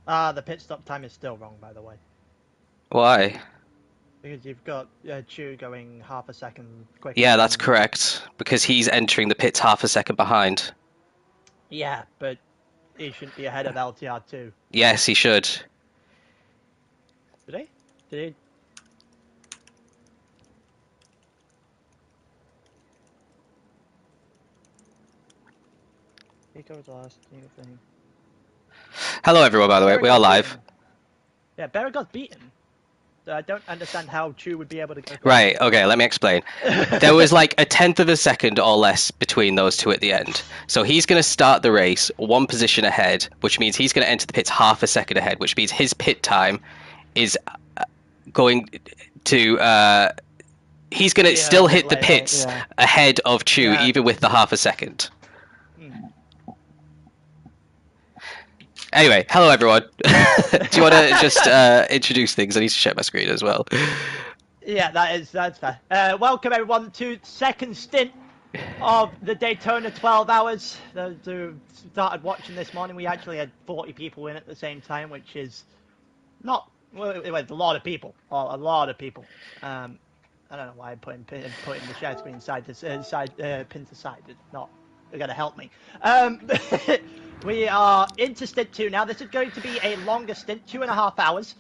The pit stop time is still wrong, by the way. Why? Because you've got Chu going half a second quicker Yeah, that's than... correct. Because he's entering the pits half a second behind. Yeah, but he shouldn't be ahead of LTR2. Yes, he should. Did he? Did he? He goes last, new thing. Hello, everyone, by the way. We are Berrigod's live. beaten. Yeah, Berrigod's beaten. So I don't understand how Chu would be able to go Right, faster. okay, let me explain. There was like a tenth of a second or less between those two at the end. So he's going to start the race one position ahead, which means he's going to enter the pits half a second ahead, which means his pit time is going to... he's going to Yeah, a still bit hit the later, pits yeah. ahead of Chu, Yeah. even with the half a second. Hmm. Anyway, hello everyone. Do you want to just introduce things? I need to check my screen as well. Yeah, that's fair. Welcome everyone to second stint of the Daytona 12 hours. Those who started watching this morning, we actually had 40 people in at the same time, which is not, well, it was a lot of people, a lot of people. I don't know why I'm putting the share screen side to pin to side. It's not going to help me. We are into stint 2 now. This is going to be a longer stint, 2.5 hours.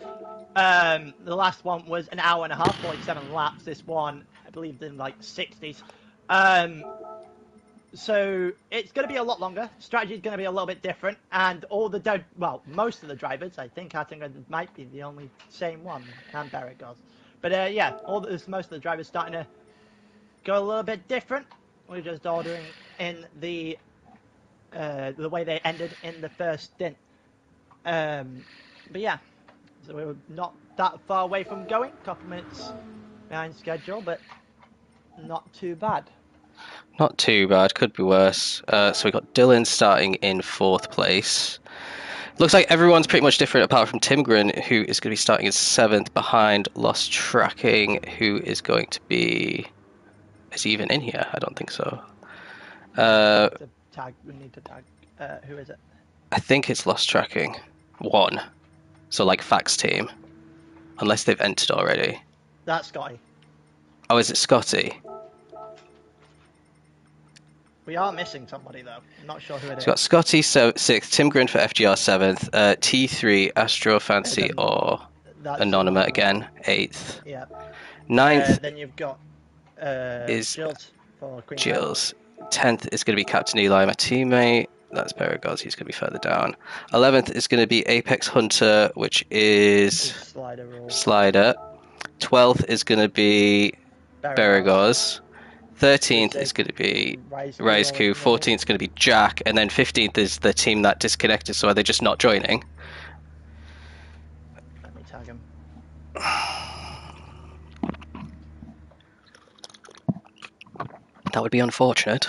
The last one was an hour and a half, 47 laps. This one, I believe, in like 60s. So it's going to be a lot longer. Strategy is going to be a little bit different, and most of the drivers, I think might be the only same one, and Barrett goes. But yeah, most of the drivers starting to go a little bit different. We're just ordering in the way they ended in the first stint. But yeah, so we were not that far away from going. A couple minutes behind schedule, but not too bad. Not too bad, could be worse. So we got Dylan starting in 4th place. Looks like everyone's pretty much different apart from Timgren, who is going to be starting in 7th behind Lost Tracking, who is going to be... Is he even in here? I don't think so. We need to tag. Who is it? I think it's Lost Tracking 1. So like Fax team. Unless they've entered already. That's Scotty. Oh, is it Scotty? We are missing somebody though. I'm not sure who it is. It's got Scotty 6th, Tim Grin for FGR 7th, T3 Astro Fancy or Anonymous again 8th. Yeah. 9th Then you've got is Jills for Queen. Jills. 10th is going to be Captain Eli, my teammate. That's Paragoz, he's going to be further down. 11th is going to be Apex Hunter, which is Slider. 12th is going to be Paragoz. 13th is going to be Raizku, 14th is going to be Jack, and then 15th is the team that disconnected, so are they just not joining? Let me tag him. That would be unfortunate.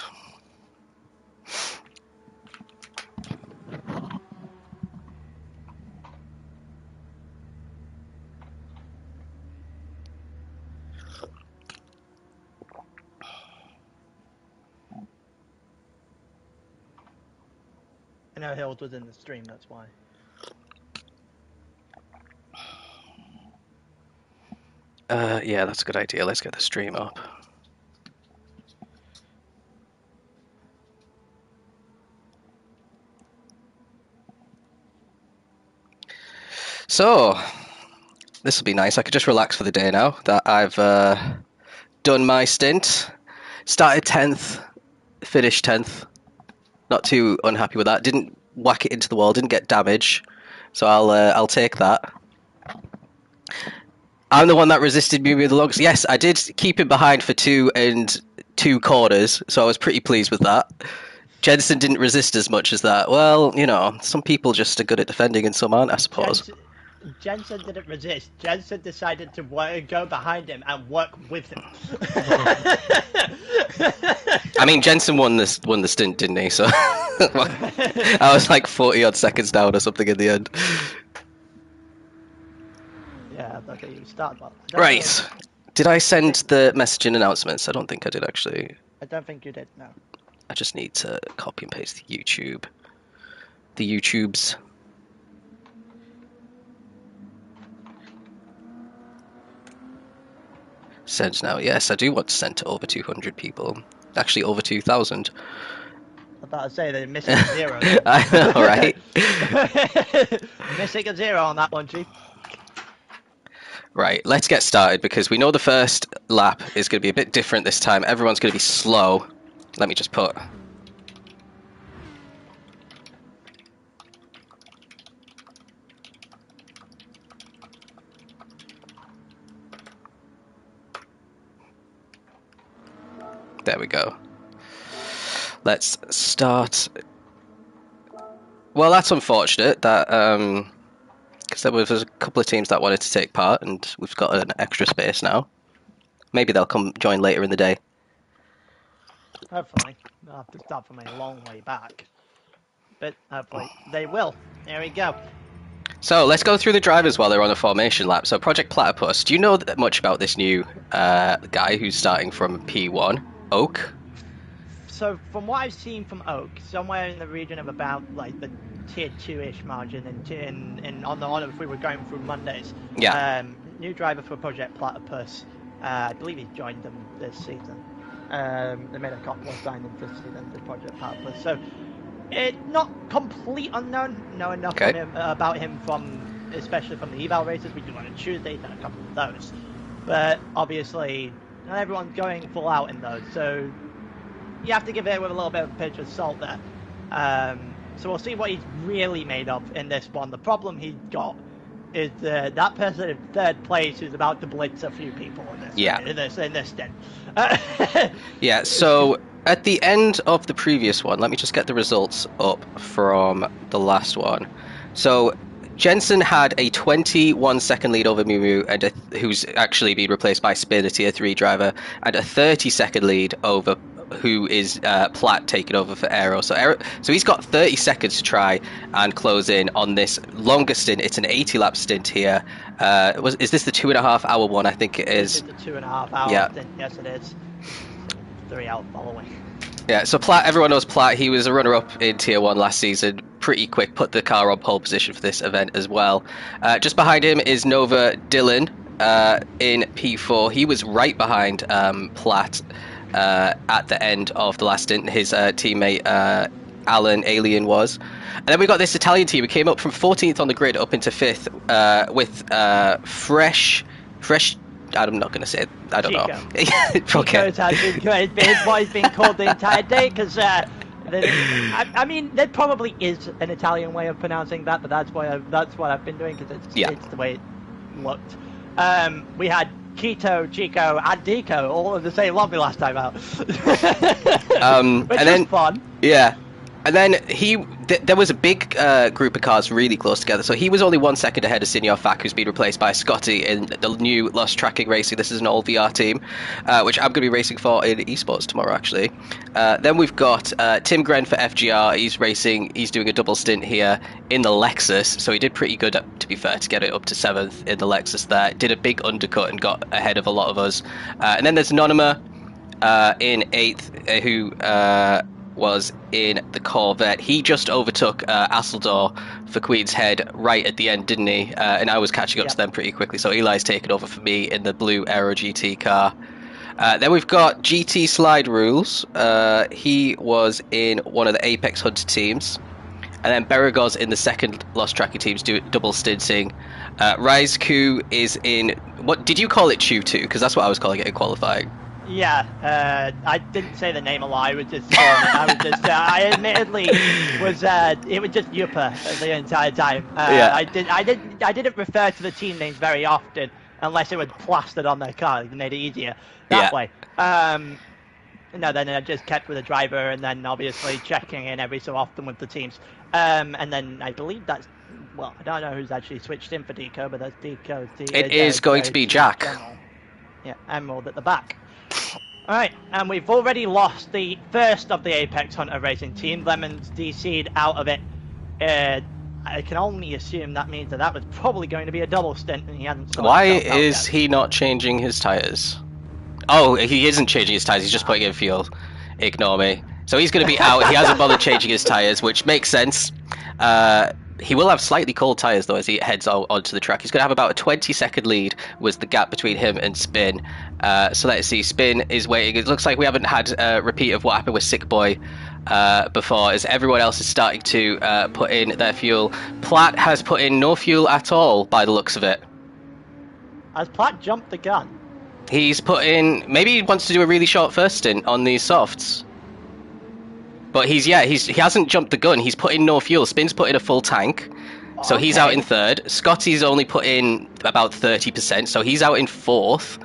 I know Hild was in the stream, that's why. Yeah, that's a good idea. Let's get the stream up. So, this will be nice. I could just relax for the day now that I've done my stint. Started 10th, finished 10th. Not too unhappy with that. Didn't whack it into the wall, didn't get damage. So I'll take that. I'm the one that resisted me with the longest. Yes, I did keep him behind for 2 and 2 corners, so I was pretty pleased with that. Jensen didn't resist as much as that. Well, you know, some people just are good at defending and some aren't, I suppose. Jensen didn't resist. Jensen decided to go behind him and work with him. I mean, Jensen won the stint, didn't he? So I was like 40 odd seconds down or something in the end. Yeah, okay, you started well. Right. Did I send the messaging announcements? I don't think I did, actually. I don't think you did, no. I just need to copy and paste the YouTubes. Send now. Yes, I do want to send to over 200 people. Actually, over 2,000. I thought I'd say they're missing a 0. I know, right? Missing a 0 on that one, Chief. Right, let's get started because we know the first lap is going to be a bit different this time. Everyone's going to be slow. Let me just put... There we go. Let's start. Well, that's unfortunate that because there was a couple of teams that wanted to take part, and we've got an extra space now. Maybe they'll come join later in the day. Hopefully, they'll have to start from a long way back, but hopefully they will. There we go. So let's go through the drivers while they're on a formation lap. So Project Platypus, do you know much about this new guy who's starting from P1? Oak? So from what I've seen from Oak, somewhere in the region of about like the tier 2-ish margin, in on the if we were going through Mondays. Yeah. New driver for Project Platypus. I believe he's joined them this season. They made a couple of signings this season for Project Platypus. So it's not complete unknown. Know enough from him, about him from, especially from the eval races we do on Tuesday. Done a couple of those, but obviously not everyone's going full out in those. So you have to give it with a little bit of a pinch of salt there. So we'll see what he's really made of in this one. The problem he's got is that person in third place who's about to blitz a few people in this. Yeah. In this stint. Yeah. So at the end of the previous one, let me just get the results up from the last one. So Jensen had a 21-second lead over Mumu, and who's actually been replaced by Spin, a tier 3 driver, and a 30-second lead over who is Platt taking over for Aero. So he's got 30 seconds to try and close in on this longest stint. It's an 80-lap stint here. Is this the 2.5-hour one? I think it is. It's a 2.5-hour stint. Yes, it is. 3 out following. Yeah, so Platt, everyone knows Platt. He was a runner-up in Tier 1 last season. Pretty quick, put the car on pole position for this event as well. Just behind him is Nova Dylan in P4. He was right behind Platt at the end of the last stint. His teammate Alan Alien was. And then we got this Italian team who came up from 14th on the grid up into 5th with fresh. I'm not going to say it. I don't know. Okay. His boy's been called the entire day because I mean, there probably is an Italian way of pronouncing that, but that's what I've been doing because it's the way it looked. We had Quito, Chico, and Deco all in the same lobby last time out. Which was fun. Yeah. And then there was a big group of cars really close together. So he was only 1 second ahead of Senior Fak, who's been replaced by Scotty in the new Lost Tracking Racing. This is an all VR team, which I'm going to be racing for in eSports tomorrow, actually. Then we've got Tim Gren for FGR. He's doing a double stint here in the Lexus. So he did pretty good, to be fair, to get it up to 7th in the Lexus there. Did a big undercut and got ahead of a lot of us. And then there's Nonima in 8th, who was in the Corvette. He just overtook Asseldor for Queen's Head right at the end, didn't he? And I was catching up to them pretty quickly, so Eli's taken over for me in the blue Aero GT car. Then we've got GT Slide Rules. He was in one of the Apex Hunter teams. And then Beragos in the second Lost Tracking teams double stinting. Rise-Ku is in... What did you call it, Chew2? Because that's what I was calling it in qualifying. Yeah, I didn't say the name a lot. I was just I admittedly was it was just Yupa the entire time. I didn't refer to the team names very often unless it was plastered on their car. It made it easier that way. No, then I just kept with the driver, and then obviously checking in every so often with the teams. And then I believe that's, well, I don't know who's actually switched in for Deco, but that's Deco's team. It is going to be Jack. Yeah, Emerald at the back. Alright, and we've already lost the first of the Apex Hunter Racing team. Lemons DC'd out of it. I can only assume that means that was probably going to be a double stint, and he hasn't. Why is he not changing his tyres? Oh, he isn't changing his tyres, he's just putting in fuel. Ignore me. So he's going to be out. He hasn't bothered changing his tyres, which makes sense. He will have slightly cold tyres, though, as he heads onto the track. He's going to have about a 20-second lead, was the gap between him and Spin. So let's see. Spin is waiting. It looks like we haven't had a repeat of what happened with Sick Boy before, as everyone else is starting to put in their fuel. Platt has put in no fuel at all, by the looks of it. Has Platt jumped the gun? He's put in... Maybe he wants to do a really short first stint on these softs. But he hasn't jumped the gun. He's put in no fuel. Spin's put in a full tank, so he's out in third. Scotty's only put in about 30%, so he's out in fourth.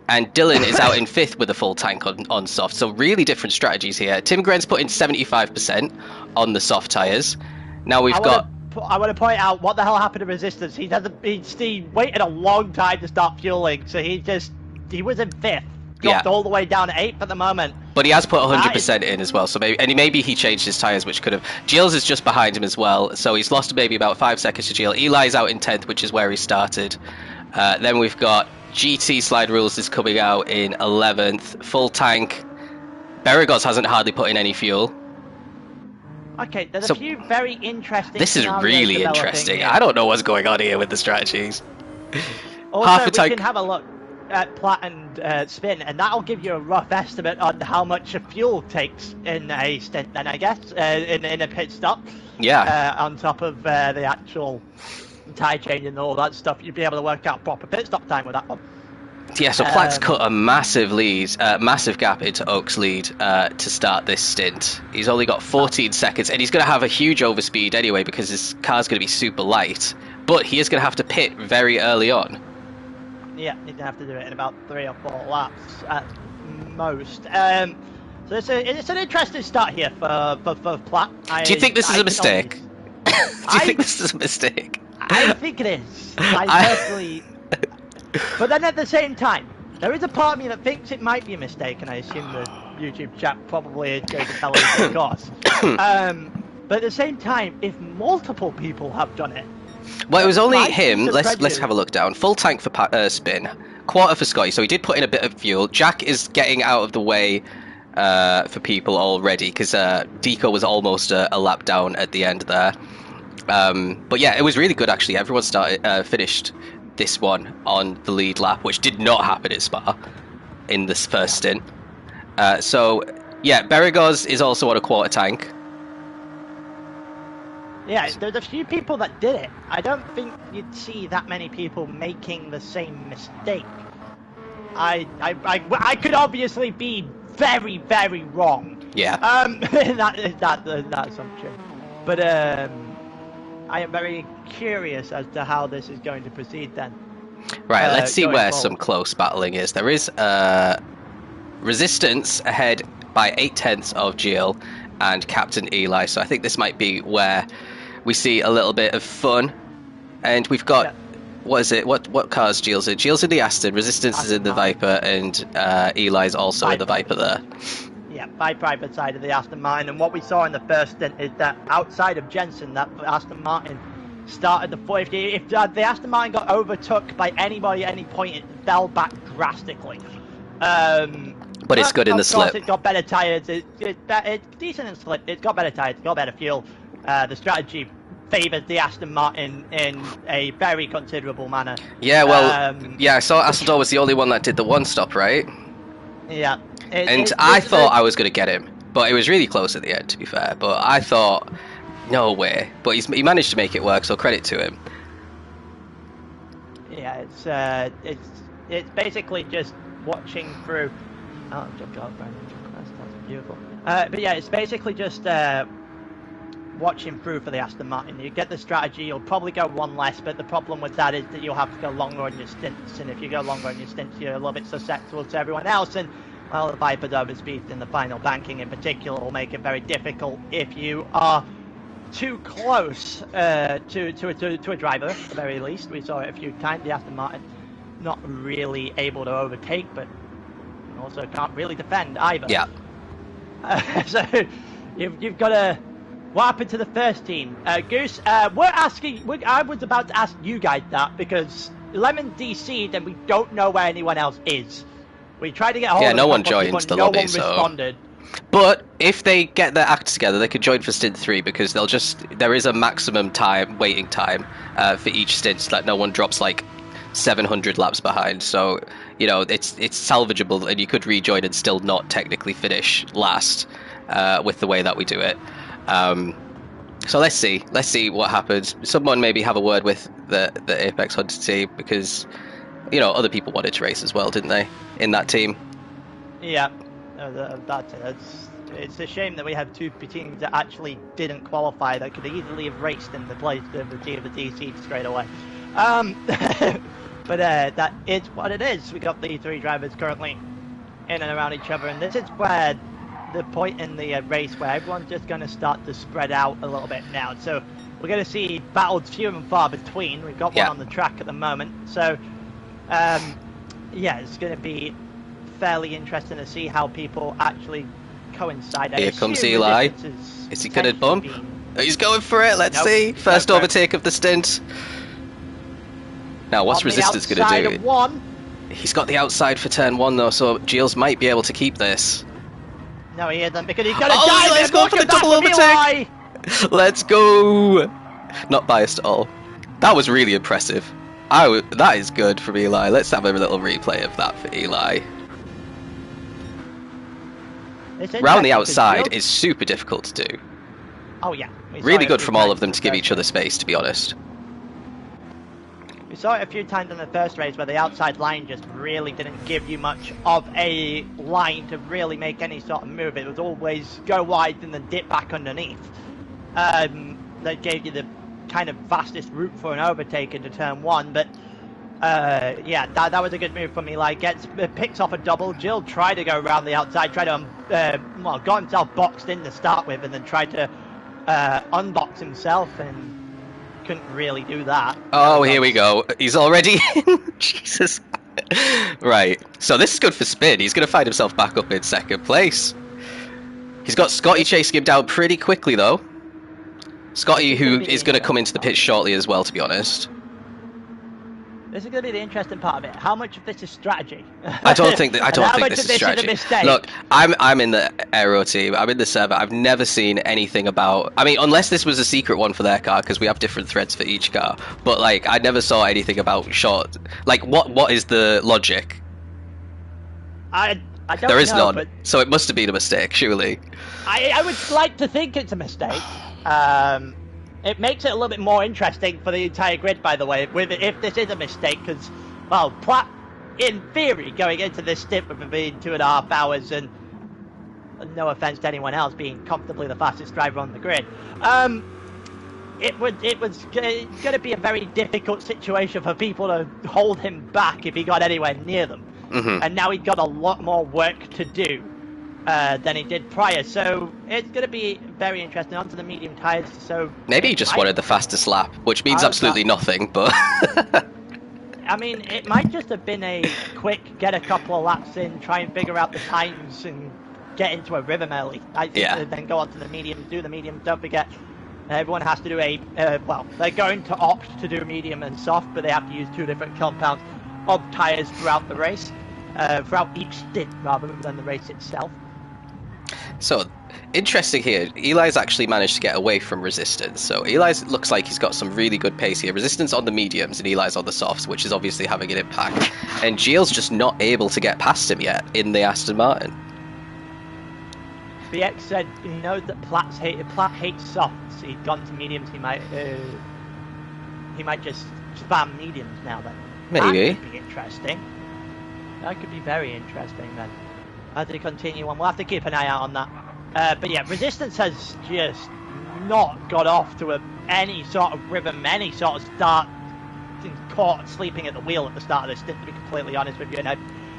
And Dylan is out in fifth with a full tank on soft. So really different strategies here. Tim Gren's put in 75% on the soft tyres. Now we've got... I want to point out what the hell happened to Resistance. He waited a long time to start fueling, so he was in fifth. Dropped all the way down to 8th at the moment. But he has put 100% in as well, so maybe he changed his tyres, which could have... Gilles is just behind him as well, so he's lost maybe about 5 seconds to Gilles. Eli's out in 10th, which is where he started. Then we've got GT Slide Rules is coming out in 11th. Full tank. Beragos hasn't hardly put in any fuel. Okay, there's a few very interesting... This is really interesting. Here. I don't know what's going on here with the strategies. Also, we can have a look at Platt and Spin, and that'll give you a rough estimate on how much fuel takes in a stint, then I guess, in a pit stop. Yeah. On top of the actual tyre change and all that stuff, you'd be able to work out proper pit stop time with that one. Yeah, so Platt's cut a massive gap into Oak's lead to start this stint. He's only got 14 seconds, and he's going to have a huge overspeed anyway because his car's going to be super light. But he is going to have to pit very early on. Yeah, he's going to have to do it in about 3 or 4 laps at most. So it's an interesting start here for Platt. Do you think this is a mistake? Do you think this is a mistake? I think it is. I personally... But then at the same time, there is a part of me that thinks it might be a mistake, and I assume the YouTube chat probably is going to tell us of course. But at the same time, if multiple people have done it... Well, it was only him. Let's have a look down. Full tank for Spin. Quarter for Scotty, so he did put in a bit of fuel. Jack is getting out of the way for people already, because Deco was almost a lap down at the end there. But yeah, it was really good actually. Everyone finished this one on the lead lap, which did not happen at Spa in this first stint. So yeah, Beragos is also on a quarter tank. Yeah, there's a few people that did it. I don't think you'd see that many people making the same mistake. I could obviously be very, very wrong. Yeah. That assumption. But I am very curious as to how this is going to proceed then. Right, let's see where forward. some close battling is. There is Resistance ahead by 0.8 of Jill and Captain Eli, so I think this might be where we see a little bit of fun. And we've got, what is it? What car's Jill's in? Jill's in the Aston, Resistance is in the Viper, and Eli's also in the Viper there. Yeah, Viper side of the Aston Martin, and what we saw in the first stint is that outside of Jensen, that Aston Martin started the foot. If the Aston Martin got overtook by anybody at any point, it fell back drastically. But it's good in the slip. It's got better tyres. It's decent in slip. It's got better tyres. It's got better fuel. The strategy favours the Aston Martin in a very considerable manner. Yeah, well, yeah, I saw Aston was the only one that did the one stop, right? Yeah. I thought I was going to get him, but it was really close at the end, to be fair. But I thought, no way. But he managed to make it work, so credit to him. Yeah, it's basically just watching through. Oh, that's beautiful. But yeah, it's basically just watching through for the Aston Martin. You get the strategy, you'll probably go one less, but the problem with that is that you'll have to go longer on your stints, and if you go longer on your stints, you're a little bit susceptible to everyone else, and well, the Viper's overspeed in the final banking in particular will make it very difficult if you are too close to a driver, at the very least. We saw it a few times, the Aston Martin not really able to overtake, but also can't really defend either. Yeah. So you've got to... What happened to the first team? Goose, I was about to ask you guys that, because Lemon DC'd and we don't know where anyone else is. We tried to get hold of no one joined the no lobby, one responded. But if they get their act together, they could join for Stint 3 because there is a maximum waiting time for each stint so that no one drops like 700 laps behind. So, you know, it's salvageable and you could rejoin and still not technically finish last with the way that we do it. So let's see what happens. Someone maybe have a word with the Apex Hunter team because, you know, other people wanted to race as well, didn't they, in that team? Yeah, that's it. It's a shame that we have two teams that actually didn't qualify that could easily have raced in the place of the team of the DC straight away. But that is what it is. We got the three drivers currently in and around each other, and this is where the point in the race where everyone's just going to start to spread out a little bit now. So we're going to see battles few and far between. We've got one on the track at the moment. So yeah, it's going to be fairly interesting to see how people actually coincide. Here comes Eli. Is he going to bump? He's going for it. Let's see. First overtake of the stint. Now, what's Resistance going to do? He's got the outside for turn 1 though, so Giles might be able to keep this. No, he isn't, because he's going to dive. Let's go for the double overtake. Let's go. Not biased at all. That was really impressive. That is good from Eli. Let's have a little replay of that for Eli. Round the outside is super difficult to do. Oh yeah. Really good from all of them to give each other space, to be honest. We saw it a few times in the first race where the outside line just really didn't give you much of a line to really make any sort of move. It was always go wide and then dip back underneath. That gave you the kind of fastest route for an overtake into turn 1, but yeah, that was a good move from Eli. Picks off a double. Jill tried to go around the outside, tried to well, got himself boxed in to start with, and then tried to unbox himself and couldn't really do that. Oh, here we go. He's already in. Jesus. Right. So this is good for Spin. He's going to find himself back up in second place. He's got Scotty chasing him down pretty quickly, though. Scotty, who is going to come into the pit shortly as well, to be honest. This is going to be the interesting part of it. How much of this is strategy? I don't think this is strategy. Look, I'm in the Aero team. I'm in the server. I've never seen anything about. I mean, unless this was a secret one for their car, because we have different threads for each car. But like, I never saw anything about short. Like, what is the logic? I don't know. There is none. But so it must have been a mistake, surely. I would like to think it's a mistake. It makes it a little bit more interesting for the entire grid, by the way, if this is a mistake, because, well, Platt, in theory, going into this stint would have been 2.5 hours, and no offense to anyone else, being comfortably the fastest driver on the grid. It was going to be a very difficult situation for people to hold him back if he got anywhere near them. Mm-hmm. And now he's got a lot more work to do than he did prior, so it's going to be very interesting. Onto the medium tyres, so maybe he just wanted the fastest lap, which means absolutely nothing, but I mean, it might just have been a quick get a couple of laps in, try and figure out the times and get into a rhythm early. Then go on to the mediums, do the mediums. Don't forget, everyone has to do well, they're going to opt to do medium and soft, but they have to use 2 different compounds of tyres throughout the race, throughout each stint rather than the race itself. So, interesting here, Eli's actually managed to get away from Resistance. So Eli's looks like he's got some really good pace here. Resistance on the mediums and Eli's on the softs, which is obviously having an impact. And Giles just not able to get past him yet in the Aston Martin. BX said he knows that Platt hates softs. He's gone to mediums. He might just spam mediums now then. Maybe. That could be interesting. That could be very interesting then. As they continue on, we'll have to keep an eye out on that. But yeah, Resistance has just not got off to any sort of rhythm, any sort of start. Caught sleeping at the wheel at the start of this stint, to be completely honest with you. And I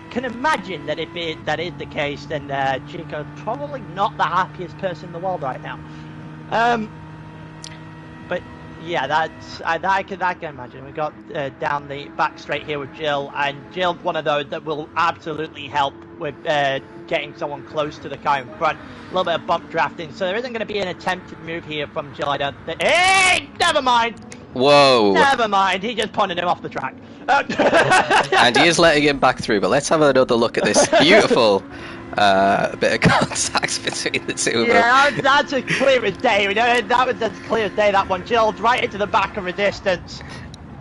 can imagine that if that is the case, then Chico's probably not the happiest person in the world right now. But yeah, I can imagine. We got down the back straight here with Jill, and Jill's one of those that will absolutely help with getting someone close to the car in front. A little bit of bump drafting, so there isn't going to be an attempted move here from Jill, I don't think. Hey, never mind. Whoa. Never mind, he just punted him off the track. And he is letting him back through, but let's have another look at this beautiful a bit of contact between the two of them. Yeah, that's as clear as day. That was as clear as day, that one. Jilled right into the back of resistance.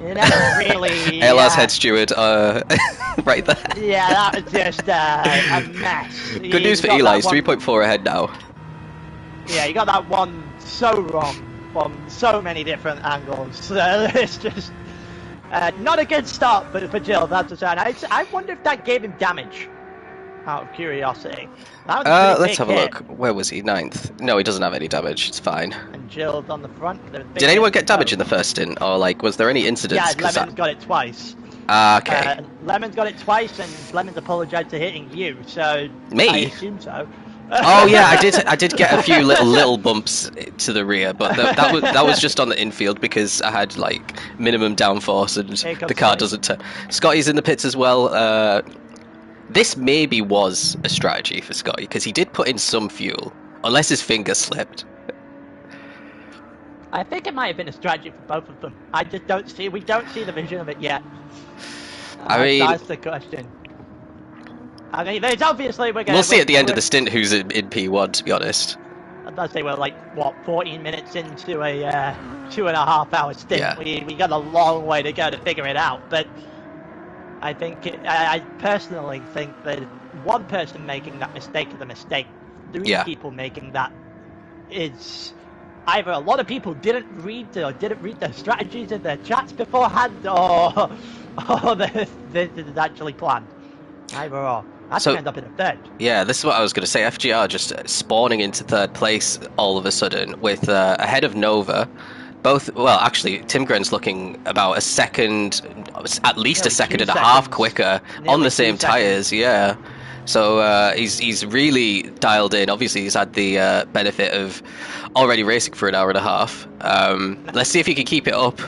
Really... ALR's head steward, right there. Yeah, that was just a mess. Good news for Eli, he's 3.4 ahead now. Yeah, you got that one so wrong from so many different angles. It's just not a good start for Jill, that's a sign. I wonder if that gave him damage, out of curiosity. That was let's have a look. Where was he? 9th? No, he doesn't have any damage, it's fine. And Jill's on the front. Did anyone get damage in the first stint? Or, like, was there any incidents? Yeah, Lemon's got it twice. Okay. Lemon's got it twice, and Lemon's apologised for hitting you, so... Me? I assume so. Oh yeah, I did get a few little bumps to the rear, but that was just on the infield because I had like minimum downforce and the car doesn't turn. Scotty's in the pits as well. This maybe was a strategy for Scotty because he did put in some fuel, unless his finger slipped. I think it might have been a strategy for both of them. We don't see the vision of it yet. I mean, that's the question. I mean, there's obviously we'll see at the end of the stint who's in P1, to be honest. I'd say we're like, what, 14 minutes into a 2.5 hour stint. Yeah. We got a long way to go to figure it out, but I think, I personally think that one person making that mistake is a mistake. 3 people making that is either a lot of people didn't read the strategies in their chats beforehand, or this is actually planned. Either or. That's going to end up in a third. Yeah, this is what I was going to say. FGR just spawning into 3rd place all of a sudden with ahead of Nova. Well, actually, Tim Gren's looking about a second, at least a second and a half quicker on the same tyres. Yeah. So he's really dialed in. Obviously, he's had the benefit of already racing for an hour and a half. Let's see if he can keep it up,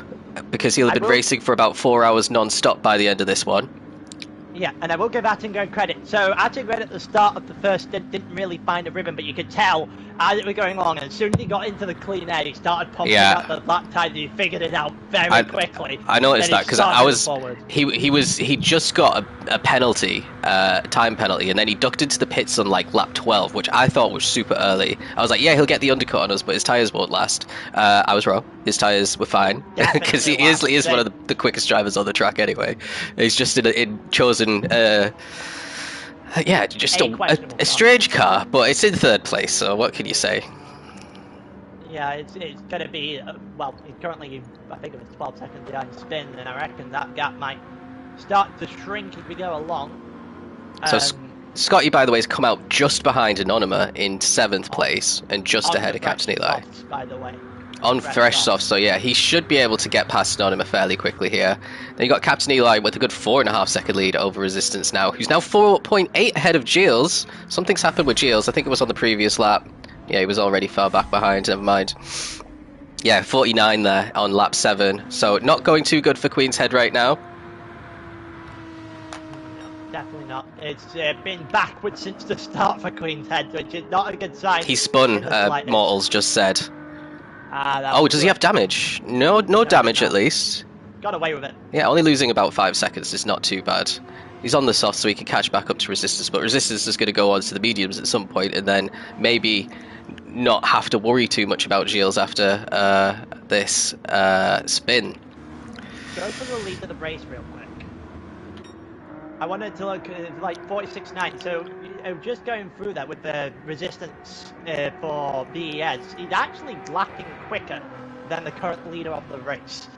because he'll have been racing for about 4 hours non-stop by the end of this one. Yeah, and I will give Attingren credit. So Attingren at the start of the first stint didn't really find a rhythm, but you could tell as it was going along, and as soon as he got into the clean air, he started pumping out the lap time, and he figured it out very quickly. I noticed that because he just got a penalty, time penalty, and then he ducked into the pits on like lap 12, which I thought was super early. I was like, yeah, he'll get the undercut on us, but his tyres won't last. I was wrong. His tyres were fine, because he is one of the quickest drivers on the track anyway. He's just chosen just a strange car, but it's in 3rd place, so what can you say? Yeah, it's going to be, well, currently, I think it was 12 seconds behind Spin, and I reckon that gap might start to shrink as we go along. So Scotty, by the way, has come out just behind Anonyma in 7th place, and just ahead of Captain Eli. Softs, by the way. On fresh soft, so yeah, he should be able to get past Anonyma fairly quickly here. Then you got Captain Eli with a good 4.5 second lead over Resistance now, who's now 4.8 ahead of Giles. Something's happened with Giles. I think it was on the previous lap. Yeah, he was already far back behind, never mind. Yeah, 49 there on lap 7. So not going too good for Queen's Head right now. No, definitely not. It's been backwards since the start for Queen's Head, which is not a good sign. He spun, Mortals just said. Does he have damage? No damage at least. Got away with it. Yeah, only losing about 5 seconds is not too bad. He's on the soft, so he can catch back up to Resistance, but Resistance is going to go on to the mediums at some point, and then maybe not have to worry too much about Giles after this spin. Go for the lead of the race real quick. I wanted to look at like 46.9, so just going through that with the Resistance for BES, he's actually lapping quicker than the current leader of the race.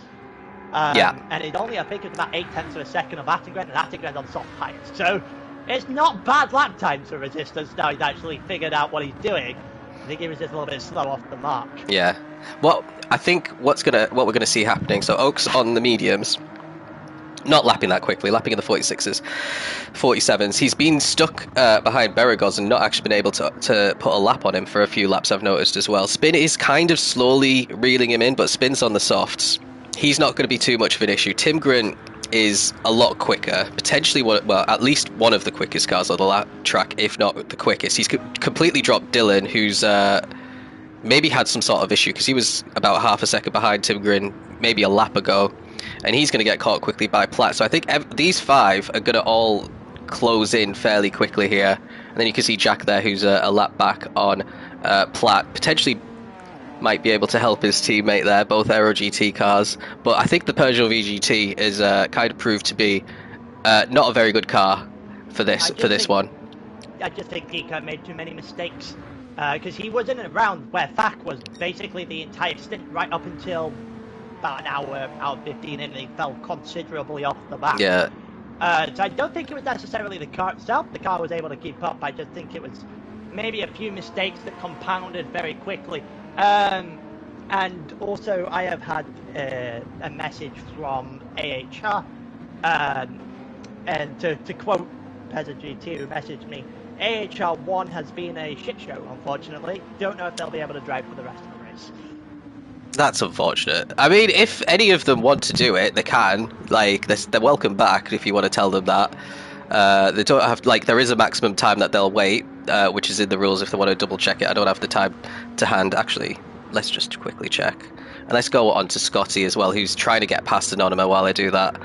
And it's only, I think it's about 0.8 of a second of Attingren, and Attingren's on soft tyres. So it's not bad lap times for Resistance now he's actually figured out what he's doing. I think he was just a little bit slow off the mark. Yeah. Well, I think what we're gonna see happening, so Oak's on the mediums. Not lapping that quickly, lapping in the 46s, 47s. He's been stuck behind Beragos and not actually been able to put a lap on him for a few laps, I've noticed as well. Spin is kind of slowly reeling him in, but Spin's on the softs. He's not going to be too much of an issue. Tim Gren is a lot quicker, potentially, at least one of the quickest cars on the lap track, if not the quickest. He's completely dropped Dylan, who's maybe had some sort of issue, because he was about half a second behind Tim Gren maybe a lap ago. And he's going to get caught quickly by Platt. So I think these 5 are going to all close in fairly quickly here. And then you can see Jack there, who's a lap back on Platt. Potentially might be able to help his teammate there, both Aero GT cars. But I think the Peugeot VGT is kind of proved to be not a very good car for this one. I just think Kika made too many mistakes because he was in and around where Fak was basically the entire stint right up until about an hour 15, and he fell considerably off the back. Yeah. So I don't think it was necessarily the car itself. The car was able to keep up. I just think it was maybe a few mistakes that compounded very quickly. And also I have had a message from AHR, and to quote Pezza GT, who messaged me, AHR 1 has been a shit show, unfortunately. Don't know if they'll be able to drive for the rest of the race. That's unfortunate. I mean, if any of them want to do it, they can. Like, they're welcome back if you want to tell them that. They don't have, like, there is a maximum time that they'll wait, which is in the rules if they want to double check it. I don't have the time to hand. Actually, let's just quickly check. And let's go on to Scotty as well, who's trying to get past Anonyma while I do that.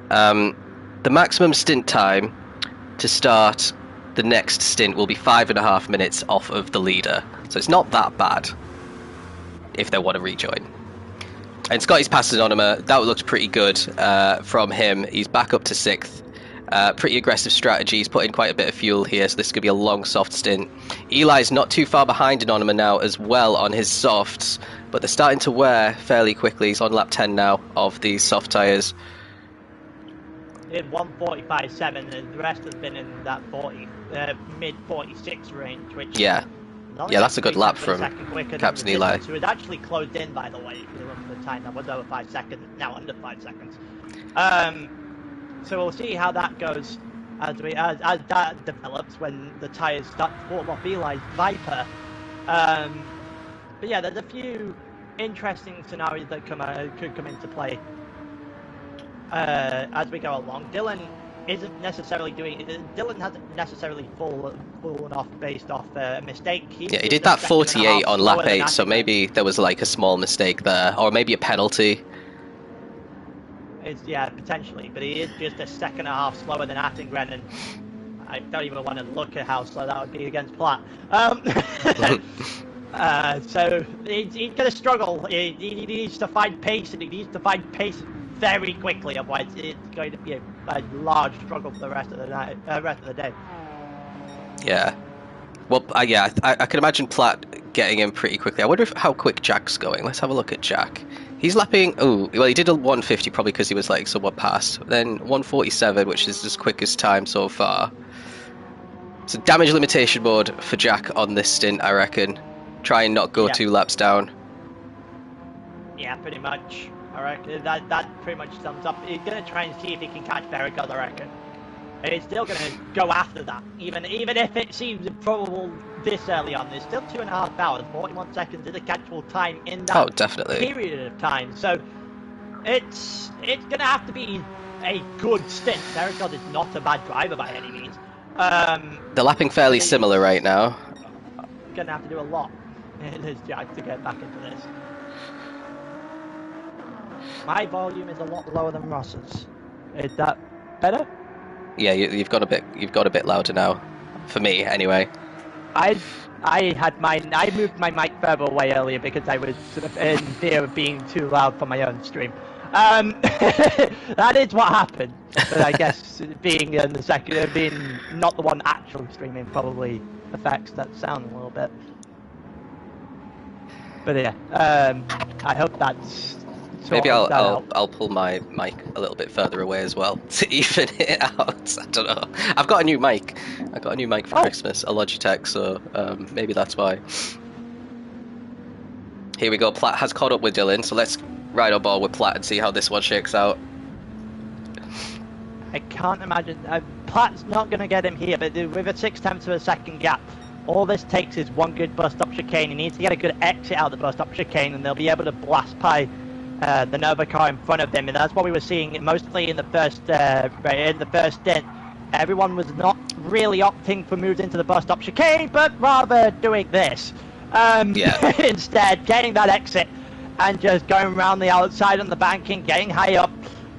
The maximum stint time to start the next stint will be 5.5 minutes off of the leader. So it's not that bad if they want to rejoin. And Scotty's past Anonyma. That looks pretty good from him. He's back up to 6th. Pretty aggressive strategy. He's put in quite a bit of fuel here, so this could be a long soft stint. Eli's not too far behind Anonyma now as well on his softs, but they're starting to wear fairly quickly. He's on lap 10 now of these soft tyres. In 1:45.7, and the rest has been in that mid 46 range, which yeah, that's a good lap from Captain Eli. So it actually closed in, by the way, if you look at the time. That was over 5 seconds, now under 5 seconds. So we'll see how that goes as that develops when the tyres start to fall off Eli's Viper. But yeah, there's a few interesting scenarios that could come into play as we go along. Dylan hasn't necessarily fallen off based off a mistake. He did that 48 on lap 8, so maybe there was like a small mistake there, or maybe a penalty. Yeah, potentially, but he is just a second and a half slower than Attengren, and I don't even want to look at how slow that would be against Platt. So he's going to struggle. He needs to find pace, and he needs to find pace very quickly, otherwise it's going to be a large struggle for the rest of the night, rest of the day. Yeah. Well, yeah, I can imagine Platt getting in pretty quickly. I wonder how quick Jack's going. Let's have a look at Jack. He's lapping. Oh, well, he did a 150 probably because he was like somewhat past. Then 147, which is his quickest time so far. So damage limitation mode for Jack on this stint, I reckon. Try and not go 2 laps down. Yeah, pretty much. I reckon that pretty much sums up. He's gonna try and see if he can catch Berrigan, I reckon. And he's still gonna go after that, even if it seems improbable this early on. There's still 2.5 hours, 41 seconds is the catchable time in that period of time. So it's gonna have to be a good stint. Berrigan is not a bad driver by any means. They're lapping fairly similar right now. Gonna have to do a lot in his Jag to get back into this. My volume is a lot lower than Ross's. Is that better? Yeah, you've got a bit louder now, for me anyway. I moved my mic further away earlier because I was sort of in fear of being too loud for my own stream. That is what happened. But I guess being in the second, being not the one actually streaming, probably affects that sound a little bit. But yeah, I hope that's. Maybe I'll pull my mic a little bit further away as well to even it out. I don't know. I've got a new mic. I got a new mic for Christmas, a Logitech, so maybe that's why. Here we go. Platt has caught up with Dylan, so let's ride on board with Platt and see how this one shakes out. I can't imagine. Platt's not going to get him here, but with a 6/10 of a second gap, all this takes is one good bus stop chicane. He needs to get a good exit out of the bus stop chicane, and they'll be able to blast by the Nova car in front of them, and that's what we were seeing mostly in the first stint. Everyone was not really opting for moves into the bus stop chicane, but rather doing this. Instead, getting that exit and just going around the outside on the banking, getting high up,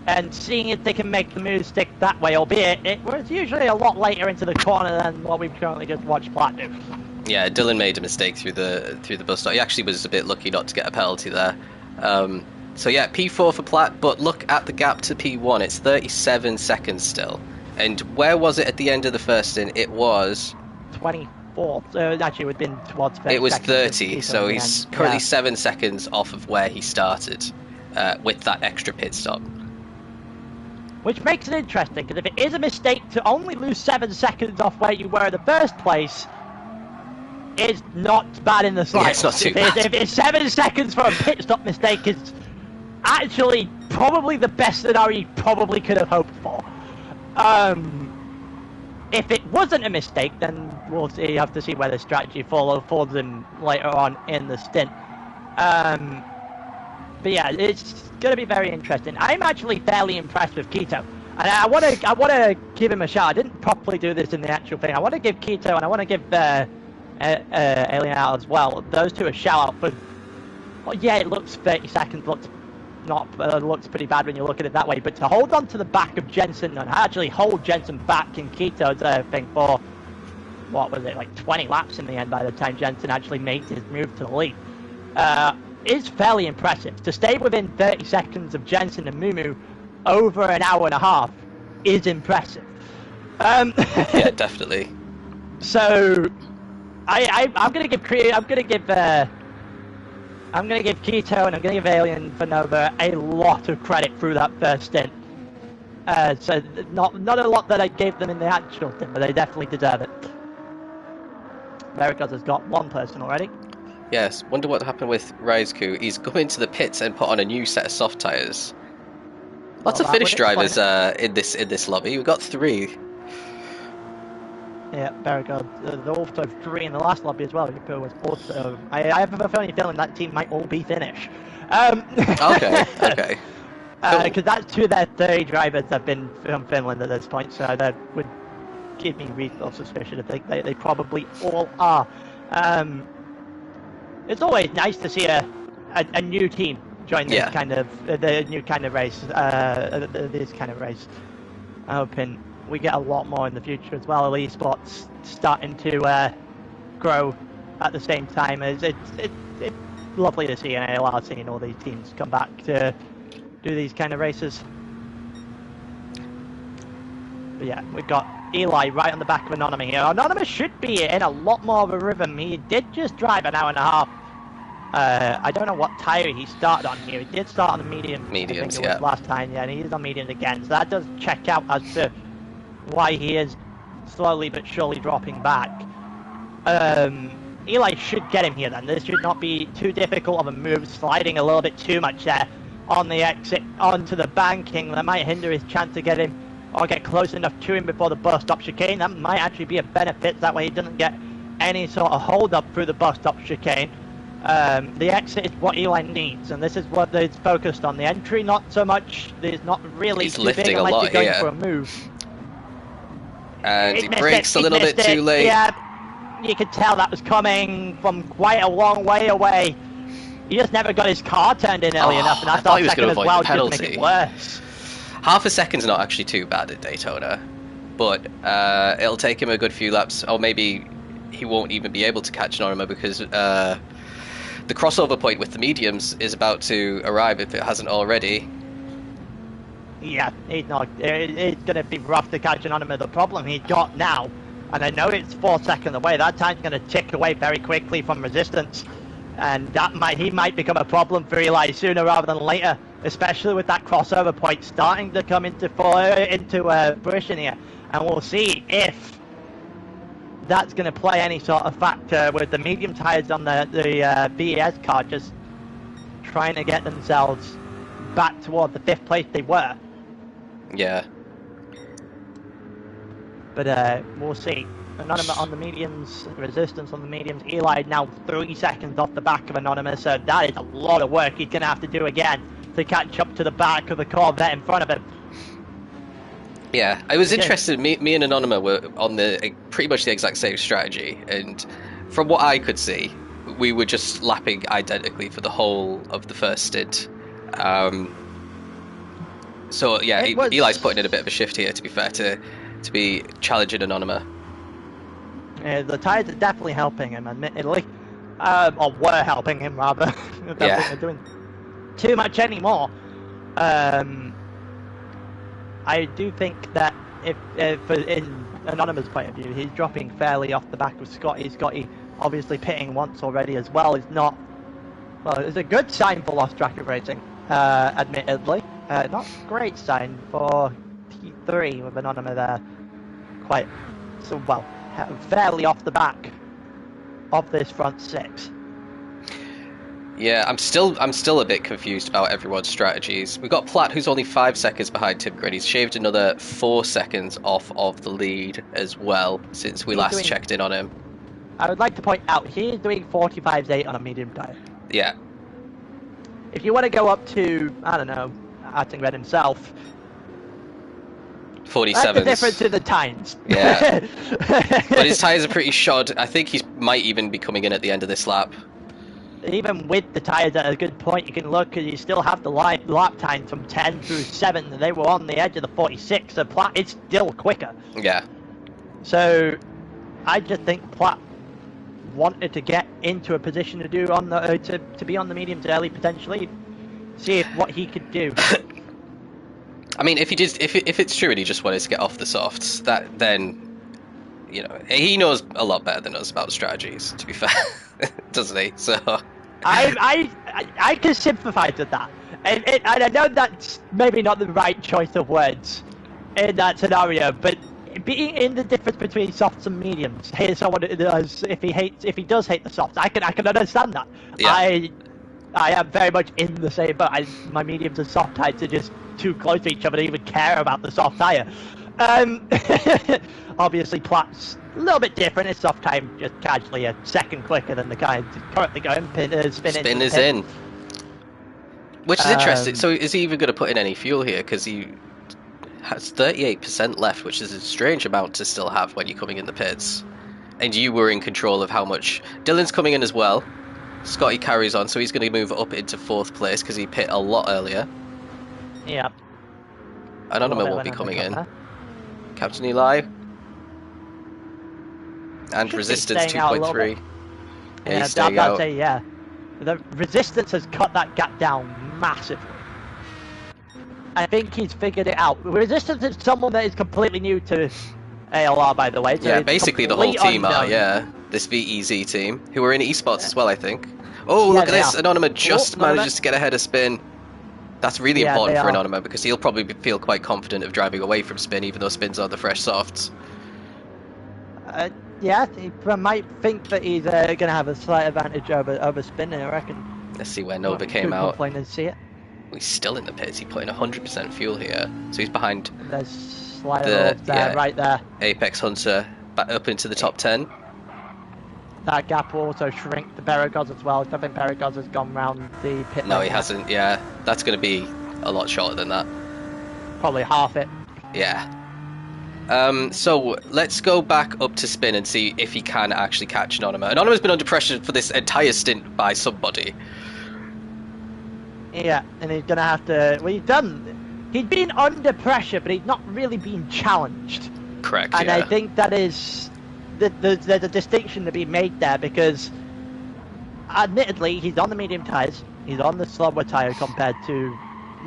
and seeing if they can make the move stick that way, albeit it was usually a lot later into the corner than what we've currently just watched Platt do. Yeah, Dylan made a mistake through the bus stop. He actually was a bit lucky not to get a penalty there. So yeah, P4 for Platt, but look at the gap to P1. It's 37 seconds still. And where was it at the end of the first stint? It was 24. Actually, it would have been towards 30. It was 30, so he's currently 7 seconds off of where he started with that extra pit stop. Which makes it interesting, because if it is a mistake to only lose 7 seconds off where you were in the first place, it's not bad in the slightest. Yeah, it's not too bad. If it's 7 seconds for a pit stop mistake, it's actually probably the best scenario you probably could have hoped for. If it wasn't a mistake, then we'll see. You have to see where the strategy folds in later on in the stint. But yeah, it's going to be very interesting. I'm actually fairly impressed with Keto, and I want to give him a shout. I didn't properly do this in the actual thing. I want to give Keto and I want to give ALR as well. Those two a shout out for. Well, yeah, it looks 30 seconds. Looks pretty bad when you look at it that way. But to hold on to the back of Jensen and actually hold Jensen back in Keto's thing for what was it, like 20 laps in the end by the time Jensen actually made his move to the lead. Is fairly impressive. To stay within 30 seconds of Jensen and Mumu over an hour and a half is impressive. Yeah, definitely. So I'm gonna give Keto and I'm gonna give Alien for Nova a lot of credit through that first stint. So not a lot that I gave them in the actual stint, but they definitely deserve it. Vericos has got one person already. Yes, wonder what happened with Raizku. He's come into the pits and put on a new set of soft tyres. Lots of Finnish drivers in this lobby. We've got 3. Yeah, very good. There also 3 in the last lobby as well. Yupo was also. I have a funny feeling that team might all be Finnish. Okay. Because that's 2 of their 30 drivers have been from Finland at this point, so that would give me reasonable suspicion to think they probably all are. It's always nice to see a new team join this kind of race. This kind of race. I'm hoping we get a lot more in the future as well. eSports starting to grow at the same time. It's lovely to see an ALR seeing all these teams come back to do these kind of races. But yeah, we've got Eli right on the back of Anonymous here. Anonymous should be in a lot more of a rhythm. He did just drive an hour and a half. I don't know what tyre he started on here. He did start on the mediums. Mediums, yeah. Last time, yeah, and he is on mediums again. So that does check out as to why he is slowly but surely dropping back. Eli should get him here then. This should not be too difficult of a move, sliding a little bit too much there on the exit onto the banking. That might hinder his chance to get him or get close enough to him before the bus stop chicane. That might actually be a benefit. That way he doesn't get any sort of hold up through the bus stop chicane. The exit is what Eli needs, and this is what they're focused on. The entry, not so much. It's not really He's too lifting big a unless lot you're going here. for a move. And he brakes a little bit too late. Yeah, you could tell that was coming from quite a long way away. He just never got his car turned in early enough, and I thought he was going to avoid the penalty. Just make it worse. Half a second's not actually too bad at Daytona, but it'll take him a good few laps, or maybe he won't even be able to catch Norma because the crossover point with the mediums is about to arrive if it hasn't already. Yeah, he's not. It's going to be rough to catch Anonymous. The problem he's got now, and I know it's 4 seconds away, that time's going to tick away very quickly from resistance, and he might become a problem for Eli sooner rather than later, especially with that crossover point starting to come into fruition here, and we'll see if that's going to play any sort of factor with the medium tires on the BES car just trying to get themselves back toward the 5th place they were. Yeah. But we'll see. Anonymous on the mediums, resistance on the mediums. Eli now 3 seconds off the back of Anonymous, so that is a lot of work he's going to have to do again to catch up to the back of the Corvette in front of him. Yeah, I was interested. Me and Anonymous were on pretty much the exact same strategy, and from what I could see, we were just lapping identically for the whole of the first stint. So yeah, Eli's putting in a bit of a shift here, to be fair, to be challenging Anonymous. The tyres are definitely helping him, admittedly. Or were helping him, rather. I don't think they're doing too much anymore. I do think that if in Anonymous' point of view, he's dropping fairly off the back of Scotty. Scotty obviously pitting once already as well is not... Well, it's a good sign for Lost Tracker Racing, admittedly. Not a great sign for T3 with Anonymous there. Quite... So, well, fairly off the back of this front six. Yeah, I'm still a bit confused about everyone's strategies. We've got Platt, who's only 5 seconds behind Tim Grin. He's shaved another 4 seconds off of the lead as well since we last checked in on him. I would like to point out, he is doing 45.8 on a medium tyre. Yeah. If you want to go up to, I don't know, Attingred himself, 47. that's the difference in the times. Yeah. But his tyres are pretty shod. I think he might even be coming in at the end of this lap. Even with the tyres at a good point, you can look and you still have the lap time from 10 through 7. And they were on the edge of the 46, so Platt is still quicker. Yeah. So, I just think Platt wanted to get into a position to do on the to be on the mediums early, potentially see what he could do. I mean, if it's true and he just wanted to get off the softs, then you know he knows a lot better than us about strategies. To be fair, doesn't he? So I can sympathise with that, and I know that's maybe not the right choice of words in that scenario, but being in the difference between softs and mediums, here's someone who does, if he does hate the softs, I can understand that. Yeah. I am very much in the same boat. My mediums and soft tyres are just too close to each other to even care about the soft tyre. Obviously Platt's a little bit different. His soft tyre just casually a second quicker than the guy currently going. Spin is in. Which is interesting. So is he even going to put in any fuel here? Because he has 38% left, which is a strange amount to still have when you're coming in the pits. And you were in control of how much. Dylan's coming in as well. Scotty carries on, so he's going to move up into 4th place because he pit a lot earlier. Yeah. Anonymous won't be coming in. Captain Eli. And Should Resistance 2.3. Yeah, I'd say, yeah. The Resistance has cut that gap down massively. I think he's figured it out. Resistance is someone that is completely new to ALR, by the way. So yeah, basically the whole team are, yeah. This VEZ team, who are in eSports as well, I think. Oh, yeah, look at this! Anonymous just manages to get ahead of Spin. That's really important for Anonymous because he'll probably feel quite confident of driving away from Spin, even though Spin's on the fresh softs. Yeah, he might think that he's going to have a slight advantage over Spin, I reckon. Let's see where Nova came out. And see it. He's still in the pits. He put in 100% fuel here, so he's behind. There's Slider there, right there. Apex Hunter back up into the top 10. That gap will also shrink the Beragos as well. I think Beragos has gone round the pit. No, he hasn't. Yeah, that's going to be a lot shorter than that. Probably half it. Yeah. So let's go back up to Spin and see if he can actually catch Anonymous. Anonymous has been under pressure for this entire stint by somebody. Yeah, and he's going to have to... Well, he's been under pressure, but he's not really been challenged. Correct, and I think that is... There's a distinction to be made there, because admittedly, he's on the medium tyres, he's on the slower tyre compared to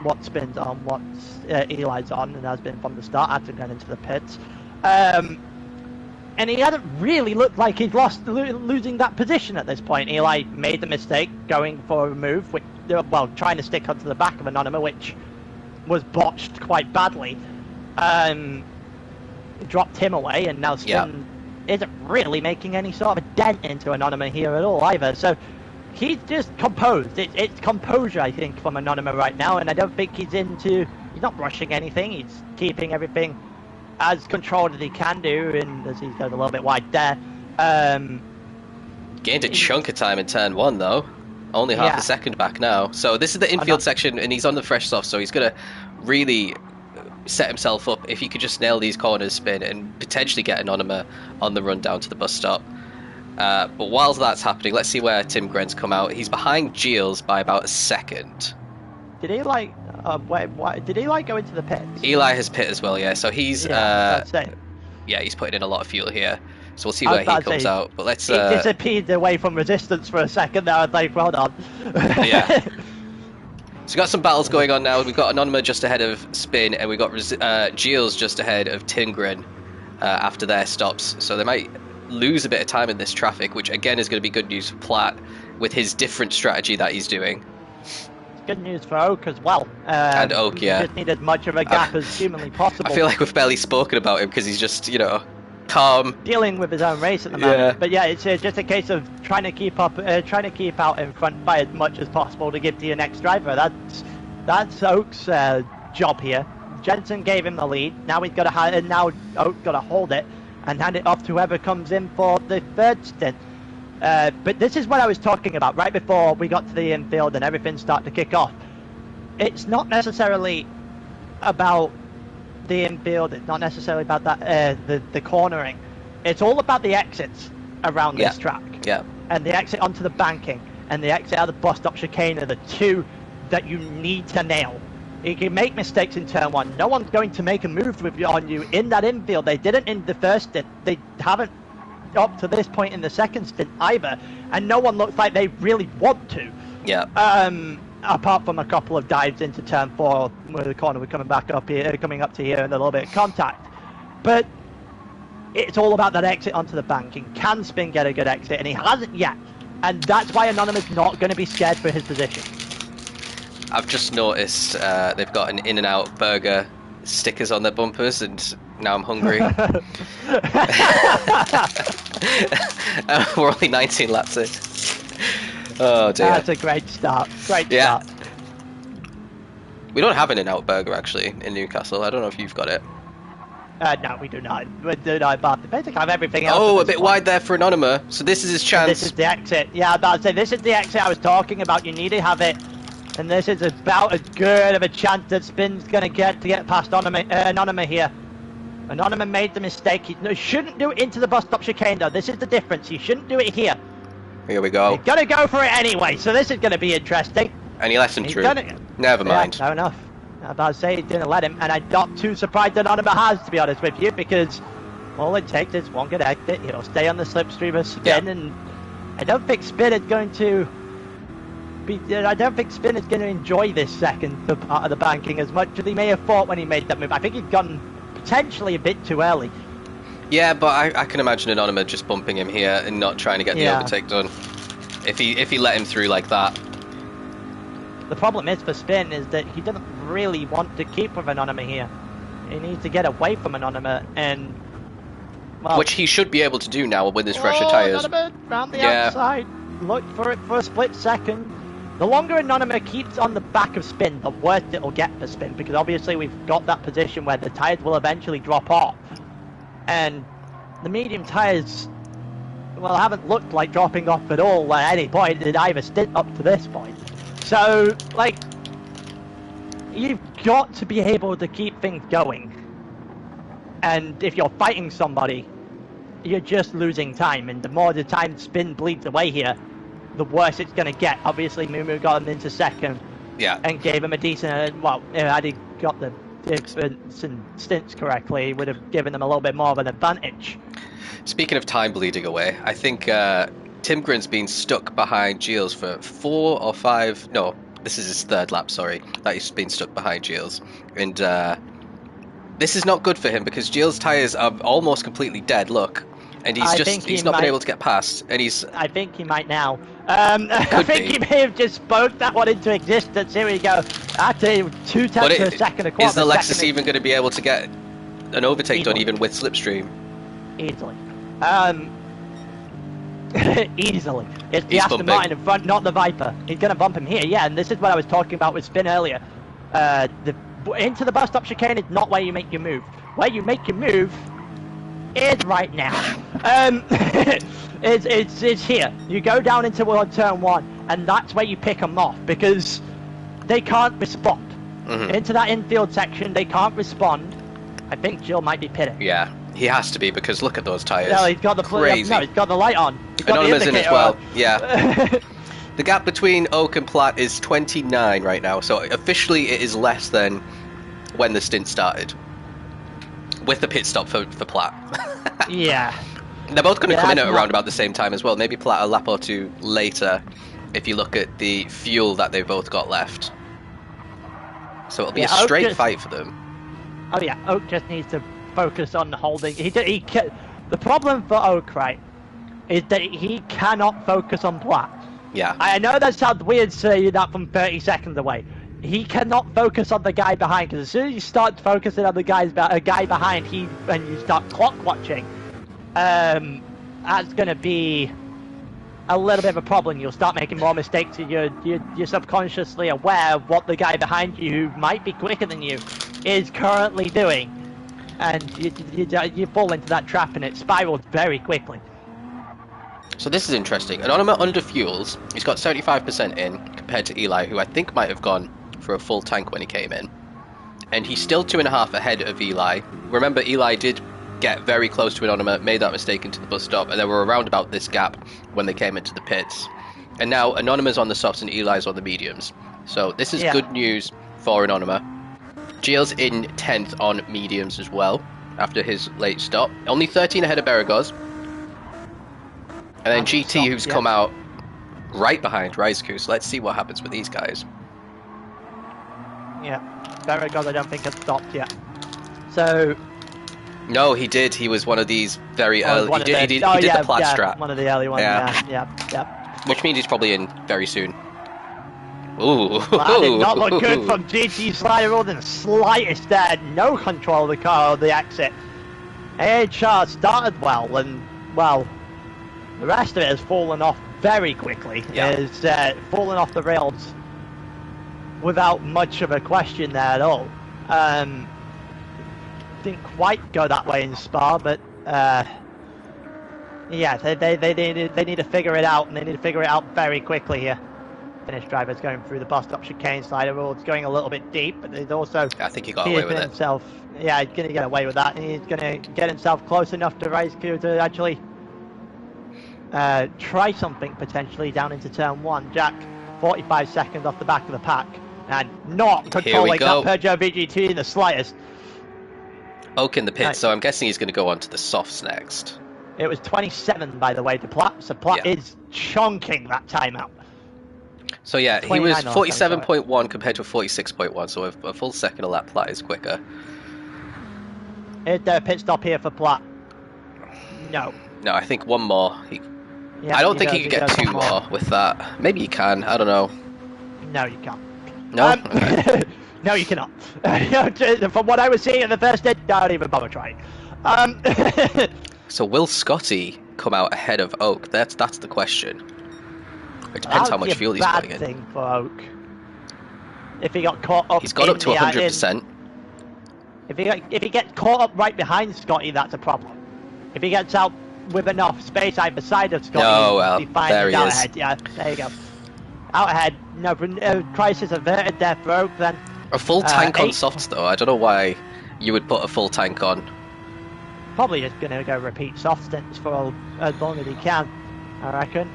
what Spin's on, what Eli's on, and has been from the start after going into the pits. And he hasn't really looked like he's losing that position at this point. Eli made the mistake going for a move, which, well, trying to stick onto the back of Anonymous, which was botched quite badly. Dropped him away, and now Spin isn't really making any sort of a dent into Anonymous here at all either. So he's just composed. It's composure, I think, from Anonymous right now, and I don't think he's not rushing anything. He's keeping everything as controlled as he can do, and as he's going a little bit wide there. Gained a chunk of time in turn 1 though. Only half a second back now. So this is the infield section, and he's on the fresh soft, so he's going to really set himself up if he could just nail these corners, Spin, and potentially get Anonymous on the run down to the bus stop. But whilst that's happening, let's see where Tim Gren's come out. He's behind Giles by about a second. Did he Did Eli go into the pits? Eli has pit as well, yeah. So he's he's putting in a lot of fuel here. So we'll see where he comes out. But let's. He disappeared away from resistance for a second there. I was like, well done. Yeah. So we've got some battles going on now. We've got Anonyma just ahead of Spin, and we've got Giles just ahead of Tingren after their stops. So they might lose a bit of time in this traffic, which again is going to be good news for Platt with his different strategy that he's doing. Good news for Oak as well. And Oak, yeah. Just need as much of a gap as humanly possible. I feel like we've barely spoken about him because he's just, calm. Dealing with his own race at the moment. Yeah. But yeah, it's just a case of trying to keep out in front by as much as possible to give to your next driver. That's Oak's job here. Jensen gave him the lead. Now he's got to now Oak's got to hold it and hand it off to whoever comes in for the third stint. But this is what I was talking about right before we got to the infield and everything started to kick off. It's not necessarily about the infield, it's not necessarily about that the cornering. It's all about the exits around this track. Yeah. And the exit onto the banking and the exit out of the bus stop chicane are the two that you need to nail. You can make mistakes in turn one. No one's going to make a move on you in that infield. They didn't in the first stint. They haven't up to this point in the second stint either. And no one looks like they really want to. Yeah. Apart from a couple of dives into turn four, where the corner we're coming up to here and a little bit of contact. But it's all about that exit onto the banking. Can Spin get a good exit? And he hasn't yet. And that's why Anonymous not going to be scared for his position. I've just noticed they've got an In-N-Out burger stickers on their bumpers, and now I'm hungry. We're only 19 laps in. Oh dear. That's a great start. Great start. We don't have an In-N-Out burger actually in Newcastle. I don't know if you've got it. No, we do not. We do not, but they basically have everything else. Oh, a bit wide there for Anonyma. So this is his chance. This is the exit. Yeah, I'm about to say, this is the exit I was talking about. You need to have it. And this is about as good of a chance that Spin's going to get past Anonyma here. Anonyma made the mistake. He shouldn't do it into the bus stop chicane, though. This is the difference. You shouldn't do it here. Here we go. You've got to go for it anyway, so this is going to be interesting. And he let him through. Never mind. Yeah, fair enough. I'm about to say he didn't let him, and I'm not too surprised that Anonyma has, to be honest with you, because all it takes is one good exit. He'll stay on the slipstream of Spin, and I don't think Spin is going to enjoy this second part of the banking as much as he may have thought when he made that move. I think he's gone potentially a bit too early. Yeah, but I can imagine Anonyma just bumping him here and not trying to get the overtake done. If he let him through like that. The problem is for Spin is that he doesn't really want to keep with Anonyma here. He needs to get away from Anonyma and... Well, which he should be able to do now with his fresher tyres. Anonyma round the outside. Look for it for a split second. The longer Anonyma keeps on the back of Spin, the worse it'll get for Spin, because obviously we've got that position where the tyres will eventually drop off. And the medium tyres, well, haven't looked like dropping off at all at any point in either stint up to this point. So, like, you've got to be able to keep things going. And if you're fighting somebody, you're just losing time. And the more the time Spin bleeds away here, the worse it's going to get. Obviously, Mumu got him into second. Yeah. And gave him a decent, well, had he got the difference and stints correctly, would have given them a little bit more of an advantage. Speaking of time bleeding away, I think Timgren's been stuck behind Giles for 4 or 5... No, this is his third lap, sorry. That he's been stuck behind Giles. And this is not good for him because Giles' tyres are almost completely dead, look. And he's not been able to get past. And I think he might now. I think he may have just spoke that one into existence. Here we go. After 2 tenths of a second. Is the Lexus even going to be able to get an overtake done even with slipstream? Easily. Easily. It's the Aston Martin in front, not the Viper. He's going to bump him here, yeah, and this is what I was talking about with Spin earlier. Into the bus stop chicane is not where you make your move. Where you make your move is right now. It's here. You go down into turn 1, and that's where you pick them off, because they can't respond. Into that infield section, they can't respond. I think Jill might be pitting. Yeah. He has to be because look at those tyres. No, he's got the crazy. No, he's got the light on. Anonymous in as well. Yeah. The gap between Oak and Platt is 29 right now, so officially it is less than when the stint started. With the pit stop for Platt. Yeah. They're both going to come in at around about the same time as well. Maybe Platt a lap or two later, if you look at the fuel that they've both got left. So it'll be a straight fight for them. Oh yeah, Oak just needs to focus on holding. The problem for Oak, right, is that he cannot focus on Platt. Yeah. I know that sounds weird saying that from 30 seconds away. He cannot focus on the guy behind, because as soon as you start focusing on the guy behind, and you start clock watching, that's going to be a little bit of a problem. You'll start making more mistakes, and you're subconsciously aware of what the guy behind you, who might be quicker than you, is currently doing, and you fall into that trap, and it spirals very quickly. So this is interesting. Anonymous under fuels. He's got 75% in compared to Eli, who I think might have gone for a full tank when he came in. And he's still 2.5 ahead of Eli. Remember, Eli did get very close to Anonymous, made that mistake into the bus stop, and they were around about this gap when they came into the pits. And now Anonymous on the softs and Eli's on the mediums. So this is good news for Anonymous. Gilles in 10th on mediums as well, after his late stop. Only 13 ahead of Beragos. And then GT, who's come out right behind Raizku, so let's see what happens with these guys. Yeah, Beragos I don't think has stopped yet. So... No, he did. He was one of these very early... He did the Platt strat. One of the early ones, yeah. Which means he's probably in very soon. Ooh. That did not look good from GT slider road in the slightest there. No control of the car or the exit. AHR started well, and, well, the rest of it has fallen off very quickly. Yeah. It's fallen off the rails without much of a question there at all. Didn't quite go that way in Spa, but yeah, they need to figure it out, and they need to figure it out very quickly here. Finish driver's going through the bus stop chicane slider roads, going a little bit deep, but he's also... I think he got away with himself, it. Yeah, he's going to get away with that, and he's going to get himself close enough to Raizku to actually try something potentially down into turn 1. Jack, 45 seconds off the back of the pack, and not controlling that Peugeot VGT in the slightest. Oak in the pit, so I'm guessing he's going to go on to the softs next. It was 27, by the way, to Platt, so Platt is chonking that timeout. So yeah, he was 47.1 compared to a 46.1, so a full second a lap. Platt is quicker. Is there a pit stop here for Platt? No. No, I think one more. I don't think he could get 2 more with that. Maybe he can, I don't know. No, you can't. No? Okay. No, you cannot. From what I was seeing in the first hit, don't even bother trying. So will Scotty come out ahead of Oak? That's the question. It depends how much fuel he's putting in. Thing for Oak. If he got caught up, he's got up to 100%. If he gets caught up right behind Scotty, that's a problem. If he gets out with enough space either side of Scotty, well, there he is. Ahead. Yeah, there you go. Out ahead. No, crisis averted there for Oak then. A full tank on softs though. I don't know why you would put a full tank on. Probably just gonna go repeat soft stints for as long as he can, I reckon.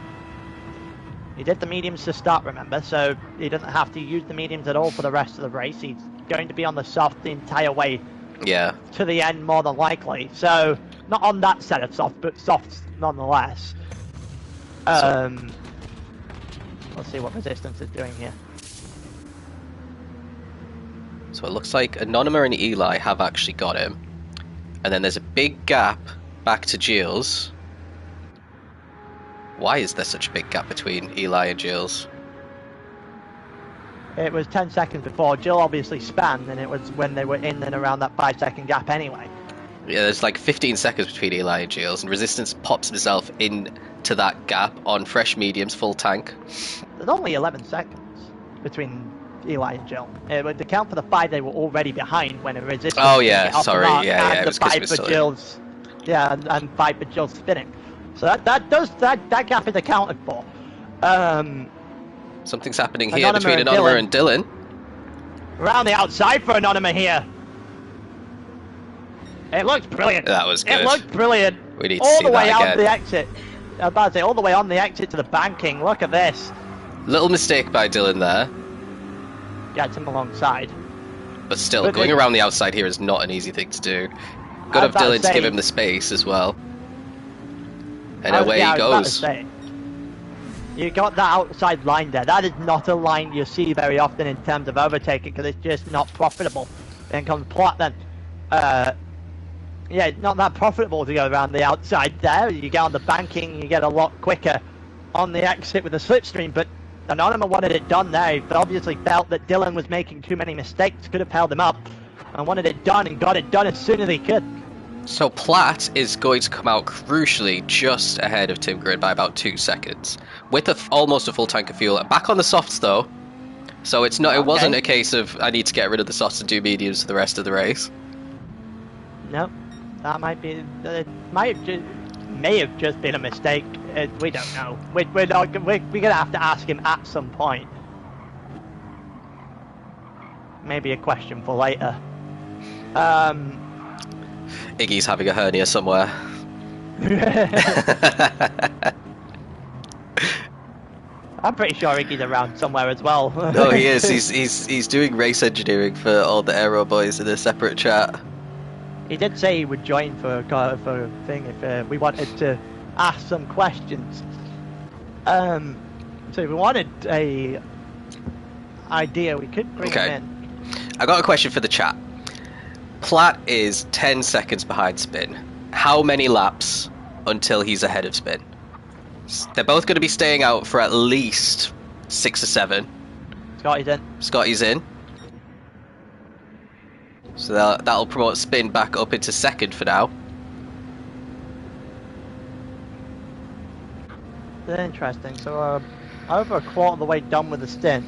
He did the mediums to start, remember, so he doesn't have to use the mediums at all for the rest of the race. He's going to be on the soft the entire way to the end, more than likely. So, not on that set of soft, but softs nonetheless. Let's see what Resistance is doing here. So it looks like Anonymous and Eli have actually got him. And then there's a big gap back to Gilles. Why is there such a big gap between Eli and Gilles? It was 10 seconds before. Jill obviously spanned, and it was when they were in and around that 5-second gap anyway. Yeah, there's like 15 seconds between Eli and Gilles, and Resistance pops himself into that gap on fresh mediums, full tank. There's only 11 seconds between Eli and Jill. It would account for the 5 they were already behind when Resistance... Oh yeah, sorry, yeah, it was 5 for Gilles. Yeah, and 5 for Gilles spinning. So that gap is accounted for. Something's happening here between Anonymous and Dylan. Around the outside for Anonymous here. It looks brilliant. That was good. It looked brilliant. We need to see that again. All the way on the exit. I was about to say, all the way on the exit to the banking. Look at this. Little mistake by Dylan there. Gets him alongside. But still, going around the outside here is not an easy thing to do. Good of Dylan to give him the space as well. And away he goes. You got that outside line there. That is not a line you see very often in terms of overtaking because it's just not profitable. Then comes Platt then. Yeah, it's not that profitable to go around the outside there. You get on the banking, you get a lot quicker on the exit with the slipstream, but Anonymous wanted it done there. He obviously felt that Dylan was making too many mistakes, could have held him up, and wanted it done and got it done as soon as he could. So Platt is going to come out crucially just ahead of Tim Grid by about 2 seconds, with almost a full tank of fuel. Back on the softs though, so it's not. It wasn't a case of I need to get rid of the softs and do mediums for the rest of the race. No, that might be. It may have just been a mistake. We don't know. We're gonna have to ask him at some point. Maybe a question for later. Iggy's having a hernia somewhere. I'm pretty sure Iggy's around somewhere as well. No, he is. He's doing race engineering for all the Aero boys in a separate chat. He did say he would join for a thing if we wanted to ask some questions. So if we wanted a idea, we could bring him in. I got a question for the chat. Platt is 10 seconds behind Spin. How many laps until he's ahead of Spin? They're both going to be staying out for at least 6 or 7. Scotty's in. Scotty's in. So that'll promote Spin back up into second for now. Interesting. So over a quarter of the way done with the stint.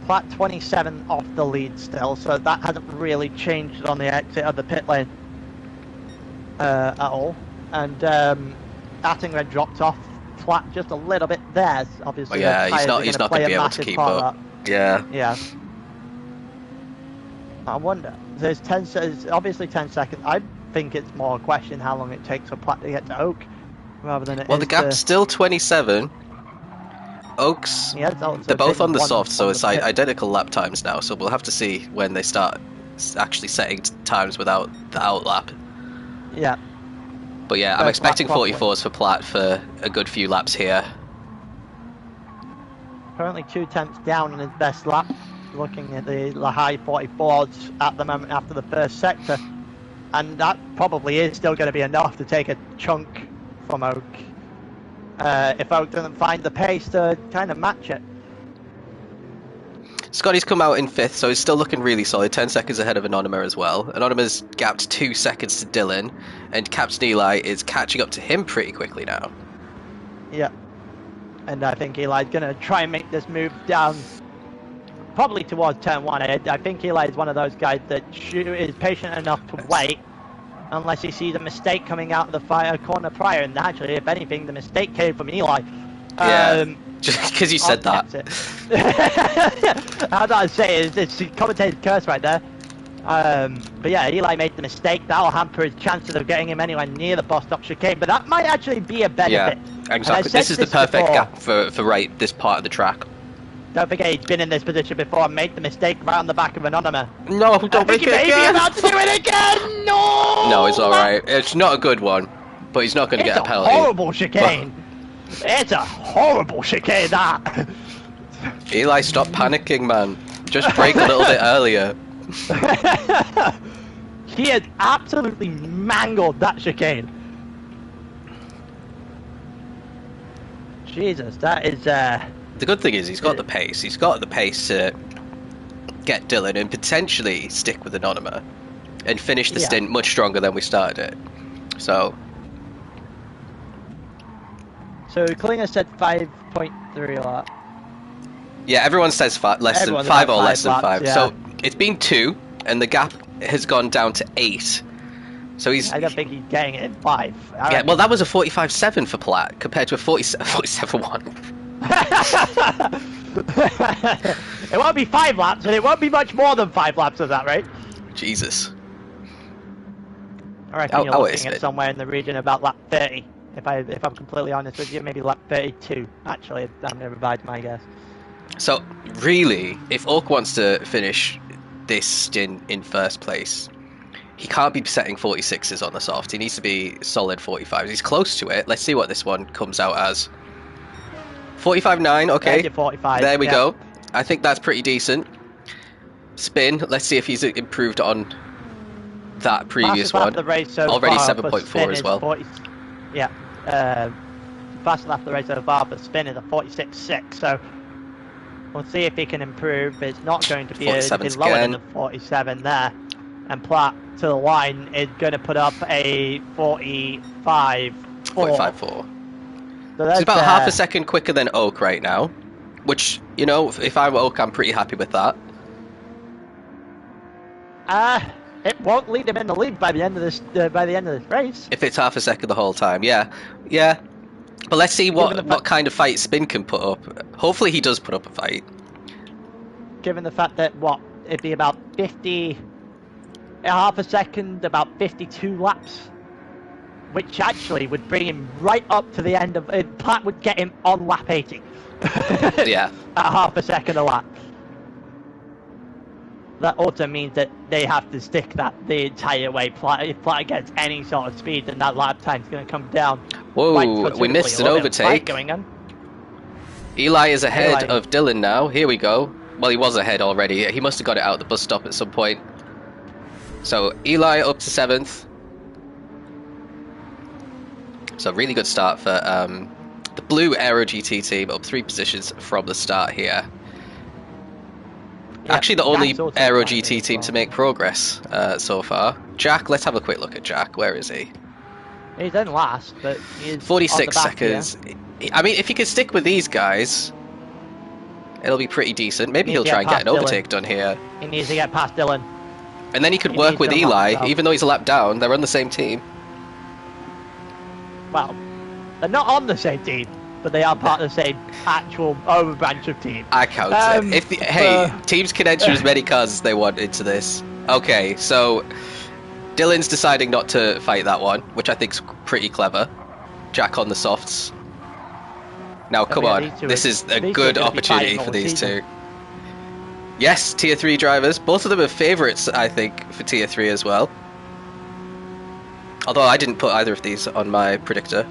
Platt 27 off the lead still, so that hasn't really changed on the exit of the pit lane at all. And Attinger dropped off Platt just a little bit there. Obviously, yeah, he's not going to be able to keep up. Yeah. Yeah. I wonder. There's obviously 10 seconds. I think it's more a question how long it takes for Platt to get to Oak, rather than it. Well, the gap's still 27. Oaks, they're both on the soft, so it's identical lap times now, so we'll have to see when they start actually setting times without the outlap. Yeah. But yeah, I'm expecting 44s for Platt for a good few laps here. Currently 2 tenths down in his best lap, looking at the high 44s at the moment after the first sector, and that probably is still going to be enough to take a chunk from Oak. If Oak doesn't find the pace to kind of match it. Scotty's come out in 5th, so he's still looking really solid, 10 seconds ahead of Anonymous as well. Anonymous gapped 2 seconds to Dylan, and Captain Eli is catching up to him pretty quickly now. Yeah, and I think Eli's going to try and make this move down, probably towards turn 1. I think Eli is one of those guys that is patient enough to wait, unless he sees a mistake coming out of the corner prior, and actually, if anything, the mistake came from Eli. Yeah, just because you said that. How do I say it? It's the commentator's curse right there. But yeah, Eli made the mistake. That'll hamper his chances of getting him anywhere near the bus stop chicane, but that might actually be a benefit. Yeah, exactly. This is the perfect gap for this part of the track. Don't forget he's been in this position before and made the mistake right on the back of Anonymous. No, don't make it again! He may be about to do it again! No! No, it's alright. It's not a good one, but he's not going to get a penalty. It's a horrible chicane! It's a horrible chicane, that! Eli, stop panicking, man. Just brake a little bit earlier. He has absolutely mangled that chicane. Jesus, that is... The good thing is he's got the pace. He's got the pace to get Dylan and potentially stick with Anonymous and finish the stint much stronger than we started it. So Klinger said 5.3 lap. Yeah, everyone says less than 5 or less than 5. Yeah. So it's been 2, and the gap has gone down to 8. So I don't think he's getting it in 5. Yeah, well, that was a 45.7 for Platt compared to a 47.1. It won't be 5 laps, and it won't be much more than 5 laps of that, right? Jesus. I reckon you're looking at somewhere in the region about lap 30. If I'm completely honest with you, maybe lap 32. Actually, I'm going to revise my guess. So really, if Oak wants to finish this stint in first place, he can't be setting 46s on the soft. He needs to be solid 45s. He's close to it. Let's see what this one comes out as. 45.9, okay. 45, there we go. I think that's pretty decent. Spin, let's see if he's improved on that previous one. The race so already 7.4 as well. 40, yeah. Fastest lap of the race so far, but spin is a 46.6, so we'll see if he can improve. It's not going to be anything lower than the 47 there. And Platt to the line is going to put up a 45.4. 45.4. So it's about half a second quicker than Oak right now, which, you know, if I'm Oak, I'm pretty happy with that. It won't lead him in the lead by the end of this race. If it's half a second the whole time, yeah. But let's see what kind of fight Spin can put up. Hopefully he does put up a fight. Given the fact that it'd be about 50, half a second, about 52 laps, which actually would bring him right up to the end of. Platt would get him on lap 80. Yeah. At half a second a lap. That also means that they have to stick that the entire way. If Platt gets any sort of speed, then that lap time's going to come down. Whoa, we missed an overtake. Going on. Eli is ahead of Dylan now. Here we go. Well, he was ahead already. He must have got it out the bus stop at some point. So Eli up to 7th. So really good start for the blue Aero GT team, up 3 positions from the start here. Yeah, actually the only Aero GT team to make progress so far. Jack, let's have a quick look at Jack. Where is he? He's in last, but he's 46 on the back, seconds. Yeah. I mean, if he can stick with these guys, it'll be pretty decent. Maybe he'll try and get an overtake done here. He needs to get past Dylan. And then he could work with Eli, even though he's a lap down. They're on the same team. Well, they're not on the same team, but they are part of the same actual overbranch of team. I count it. Hey, teams can enter as many cars as they want into this. Okay, so Dylan's deciding not to fight that one, which I think's pretty clever. Jack on the softs. Now, come on. This is a good opportunity for these two. Yes, Tier 3 drivers. Both of them are favourites, I think, for Tier 3 as well. Although I didn't put either of these on my predictor.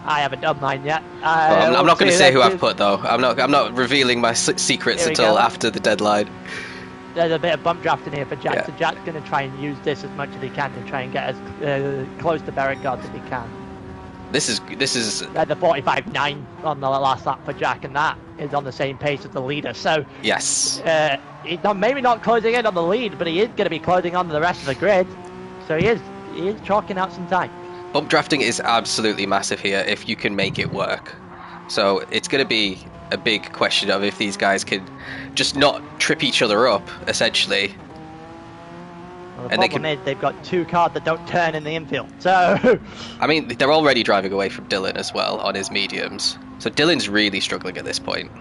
I haven't done mine yet. Well, I'm not going to say who I've put, though. I'm not revealing my secrets until after the deadline. There's a bit of bump drafting here for Jack, yeah. So Jack's going to try and use this as much as he can to try and get as close to Beauregard as he can. This is the 45.9 on the last lap for Jack, and that is on the same pace as the leader. So yes, he's maybe not closing in on the lead, but he is going to be closing on to the rest of the grid. So he is chalking out some time. Bump drafting is absolutely massive here if you can make it work. So it's going to be a big question of if these guys can just not trip each other up, essentially. Well, the problem is they've got 2 cars that don't turn in the infield, so... I mean, they're already driving away from Dylan as well on his mediums. So Dylan's really struggling at this point.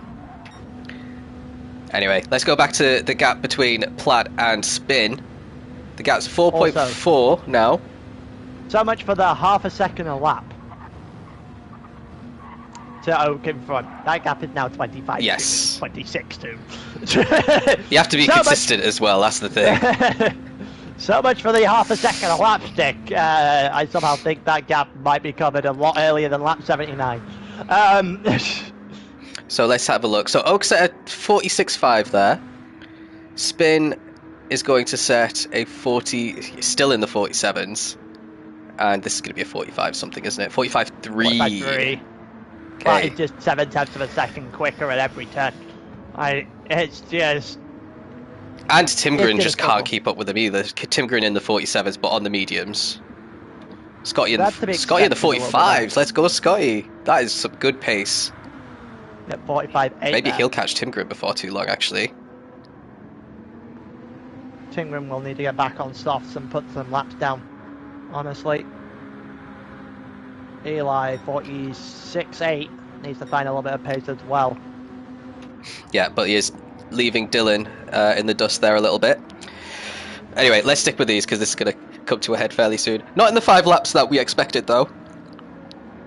Anyway, let's go back to the gap between Platt and Spin. The gap's 4.4 now. So much for the half a second a lap to Oak in front. That gap is now 25. Yes. 26 too. You have to be consistent as well, that's the thing. So much for the half a second a lap stick. I somehow think that gap might be covered a lot earlier than lap 79. So let's have a look. So Oak's at a 46.5 there. Spin is going to set a 40, still in the 47s. And this is going to be a 45 something, isn't it? 45.3. 45.3. Okay. That is just 7/10 of a second quicker at every turn. It's just... And Timgren just can't keep up with them either. Timgren in the 47s, but on the mediums. Scotty in the 45s. Let's go, Scotty. That is some good pace. At 45.8. Maybe he'll catch Timgren before too long, actually. Timgren will need to get back on softs and put some laps down, honestly. Eli 46.8 needs to find a little bit of pace as well. Yeah, but he is leaving Dylan in the dust there a little bit. Anyway, let's stick with these because this is going to come to a head fairly soon. Not in the 5 laps that we expected, though.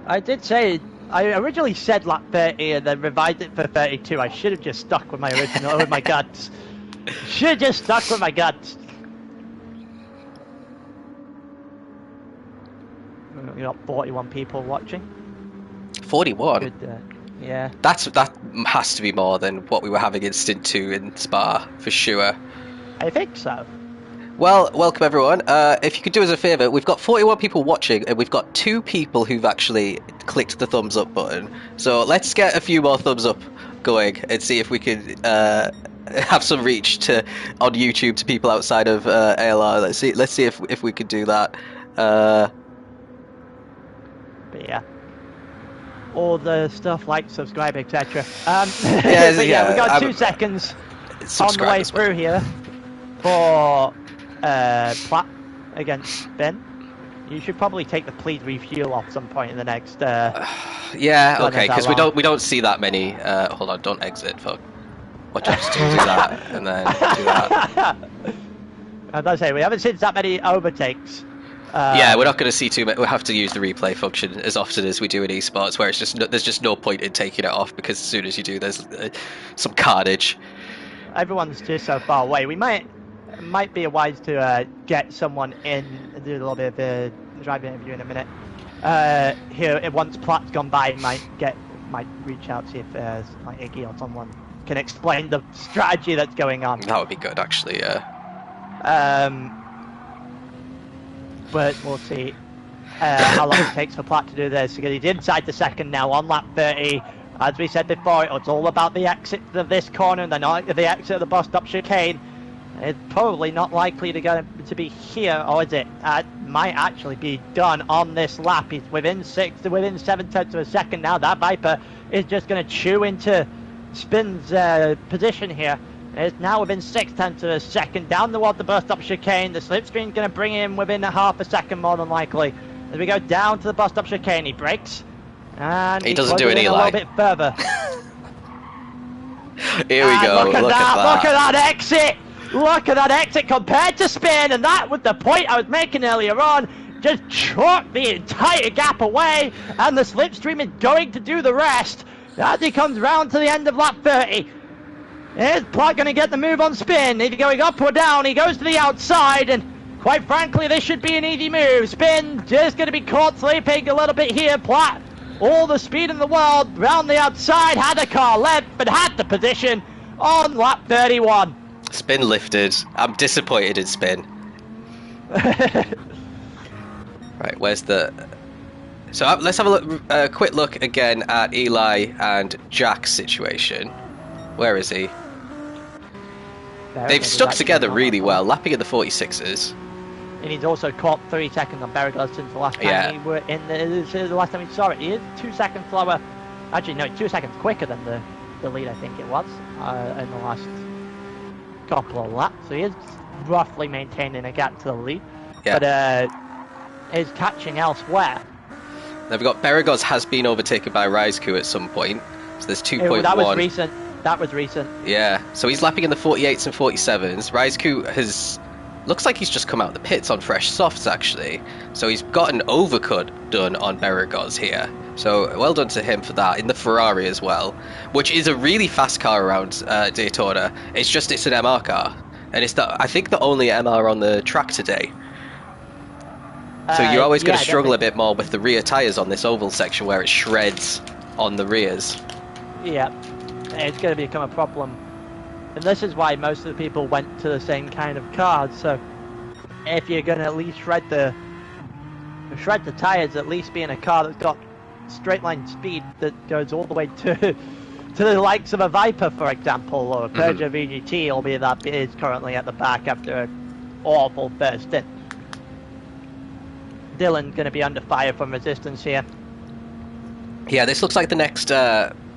I did say, I originally said lap 30 and then revised it for 32. I should have just stuck with my original, with my guts. Should have just stuck with my guts. We got 41 people watching. 41? Good, yeah. That has to be more than what we were having in Stint 2 in Spa, for sure. I think so. Well, welcome everyone. If you could do us a favour, we've got 41 people watching and we've got 2 people who've actually clicked the thumbs up button. So let's get a few more thumbs up going and see if we can have some reach on YouTube to people outside of ALR. Let's see if we could do that. But yeah. All the stuff like subscribe, etc. Yeah, we got 2 seconds on the way through here for Platt against Spin. You should probably take the please refuel off some point in the next. Yeah, okay, because we don't see that many. Hold on, don't exit. Fuck. Watch out, just do that and then do that. As I say, we haven't seen that many overtakes. Yeah, we're not going to see too much. We'll have to use the replay function as often as we do in eSports, where there's just no point in taking it off because as soon as you do, there's some carnage. Everyone's just so far away. We might be wise to get someone in and do a little bit of a driving interview in a minute. Here, once Platt's gone by, might reach out, see if like Iggy or someone can explain the strategy that's going on. That would be good, actually. Yeah. But we'll see how long it takes for Platt to do this, because he's inside the second now on lap 30. As we said before, it's all about the exit of this corner and the exit of the bus stop chicane. It's probably not likely to be here, or is it? Might actually be done on this lap. He's within 7/10 of a second now. That Viper is just going to chew into Spin's position here. It's now within 6/10 of a second down toward the bus stop chicane. The slipstream's going to bring him within a half a second more than likely. As we go down to the bus stop chicane, he brakes. And he doesn't do any a little bit further. Here we go. Look at that exit! Look at that exit compared to Spin, and that was the point I was making earlier on. Just chalk the entire gap away, and the slipstream is going to do the rest as he comes round to the end of lap 30. Is Platt going to get the move on Spin? Either going up or down, he goes to the outside, and quite frankly, this should be an easy move. Spin just going to be caught sleeping a little bit here. Platt, all the speed in the world, round the outside, had the car left, but had the position on lap 31. Spin lifted. I'm disappointed in Spin. Right, where's the... So let's have a quick look again at Eli and Jack's situation. Where is he? They've stuck together really well, lapping at the 46s. And he's also caught 3 seconds on Berigos since the last time we were in the last time we saw it. He is 2 seconds slower. Actually, no, 2 seconds quicker than the lead, I think it was, in the last couple of laps. So he is roughly maintaining a gap to the lead. Yeah. But is catching elsewhere. Now we've got Berigos has been overtaken by Raizku at some point. So there's 2.1. That was recent. That was recent. Yeah, so he's lapping in the 48s and 47s. Raizku looks like he's just come out of the pits on fresh softs, actually. So he's got an overcut done on Berigos here. So well done to him for that, in the Ferrari as well, which is a really fast car around Daytona. It's an MR car, and it's I think the only MR on the track today. So you're always going to struggle a bit more with the rear tyres on this oval section where it shreds on the rears. Yeah, it's going to become a problem. And this is why most of the people went to the same kind of cars. So if you're going to at least shred the tyres, at least be in a car that's got straight line speed that goes all the way to the likes of a Viper, for example, or a Peugeot VGT, albeit that is currently at the back after an awful first stint. Dylan's going to be under fire from resistance here. Yeah, this looks like the next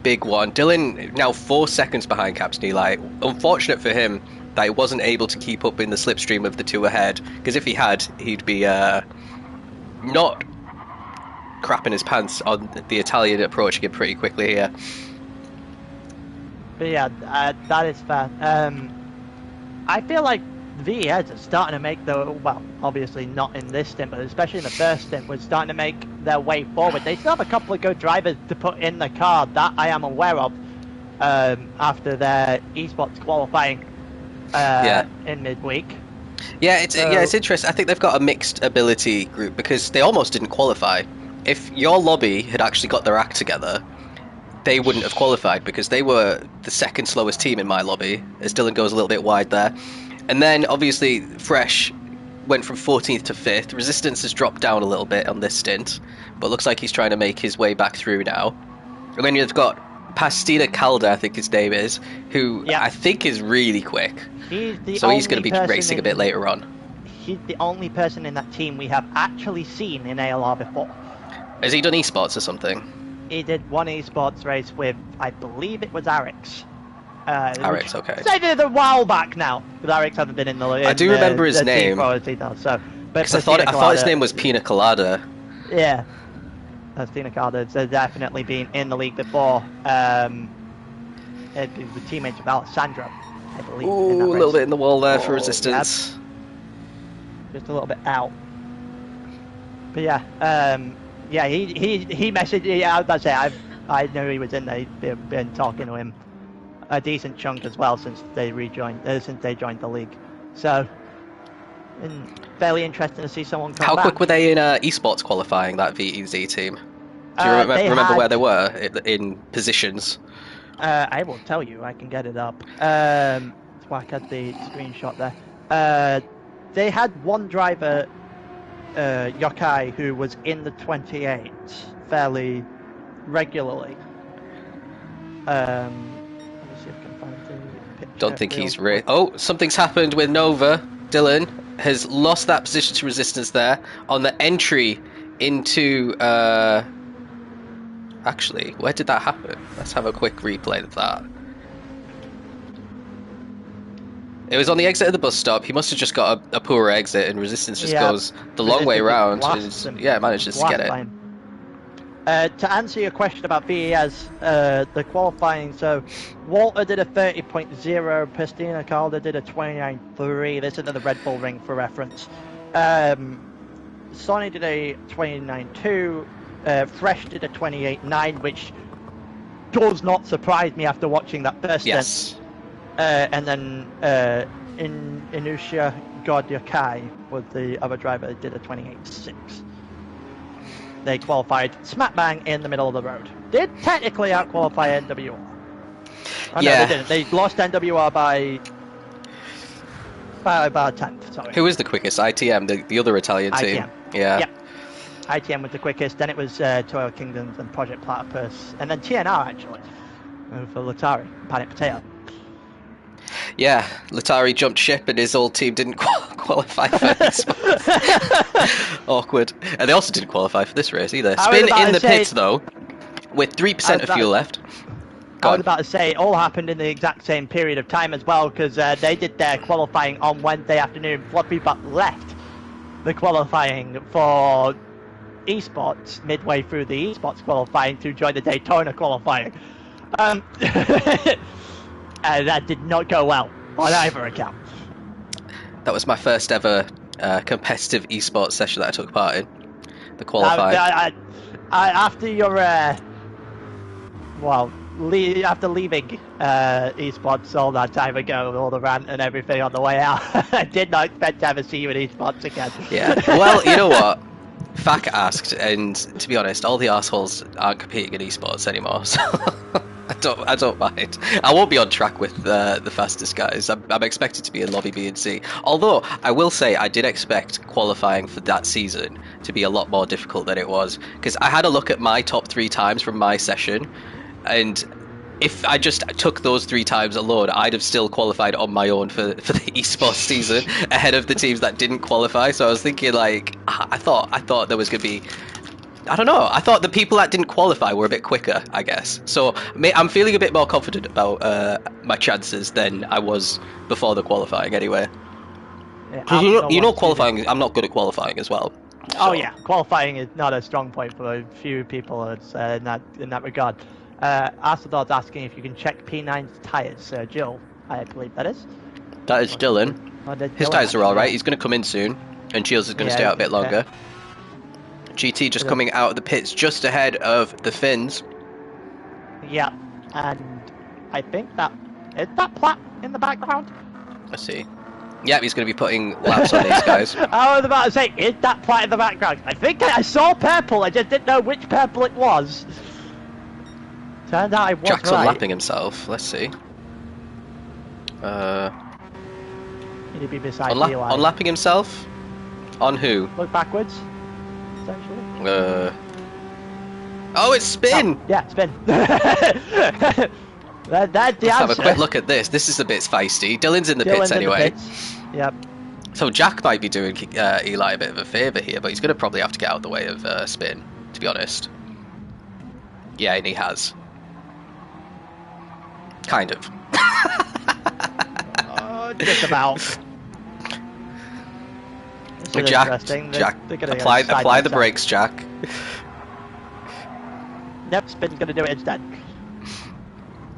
big one. Dylan now 4 seconds behind Captain Eli. Unfortunate for him that he wasn't able to keep up in the slipstream of the 2 ahead, because if he had, he'd be not crapping his pants on the Italian approaching him pretty quickly here. But yeah, that is fair. I feel like VES is starting to make well, obviously not in this stint, but especially in the first stint, was starting to make their way forward. They still have a couple of good drivers to put in the car that I am aware of after their eSports qualifying in midweek. Yeah, it's interesting. I think they've got a mixed ability group because they almost didn't qualify. If your lobby had actually got their act together, they wouldn't have qualified because they were the second slowest team in my lobby, as Dylan goes a little bit wide there. And then, obviously, Fresh went from 14th to 5th. Resistance has dropped down a little bit on this stint, but looks like he's trying to make his way back through now. And then you've got Pastina Calda, I think his name is, who I think is really quick. He's going to be racing a bit later on. He's the only person in that team we have actually seen in ALR before. Has he done eSports or something? He did one eSports race with, I believe it was Arix. Arix, okay. They did it a while back now, because Arix hasn't been in the. I do remember his name. So, but I thought his name was Pina Colada. Yeah, Pina Colada has definitely been in the league before. The teammates of Alessandro, I believe. Ooh, a little bit in the wall there for Resistance. Just a little bit out. But yeah, he messaged. Yeah, I was about to say I knew he was in there. He'd been talking to him a decent chunk as well since they joined the league. So, fairly interesting to see someone come back. How quick were they in eSports qualifying, that VEZ team? Do you remember where they were in positions? I will tell you. I can get it up. Whack at the screenshot there. They had one driver, Yokai, who was in the 28 fairly regularly. Let me see if I can find the picture. Don't think he's something's happened with Nova. Dylan has lost that position to Resistance there on the entry into. Actually, where did that happen? Let's have a quick replay of that. It was on the exit of the bus stop. He must have just got a poor exit, and Resistance just goes the long way around. And, manages to get it. To answer your question about VES, the qualifying, so Walter did a 30.0, Pastina Calda did a 29.3. This is another Red Bull ring for reference. Sonny did a 29.2. Fresh did a 28.9, which does not surprise me after watching that first stint. And then Inusha Godyakai was the other driver that did a 28.6. They qualified smack bang in the middle of the road. Did technically out-qualify NWR. Oh, no, they didn't. They lost NWR by a 10th, sorry. Who is the quickest? ITM, the other Italian team. Yeah. Yep. ITM was the quickest, then it was Toyo Kingdoms and Project Platypus, and then TNR actually, for Latari, Panic Potato. Yeah, Latari jumped ship and his old team didn't qualify for this. Awkward. And they also didn't qualify for this race either. Spin in the pits though, with 3% of fuel left. I was about to say, it all happened in the exact same period of time as well, because they did their qualifying on Wednesday afternoon. Floppy but left the qualifying for eSports midway through the eSports qualifying to join the Daytona qualifying. That did not go well on either account. That was my first ever competitive eSports session that I took part in. The qualifying. After your after leaving eSports all that time ago, all the rant and everything on the way out, I did not expect to ever see you in eSports again. Yeah. Well, you know what? Fak asked, and to be honest, all the assholes aren't competing in eSports anymore, so I don't mind. I won't be on track with the fastest guys. I'm expected to be in Lobby B and C. Although, I will say, I did expect qualifying for that season to be a lot more difficult than it was, because I had a look at my top 3 times from my session, and if I just took those 3 times alone, I'd have still qualified on my own for the eSports season ahead of the teams that didn't qualify. So I was thinking, like, I thought there was going to be, I don't know, I thought the people that didn't qualify were a bit quicker, I guess. So I'm feeling a bit more confident about my chances than I was before the qualifying anyway. Yeah, you know qualifying, I'm not good at qualifying as well. So. Oh yeah, qualifying is not a strong point for a few people in that regard. Astrodot's asking if you can check P9's tyres. Jill, I believe that is. That is Dylan. His tyres are alright. He's going to come in soon, and Shields is going to stay out a bit longer. GT just coming out of the pits just ahead of the Finns. Yeah, and I think that is that Platt in the background. Let's see. Yeah, he's going to be putting laps on these guys. I was about to say, is that Platt in the background? I think I saw purple. I just didn't know which purple it was. Turns out I was Jack's right. unlapping himself. Let's see. He'd be beside Eli. Unlapping himself? On who? Look backwards, essentially. Oh, it's Spin! Oh, yeah, Spin. That's the Let's answer. have a quick look at this. This is a bit feisty. Dylan's in the pits anyway. Yep. So Jack might be doing Eli a bit of a favour here, but he's going to probably have to get out of the way of Spin, to be honest. Yeah, and he has. Kind of. Just about. Jack, apply the brakes, Jack. Nope, Spin's gonna do it instead.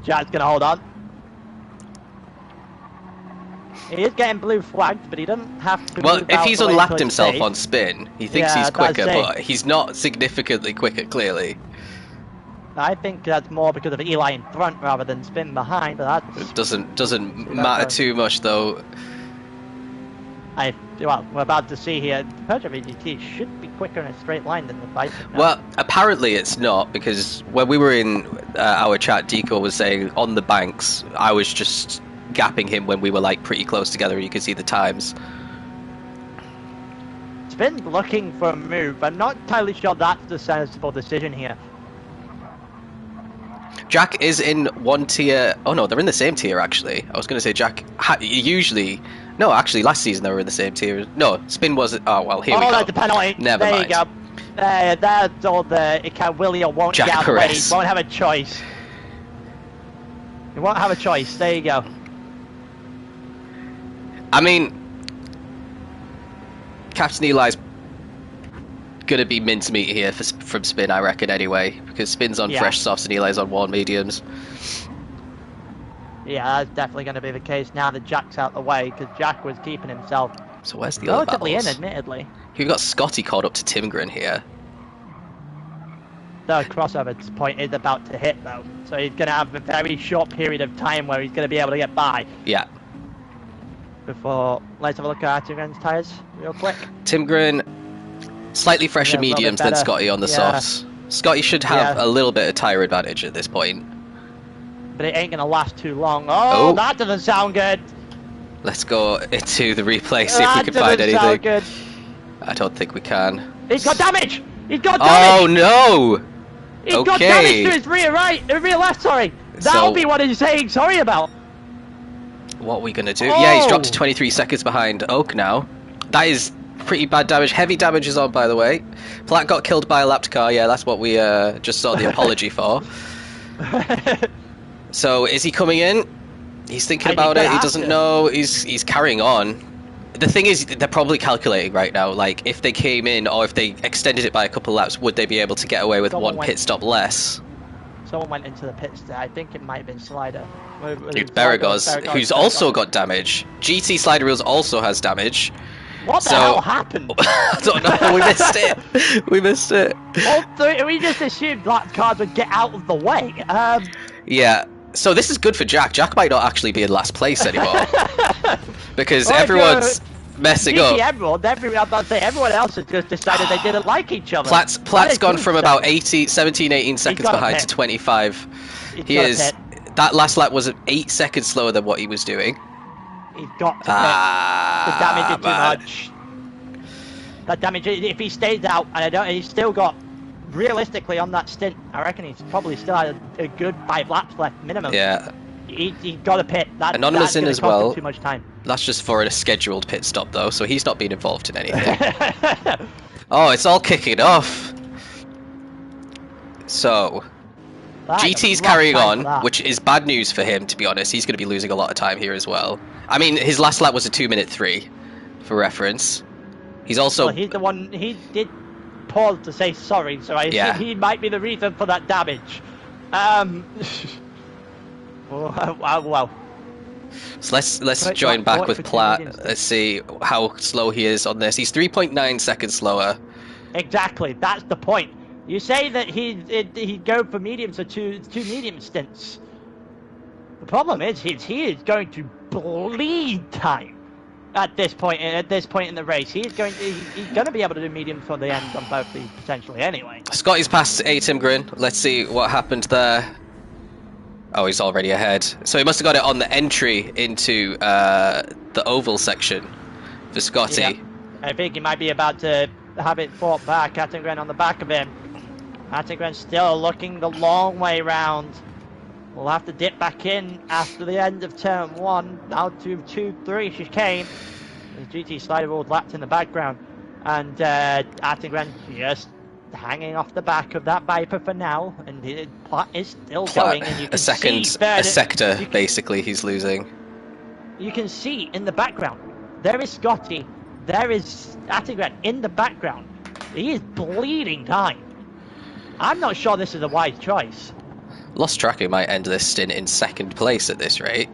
Jack's gonna hold on. He is getting blue flagged, but he doesn't have to. Well, if he's unlapped himself on Spin, he thinks he's quicker, but he's not significantly quicker, clearly. I think that's more because of Eli in front rather than Spin behind, but that's... It doesn't matter too much, though. Well, we're about to see here, the Peugeot VGT should be quicker in a straight line than the Bison. Well, apparently it's not, because when we were in our chat, Deco was saying on the banks, I was just gapping him when we were like pretty close together, you could see the times. Spin's looking for a move. I'm not entirely sure that's the sensible decision here. Jack is in one tier. Oh no, they're in the same tier actually. I was going to say Jack usually. No, actually, last season they were in the same tier. No, Spin was. Oh well, here we go. Oh, that's a penalty. Never mind. There you go. That's all the. Willie won't Jack get out of the way. He Perez. won't have a choice. He won't have a choice. There you go. I mean, Captain Eli's gonna be mincemeat here from Spin, I reckon, anyway, because Spin's on fresh softs and Eli's on warm mediums. Yeah, that's definitely going to be the case now that Jack's out the way, because Jack was keeping himself so where's the other relatively battles? in, admittedly. You've got Scotty caught up to Timgren here. The crossover point is about to hit, though, so he's going to have a very short period of time where he's going to be able to get by. Yeah. Before, let's have a look at Timgren's tyres real quick. Timgren, slightly fresher mediums than Scotty on the softs. Scotty should have a little bit of tyre advantage at this point. But it ain't going to last too long. Oh, that doesn't sound good. Let's go into the replay, see if we can find anything. Sound good. I don't think we can. He's got damage! He's got damage! Oh no! He's got damage to his rear left, sorry. That'll be what he's saying sorry about. What are we going to do? Yeah, he's dropped to 23 seconds behind Oak now. That is pretty bad damage. Heavy damage is on, by the way. Platt got killed by a lapped car. Yeah, that's what we just saw the apology for. So, is he coming in? He's thinking about it. He doesn't know. He's carrying on. The thing is, they're probably calculating right now, like, if they came in or if they extended it by a couple laps, would they be able to get away with one pit stop less? Someone went into the pits there. I think it might have been Slider. It's Beragos, who's also got damage. GT Slider Wheels also has damage. What the hell happened? I don't know, we missed it. We missed it. Well, we just assumed that cars would get out of the way. Yeah, so this is good for Jack. Jack might not actually be in last place anymore. Because everyone's messing up. Everyone else has just decided they didn't like each other. Platt's gone from about 17, 18 seconds behind to 25. He is. That last lap was 8 seconds slower than what he was doing. He's got to the damage is too much. That damage, if he stays out, and he's still got, realistically on that stint, I reckon he's probably still had a good 5 laps left minimum. Yeah. He's got a pit. Anonymous in as well. Too much time. That's just for a scheduled pit stop though, so he's not been involved in anything. Oh, it's all kicking off. So, GT's carrying on, which is bad news for him, to be honest. He's going to be losing a lot of time here as well. I mean, his last lap was a 2:03, for reference. He's also... Well, he's the one... He did pause to say sorry, so I assume he might be the reason for that damage. Wow. So let's join back with Platt. Let's see how slow he is on this. He's 3.9 seconds slower Exactly, that's the point. You say that he'd go for mediums or two medium stints. The problem is he is going to bleed time at this point in the race. He's going to be able to do mediums for the end on both these potentially anyway. Scotty's past A-Tim Grin. Let's see what happened there. Oh, he's already ahead. So he must have got it on the entry into the oval section for Scotty. Yeah. I think he might be about to have it fought back. Attengren on the back of him. Attengren still looking the long way round. We'll have to dip back in after the end of turn 1. Now to 2-3 chicane. The GT slider rolled lapped in the background. And Attengren just hanging off the back of that Viper for now. And the plot is still going. And you can a sector, basically, he's losing. You can see in the background, there is Scotty. There is Attengren in the background. He is bleeding time. I'm not sure this is a wise choice. Lost Tracker might end this stint in 2nd place at this rate.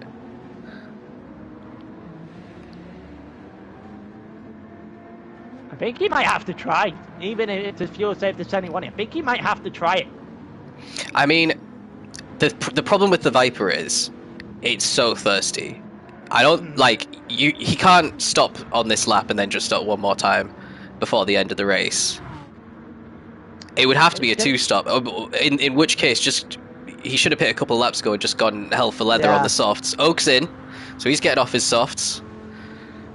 I think he might have to try, even if the fuel save the only one. I think he might have to try it. I mean, the problem with the Viper is it's so thirsty. I don't like he can't stop on this lap and then just stop one more time before the end of the race. It would have to be a 2-stop, in which case just he should have hit a couple of laps ago and just gone hell for leather on the softs. Oak's in, so he's getting off his softs.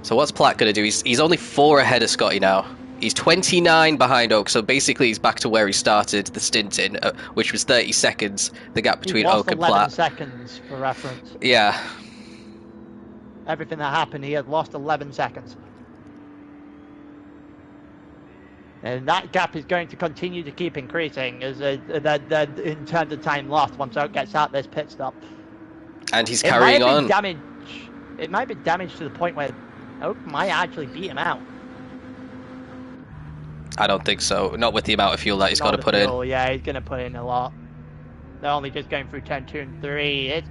So what's Platt going to do? He's only 4 ahead of Scotty now. He's 29 behind Oak, so basically he's back to where he started the stint in, which was 30 seconds, the gap between Oak and Platt. 11 seconds, for reference. Yeah. Everything that happened, he had lost 11 seconds. And that gap is going to continue to keep increasing as in terms of time lost once Oak gets out this pit stop. And he's carrying on. It might be damaged to the point where Oak might actually beat him out. I don't think so. Not with the amount of fuel that he's got to put in. Yeah, he's going to put in a lot. They're only just going through turn 2 and 3.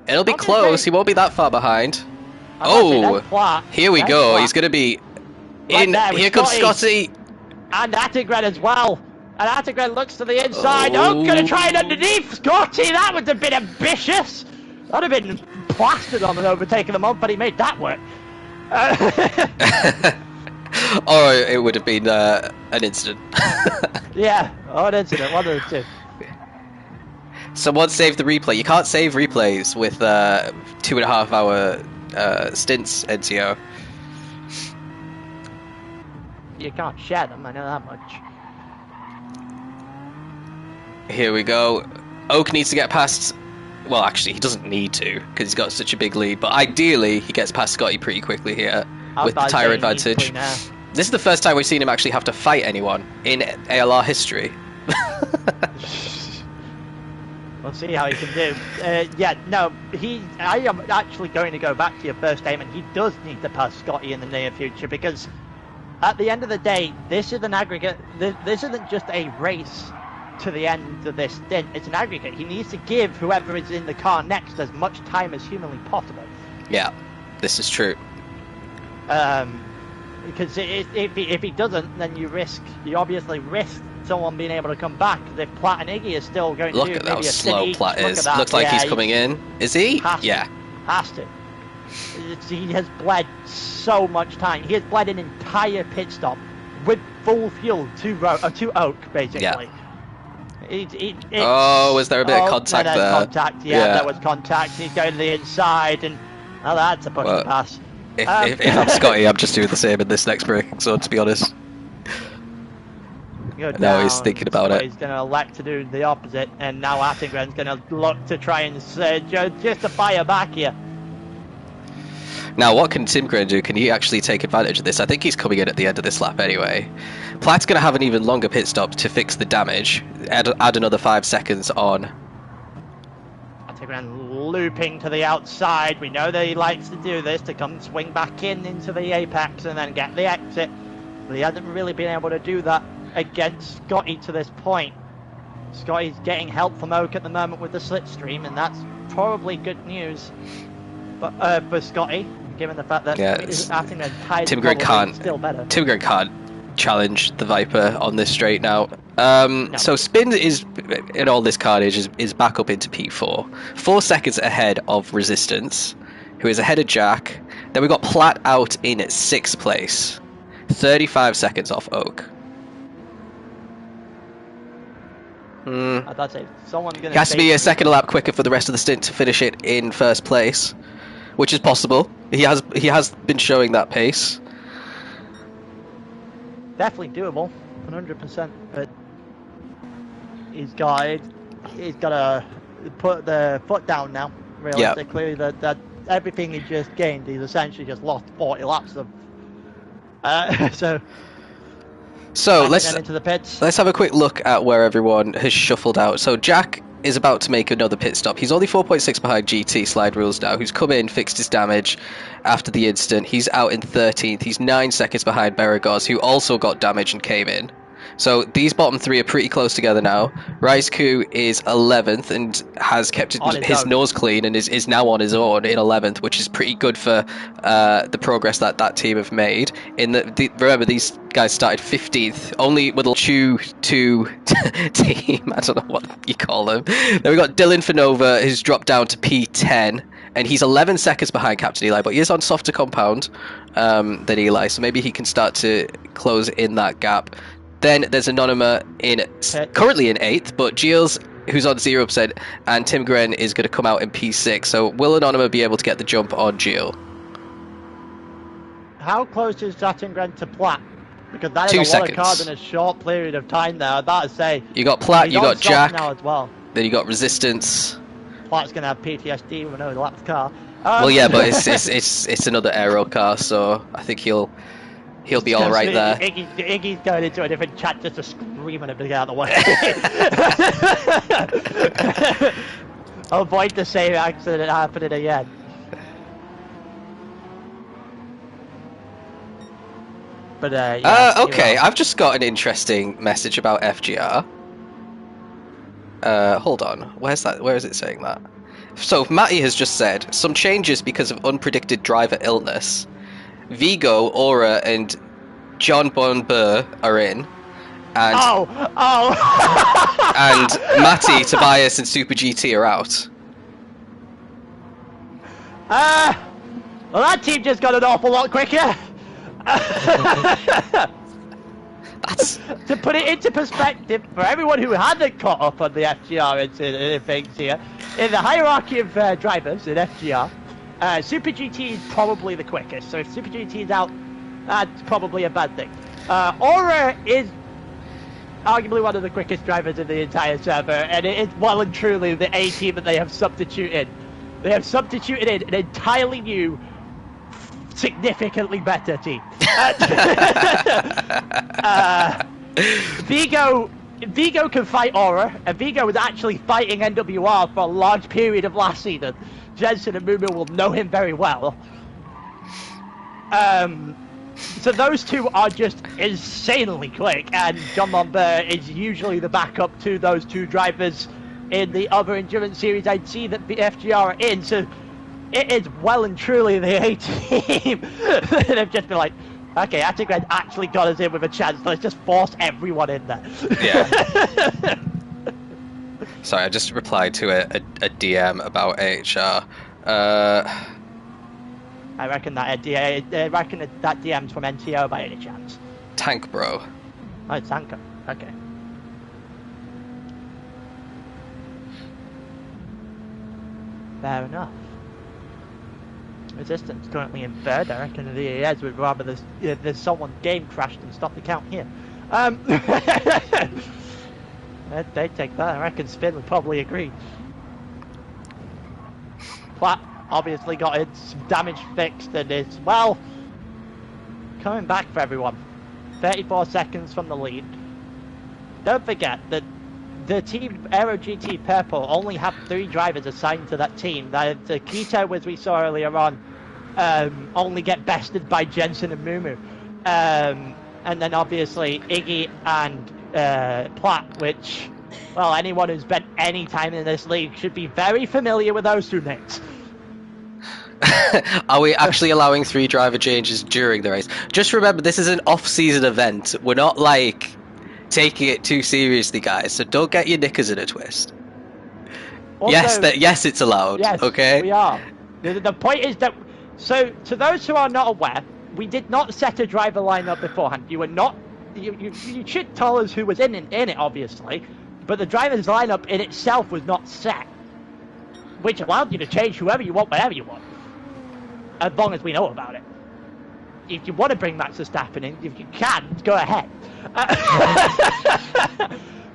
It'll be close. He won't be that far behind. Oh, here we go. He's going to be in. Here comes Scotty. And Attengren as well. And Attengren looks to the inside. Oh, going to try it underneath. Scotty, that would have been ambitious. That would have been plastered on and overtaking them on, but he made that work. Or it would have been an incident. Yeah, an incident. One of the two. Someone saved the replay. You can't save replays with 2.5 hour stints, NTO. You can't share them, I know that much. Here we go. Oak needs to get past... Well, actually, he doesn't need to, because he's got such a big lead. But ideally, he gets past Scotty pretty quickly here, with the tyre advantage. This is the first time we've seen him actually have to fight anyone in ALR history. We'll see how he can do. Yeah, no, I am actually going to go back to your first statement. He does need to pass Scotty in the near future, because at the end of the day, this is an aggregate. This isn't just a race to the end of this stint. It's an aggregate. He needs to give whoever is in the car next as much time as humanly possible. Yeah, this is true. Because if he doesn't, then you obviously risk someone being able to come back. If Platt and Iggy is still going to do Look at how maybe a slow Platt is. That. Looks like he's coming in. Is he? Has to. He has bled so much time. He has bled an entire pit stop with full fuel to Oak, basically. Yeah. Was there a bit of contact there? Contact, yeah, there was contact. He's going to the inside, and that's a push to pass. If I'm Scotty, I'm just doing the same in this next braking zone, to be honest. Now he's thinking about it. He's going to elect to do the opposite, and now Attengren's going to look to try and just to fire back here. Now, what can Tim Grin do? Can he actually take advantage of this? I think he's coming in at the end of this lap anyway. Platt's going to have an even longer pit stop to fix the damage. Add another 5 seconds on. Attengren looping to the outside. We know that he likes to do this, to come swing back into the apex and then get the exit. But he hasn't really been able to do that against Scotty to this point. Scotty's getting help from Oak at the moment with the slipstream, and that's probably good news. But for Scotty, given the fact that Tim Grin can't. still better. Tim Grin can't challenge the Viper on this straight now. No. So Spin is, in all this carnage, is back up into P4. 4 seconds ahead of Resistance, who is ahead of Jack. Then we've got Platt out in 6th place. 35 seconds off Oak. That's it. Someone's gonna. He has to be a second lap quicker for the rest of the stint to finish it in 1st place, which is possible. He has been showing that pace. Definitely doable, 100%. But he's got to put the foot down now. Realistically, that everything he just gained, he's essentially just lost 40 laps of. So let's into the pits. Let's have a quick look at where everyone has shuffled out. So Jack is about to make another pit stop. He's only 4.6 behind GT slide rules now, who's come in, fixed his damage after the incident. He's out in 13th. He's 9 seconds behind Beragos, who also got damage and came in. So these bottom 3 are pretty close together now. Raiskoo is 11th and has kept his nose clean and is now on his own in 11th, which is pretty good for the progress that team have made. Remember, these guys started 15th, only with a 2 team. I don't know what you call them. Then we got Dylan Fanova, who's dropped down to P10. And he's 11 seconds behind Captain Eli, but he is on softer compound than Eli, so maybe he can start to close in that gap. Then there's Anonyma currently in 8th, but Giles, who's on 0%, and Tim Gren is going to come out in P6. So will Anonyma be able to get the jump on Gilles? How close is Tim Gren to Platt? Because that is 2 a seconds. lot of cars in a short period of time there. I'd about to say. You got Platt, you got Jack, now as well. Then you got Resistance. Platt's going to have PTSD with no lapped car. Well, yeah, but it's another Aero car, so I think he'll be all right there. Iggy's going into a different chat just to scream at him to get out of the way. Avoid the same accident happening again. But yeah, okay, I've just got an interesting message about FGR. Hold on, where is it saying that? So Matty has just said some changes because of unpredicted driver illness. Vigo, Aura, and John Bonbur are in, and and Matty, Tobias, and Super GT are out. Well, that team just got an awful lot quicker. To put it into perspective, for everyone who hasn't caught up on the FGR and things here, in the hierarchy of drivers in FGR, Super GT is probably the quickest. So if Super GT is out, that's probably a bad thing. Aura is arguably one of the quickest drivers in the entire server, and it is well and truly the A team that they have substituted. They have substituted in an entirely new, significantly better team. Vigo can fight Aura, and Vigo was actually fighting NWR for a large period of last season. Jensen and Mumu will know him very well. So those two are just insanely quick, and John Monbert is usually the backup to those two drivers in the other endurance series I'd see that the FGR are in. So it is well and truly the A team. They've just been like, okay, I think Red actually got us in with a chance. Let's just force everyone in there. Yeah. Sorry, I just replied to a DM about AHR. I reckon that that DM's from NTO by any chance. Tank Bro. Oh, it's Tanker. Okay. Fair enough. Resistance currently in third. I reckon the EAs would rather there's someone game crashed and stop the count here. They take that. I reckon Spin would probably agree. Platt obviously got its damage fixed and is, well, coming back for everyone. 34 seconds from the lead. Don't forget that the team Aero GT Purple only have 3 drivers assigned to that team. The Keto, as we saw earlier on, only get bested by Jensen and Mumu. And then obviously Iggy and Platt, which, well, anyone who's spent any time in this league should be very familiar with those two names. Are we actually allowing 3 driver changes during the race? Just remember, this is an off-season event. We're not like taking it too seriously, guys. So don't get your knickers in a twist. Also, yes, it's allowed. Yes, okay. we are. The point is that, so to those who are not aware, we did not set a driver lineup beforehand. You were not. You should tell us who was in it, obviously, but the driver's lineup in itself was not set, which allowed you to change whoever you want, whenever you want, as long as we know about it. If you want to bring Max Verstappen in, if you can, go ahead.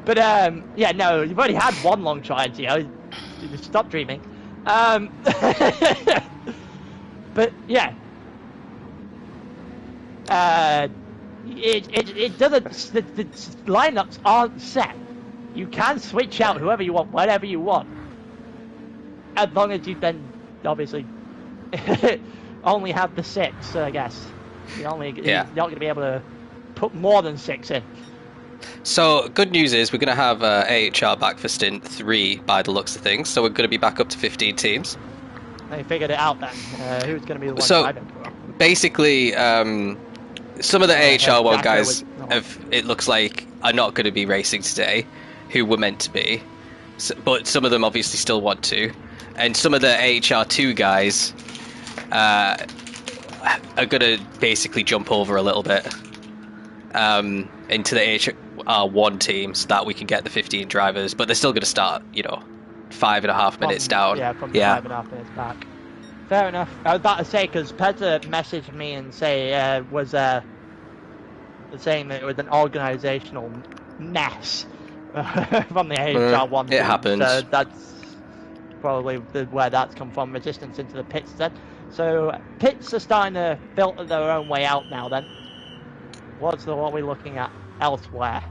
But yeah, no, you've already had one long try, stop dreaming. But yeah, it doesn't. The lineups aren't set. You can switch out whoever you want, whenever you want, as long as you then obviously only have the 6. I guess you're not going to be able to put more than 6 in. So, good news is we're going to have AHR back for Stint 3 by the looks of things. So, we're going to be back up to 15 teams. They figured it out then. Who's going to be the one driving? Basically, some of the AHR one guys, it looks like, are not going to be racing today, who were meant to be. So, but some of them obviously still want to. And some of the AHR2 guys are going to basically jump over a little bit into the AHR1 team so that we can get the 15 drivers. But they're still going to start, 5.5 minutes down. Yeah, from 5.5 minutes back. Fair enough. I was about to say, because Pezza messaged me and was saying that it was an organisational mess from the AHR1 team. It happens. So that's probably where that's come from, resistance into the pits then. So pits are starting to filter their own way out now then. What are we looking at elsewhere?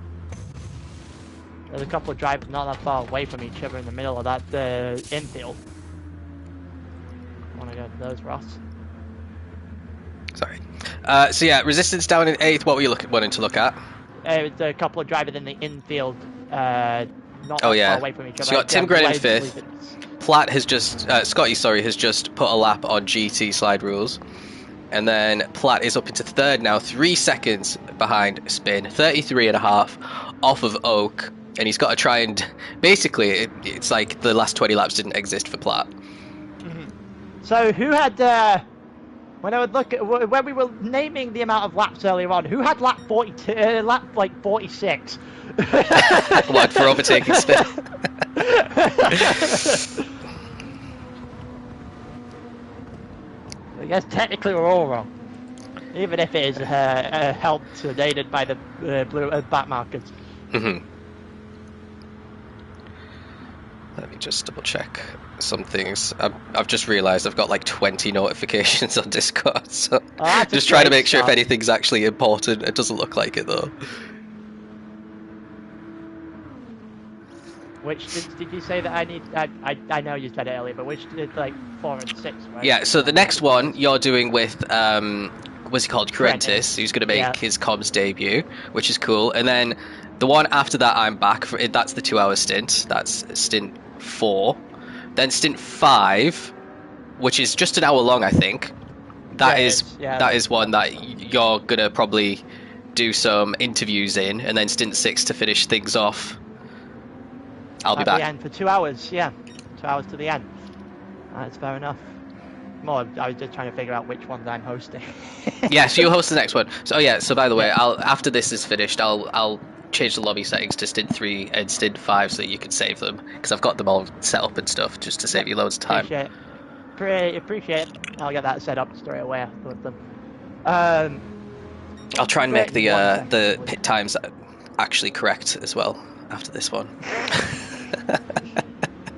There's a couple of drivers not that far away from each other in the middle of that infield. Want to go to those, Ross? Sorry. So yeah, resistance down in 8th. What were you wanting to look at? It's a couple of drivers in the infield, not that far away from each other. So you got Tim Gray in 5th. Platt has just, Scotty, has just put a lap on GT slide rules. And then Platt is up into 3rd now, 3 seconds behind Spin, 33.5 off of Oak. And he's got to try and, basically, it's like the last 20 laps didn't exist for Platt. Mm-hmm. So who had, when I would look at, when we were naming the amount of laps earlier on, who had lap 42, lap like 46? What, for overtaking Spin? I guess technically we're all wrong, even if it is helped aided by the blue back markers. Mm-hmm. Let me just double check some things. I've just realised I've got like 20 notifications on Discord, so just trying to make sure if anything's actually important. It doesn't look like it though. Which did you say that I need? I know you said it earlier, but which did like 4 and 6, right? Yeah. So the next one you're doing with what's he called? Prentice, who's going to make his comms debut, which is cool. And then the one after that, I'm back for it. That's the 2-hour stint. That's stint 4. Then stint 5, which is just an hour long, I think. That is one that you're gonna probably do some interviews in, and then stint 6 to finish things off. I'll be back. At the end for 2 hours, yeah. 2 hours to the end. That's fair enough. More, I was just trying to figure out which ones I'm hosting. Yeah, so you'll host the next one. So yeah, so by the way, after this is finished, I'll change the lobby settings to stint 3 and stint 5 so that you can save them, because I've got them all set up and stuff just to save you loads of time. Appreciate it. I'll get that set up straight away with them. I'll try and make the pit times actually correct as well after this one.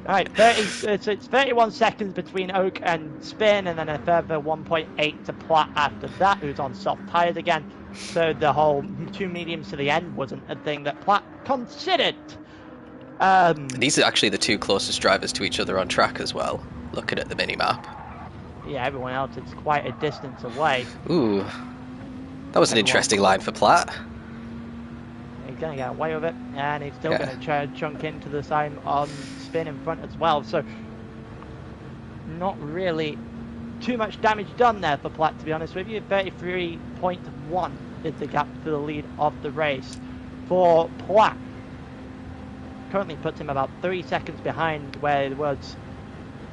Alright, it's 31 seconds between Oak and Spin, and then a further 1.8 to Platt after that, who's on soft tyres again. So the whole 2 mediums to the end wasn't a thing that Platt considered. These are actually the 2 closest drivers to each other on track as well, looking at the mini-map. Yeah, everyone else is quite a distance away. Ooh, that was an interesting line for Platt. He's going to get away with it, and he's still going to try to chunk into the side on Spin in front as well. So, not really too much damage done there for Platt, to be honest with you. 33.1 is the gap to the lead of the race for Platt. Currently puts him about 3 seconds behind where it was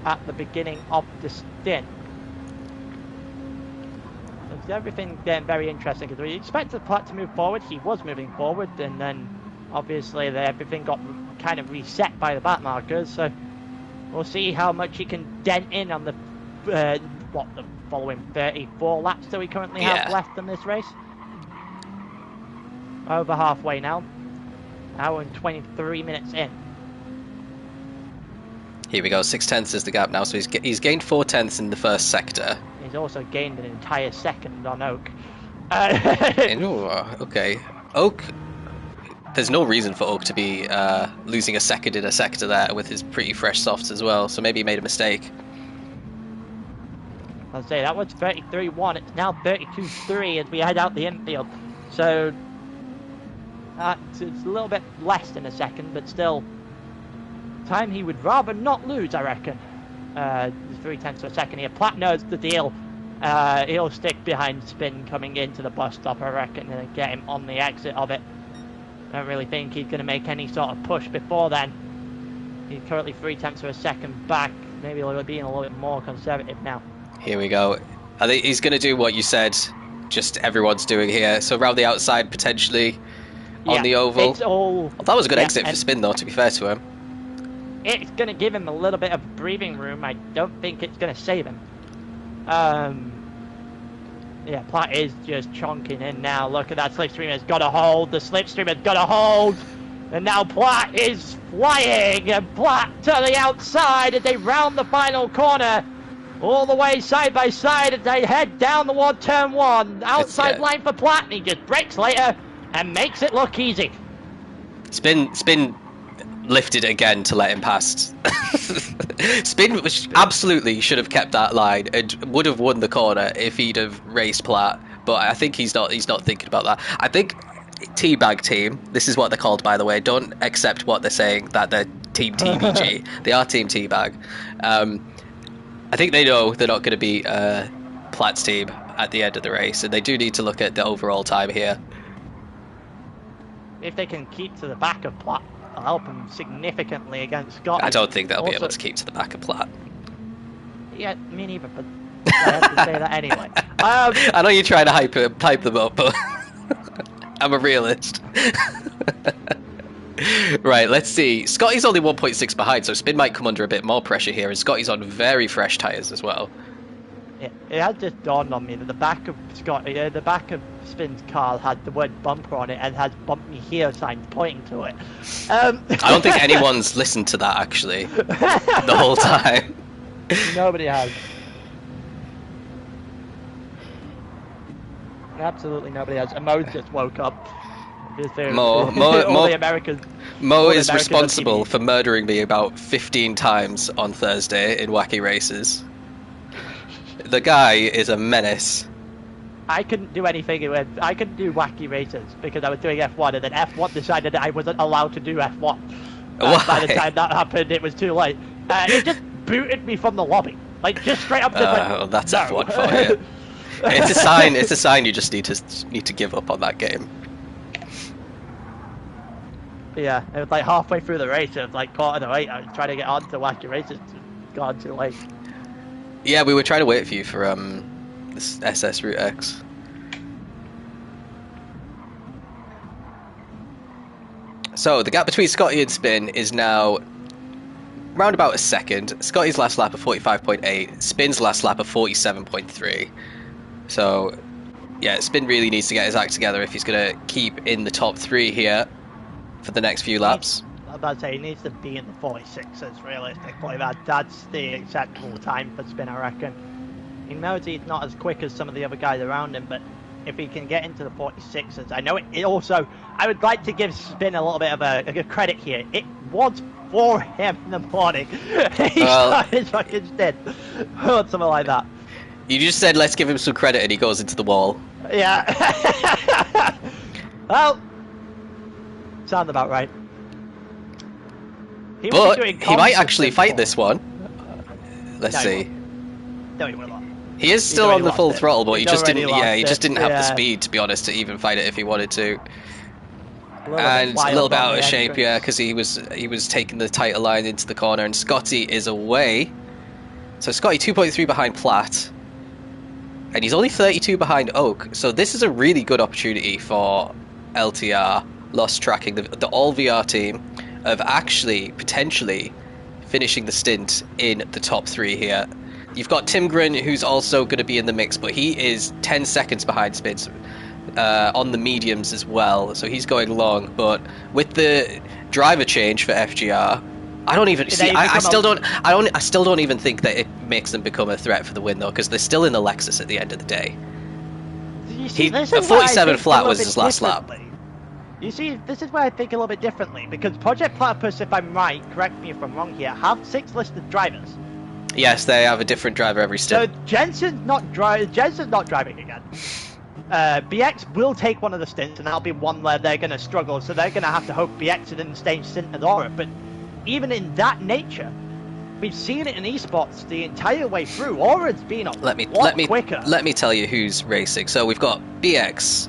at the beginning of the stint. So everything getting very interesting because we expected Platt to move forward. He was moving forward, and then obviously everything got kind of reset by the back markers. So we'll see how much he can dent in on the the following 34 laps that we currently have left in this race. Over halfway now. Hour and 23 minutes in. Here we go, 6/10 is the gap now, so he's gained 4/10 in the first sector. He's also gained an entire second on Oak. Okay. Oak, there's no reason for Oak to be losing a second in a sector there with his pretty fresh softs as well, so maybe he made a mistake. I'll say that was 33.1, it's now 32.3 as we head out the infield. So it's a little bit less than a second, but still time he would rather not lose, I reckon. 0.3 of a second here. Platt knows the deal. He'll stick behind Spin coming into the bus stop, I reckon, and get him on the exit of it. Don't really think he's going to make any sort of push before then. He's currently 0.3 of a second back, maybe being a little bit more conservative now. Here we go. I think he's going to do what you said, just everyone's doing here. So around the outside, potentially, on the oval. It's all, that was a good exit for Spin, though, to be fair to him. It's going to give him a little bit of breathing room. I don't think it's going to save him. Yeah, Platt is just chonking in now. Look at that slipstream has got a hold. The slipstream has got a hold. And now Platt is flying. And Platt to the outside as they round the final corner. All the way side by side as they head down toward turn 1. Outside line for Platt, and he just brakes later and makes it look easy. Spin lifted again to let him past. Spin absolutely should have kept that line and would have won the corner if he'd have raced Platt, but I think he's not thinking about that. I think Teabag team, this is what they're called, by the way, don't accept what they're saying that they're Team TBG. They are Team Teabag. I think they know they're not going to beat Platt's team at the end of the race, and they do need to look at the overall time here. If they can keep to the back of Platt, it'll help him significantly against Scott. I don't think they'll be able to keep to the back of Platt. Yeah, me neither, but I have to say that anyway. I know you're trying to hype them up, but I'm a realist. Right, let's see. Scotty's only 1.6 behind, so Spin might come under a bit more pressure here, and Scotty's on very fresh tyres as well. Yeah, it has just dawned on me that the back of Spin's car had the word bumper on it and has "bump me here" signs pointing to it. I don't think anyone's listened to that, actually, the whole time. Nobody has. Absolutely nobody has. And Mo just woke up. Mo is responsible for murdering me about 15 times on Thursday in wacky races. The guy is a menace. I couldn't do anything. I couldn't do wacky races because I was doing F1, and then F1 decided that I wasn't allowed to do F1. By the time that happened, it was too late. It just booted me from the lobby, like just straight up. That's no. F1 for you. It's a sign. It's a sign you just need to give up on that game. Yeah, it was like halfway through the race, it was like 7:45. I was trying to get on to wacky races, gone too late. Yeah, we were trying to wait for you for this SS Route X. So the gap between Scotty and Spin is now round about a second. Scotty's last lap of 45.8, Spin's last lap of 47.3. So yeah, Spin really needs to get his act together if he's going to keep in the top 3 here for the next few laps. I'm about to say he needs to be in the 46s realistically. That's the acceptable time for Spin, I reckon. He knows he's not as quick as some of the other guys around him, but if he can get into the 46s, I know it also. I would like to give Spin a little bit of a credit here. It was for him in the morning. He started fucking Stint or something like that. You just said let's give him some credit, and he goes into the wall. Yeah. Well, sounds about right. But he might actually fight this one. Let's see. No, he will not. He is still on the full throttle, but he just didn't. Yeah, he just didn't have the Yeah. speed, to be honest, to even fight it if he wanted to. And a little bit out of shape, entrance. yeah, because he was taking the tighter line into the corner, and Scotty is away. So Scotty 2.3 behind Platt, and he's only 32 behind Oak. So this is a really good opportunity for LTR, Lost Tracking, the all VR team, of actually potentially finishing the stint in the top 3 here. You've got Timgren, who's also going to be in the mix, but he is 10 seconds behind Spitz on the mediums as well, so he's going long. But with the driver change for FGR, I don't even see. I still don't even think that it makes them become a threat for the win, though, because they're still in the Lexus at the end of the day. A 47 flat was his last lap. You see, this is where I think a little bit differently, because Project Platypus, if I'm right, correct me if I'm wrong here, have 6 listed drivers. Yes, they have a different driver every stint. So Jensen's not driving again. BX will take one of the stints, and that'll be one where they're going to struggle, so they're going to have to hope BX is in the same stint as Aura. But even in that nature, we've seen it in eSports the entire way through. Aura's been a lot quicker. Let me tell you who's racing. So we've got BX,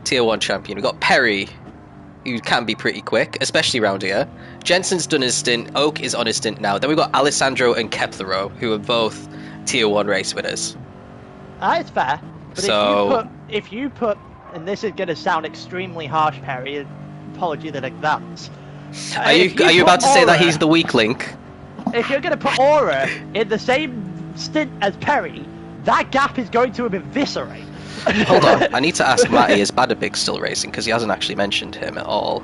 Tier 1 champion. We've got Perry, who can be pretty quick, especially around here. Jensen's done his stint. Oak is on his stint now. Then we've got Alessandro and Keplero, who are both Tier 1 race winners. It's fair. But so if you put, and this is going to sound extremely harsh, Perry, apology that advance. Are you about to say that he's the weak link? If you're going to put Aura in the same stint as Perry, that gap is going to eviscerate. Hold on, I need to ask Matty, is Badabig still racing? Because he hasn't actually mentioned him at all.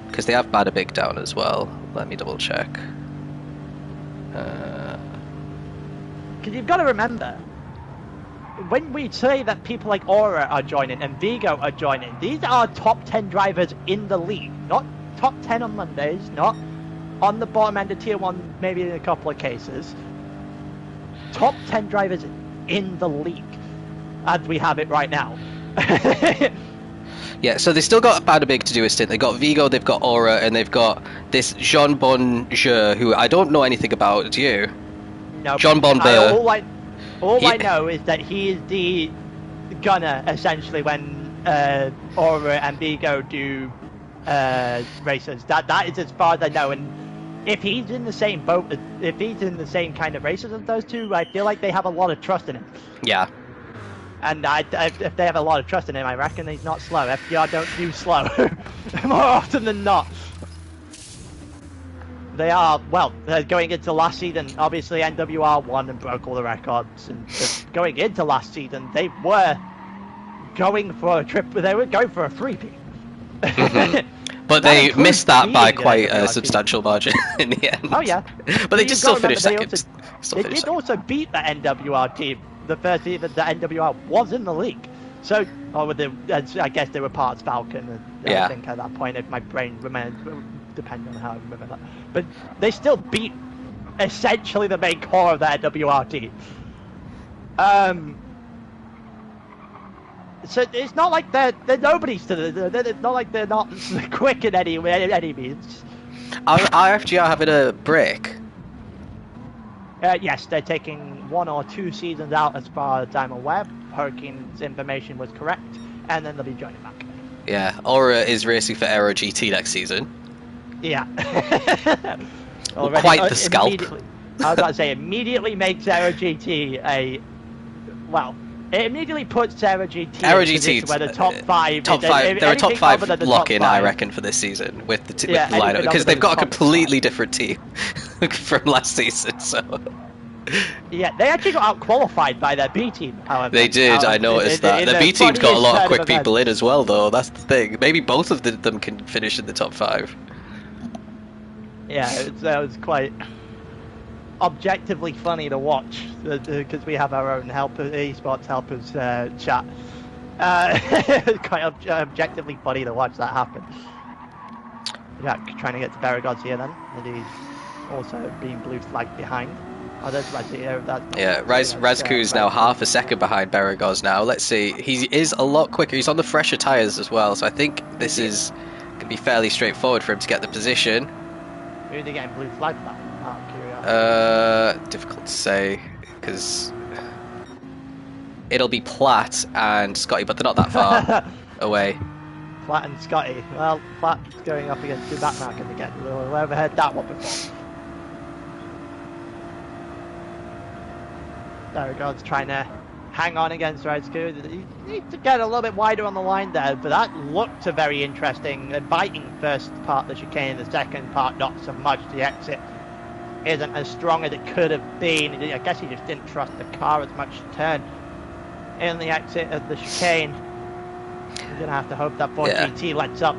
Because they have Badabig down as well. Let me double check. Because you've got to remember, when we say that people like Aura are joining and Vigo are joining, these are top 10 drivers in the league. Not top 10 on Mondays, not on the bottom end of Tier 1, maybe in a couple of cases. Top 10 drivers in the league, as we have it right now. Yeah, so they still got Badabig to do a stint. They've got Vigo, they've got Aura, and they've got this Jean Bonjour, who I don't know anything about. Do you? No. Jean Bonbeur. All I know is that he is the gunner, essentially, when Aura and Vigo do races. That is as far as I know. And if he's in the same boat, if he's in the same kind of races as those two, I feel like they have a lot of trust in him. Yeah. And if they have a lot of trust in him, I reckon he's not slow. FGR don't do slow more often than not. They are, well, they're going into last season. Obviously, NWR won and broke all the records. And going into last season, they were going for a trip. They were going for a freebie. Mm-hmm. But they missed that by quite a substantial margin in the end. Oh yeah, but they did still finish second. They did also beat the NWR team. The first year that the NWR was in the league. So, I guess they were parts Falcon, and I think at that point, if my brain depending on how I remember that. But they still beat essentially the main core of the NWR team. So it's not like they're nobodies to it's not like they're not quick in any means. Are FGR having a break? Yes, they're taking 1 or 2 seasons out as far as I'm aware. Hurricane's information was correct, and then they'll be joining back. Yeah, Aura is racing for Aero GT next season. Yeah. Quite the scalp. I was about to say, immediately makes Aero GT it immediately puts Aero GT where the top 5... They're a top 5 lock-in, I reckon, for this season with the lineup, because they've got a completely different team from last season, so... Yeah, they actually got out-qualified by their B team, however. They did, I noticed that. The B team's got a lot of quick people in as well, though, that's the thing. Maybe both of them can finish in the top 5. Yeah, it was quite objectively funny to watch, because we have our own eSports helpers chat. It's quite objectively funny to watch that happen. Yeah, trying to get to Barragods here then, and he's also being blue flagged behind. Oh, there's Razzy here. Razku's now half a second behind Barragoz now. Let's see. He is a lot quicker. He's on the fresher tyres as well, so I think this is going to be fairly straightforward for him to get the position. Who are they getting blue flagged by? Oh, curious. Difficult to say, because it'll be Platt and Scotty, but they're not that far away. Platt and Scotty. Well, Platt's going up against two back markers again. We've never heard that one before. There we go. It's trying to hang on against Raizku. You need to get a little bit wider on the line there, but that looked a very interesting, biting first part of the chicane. The second part, not so much. The exit isn't as strong as it could have been. I guess he just didn't trust the car as much to turn in the exit of the chicane. You're gonna have to hope that 4GT lets up.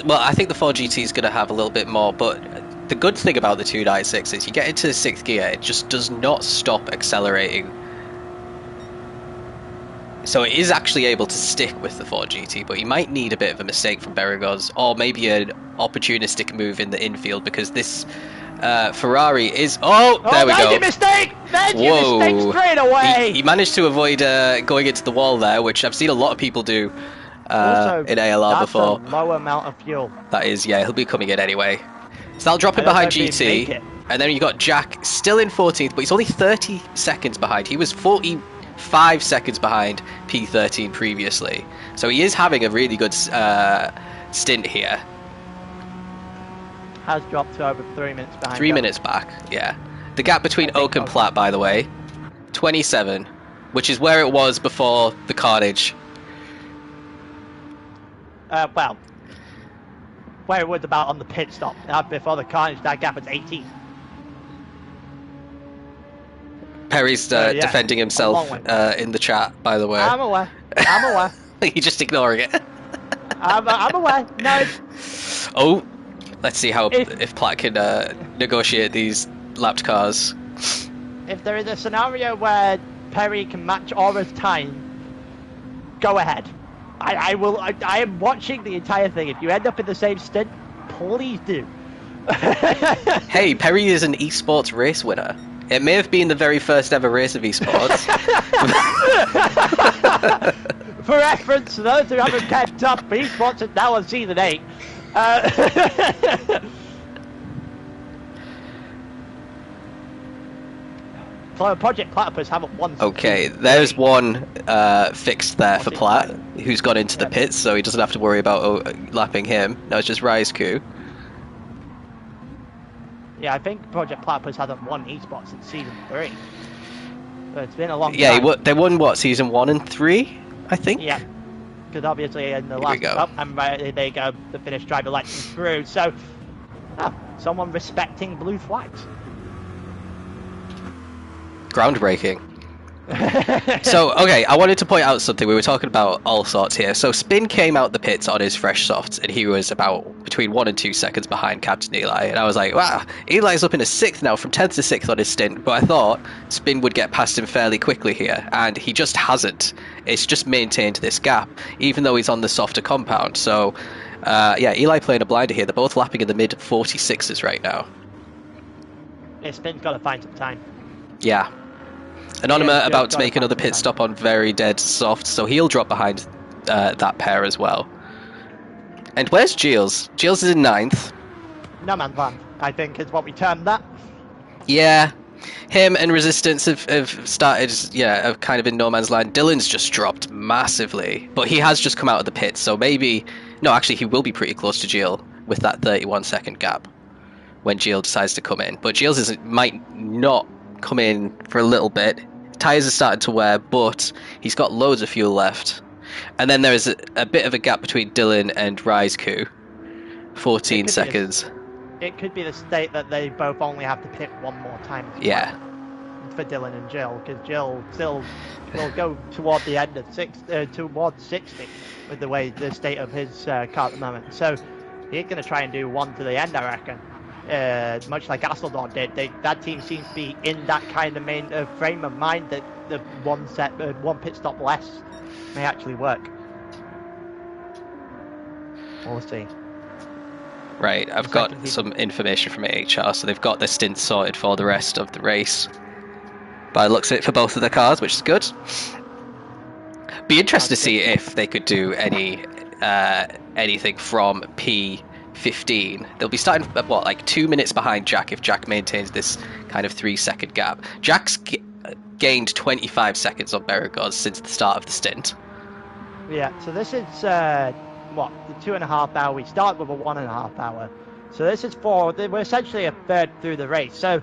Well, I think the 4GT is gonna have a little bit more, but the good thing about the 296 is you get into 6th gear, it just does not stop accelerating. So it is actually able to stick with the 4GT, but you might need a bit of a mistake from Berigos, or maybe an opportunistic move in the infield, because this Ferrari is... Oh, there we go. There's your mistake! There's your mistake straight away! He managed to avoid going into the wall there, which I've seen a lot of people do also, in ALR before. That's a low amount of fuel. That is, yeah, he'll be coming in anyway. So that'll drop him behind GT, and then you got Jack still in 14th, but he's only 30 seconds behind. He was 45 seconds behind P13 previously, so he is having a really good stint here. Has dropped to over 3 minutes behind. 3 minutes back, yeah. The gap between Oak and Platt, by the way, 27, which is where it was before the carnage. Well, where it was about on the pit stop. Before the carnage, that gap was 18. Perry's defending himself in the chat, by the way. I'm aware. I'm aware. You're just ignoring it. I'm aware. No. Oh, let's see how if Platt can negotiate these lapped cars. If there is a scenario where Perry can match Aura's time, go ahead. I will. I am watching the entire thing. If you end up in the same stint, please do. Hey, Perry is an eSports race winner. It may have been the very first ever race of eSports. For reference, those who haven't kept up, eSports is now on season 8. Project Platypus haven't won. Okay, there's one fixed there for Platt, who's gone into the pits, so he doesn't have to worry about lapping him. Now it's just Raizku. Yeah, I think Project Platypus hasn't won eSports since season 3. But it's been a long time. Yeah, they won, what, season 1 and 3, I think? Yeah, because obviously in the last cup, and they go the Finnish driver election through, so someone respecting blue flags. Groundbreaking. So, okay, I wanted to point out something. We were talking about all sorts here. So, Spin came out the pits on his fresh softs, and he was about between 1 and 2 seconds behind Captain Eli. And I was like, wow, Eli's up in a 6th now, from 10th to 6th on his stint. But I thought Spin would get past him fairly quickly here, and he just hasn't. It's just maintained this gap, even though he's on the softer compound. So, yeah, Eli playing a blinder here. They're both lapping in the mid 46s right now. Yeah, Spin's got to find some time. Yeah. Anonymous about to make another pit stop on very dead soft, so he'll drop behind that pair as well. And where's Giles? Giles is in 9th. No man's land, I think, is what we termed that. Yeah. Him and Resistance have started, have kind of in no man's land. Dylan's just dropped massively, but he has just come out of the pit, so maybe... No, actually, he will be pretty close to Giles with that 31-second gap when Giles decides to come in. But Giles might not come in for a little bit. Tyres are starting to wear, but he's got loads of fuel left. And then there's a bit of a gap between Dylan and Raizku. 14 seconds. It could be the state that they both only have to pit one more time. Yeah. For Dylan and Jill, because Jill still will go toward the end of towards 60 with the way the state of his car at the moment. So he's going to try and do one to the end, I reckon. Much like Asseldor did, that team seems to be in that kind of frame of mind that the one pit stop less may actually work. We'll see. Right, I've got some information from AHR, so they've got their stint sorted for the rest of the race. By the looks of it for both of the cars, which is good. Be interested to see if they could do anything from P15. They'll be starting at what, like 2 minutes behind Jack if Jack maintains this kind of 3-second gap. Jack's gained 25 seconds on Berigos since the start of the stint. Yeah, so this is, what, the 2.5 hour. We start with a 1.5 hour. So this is we're essentially a third through the race. So,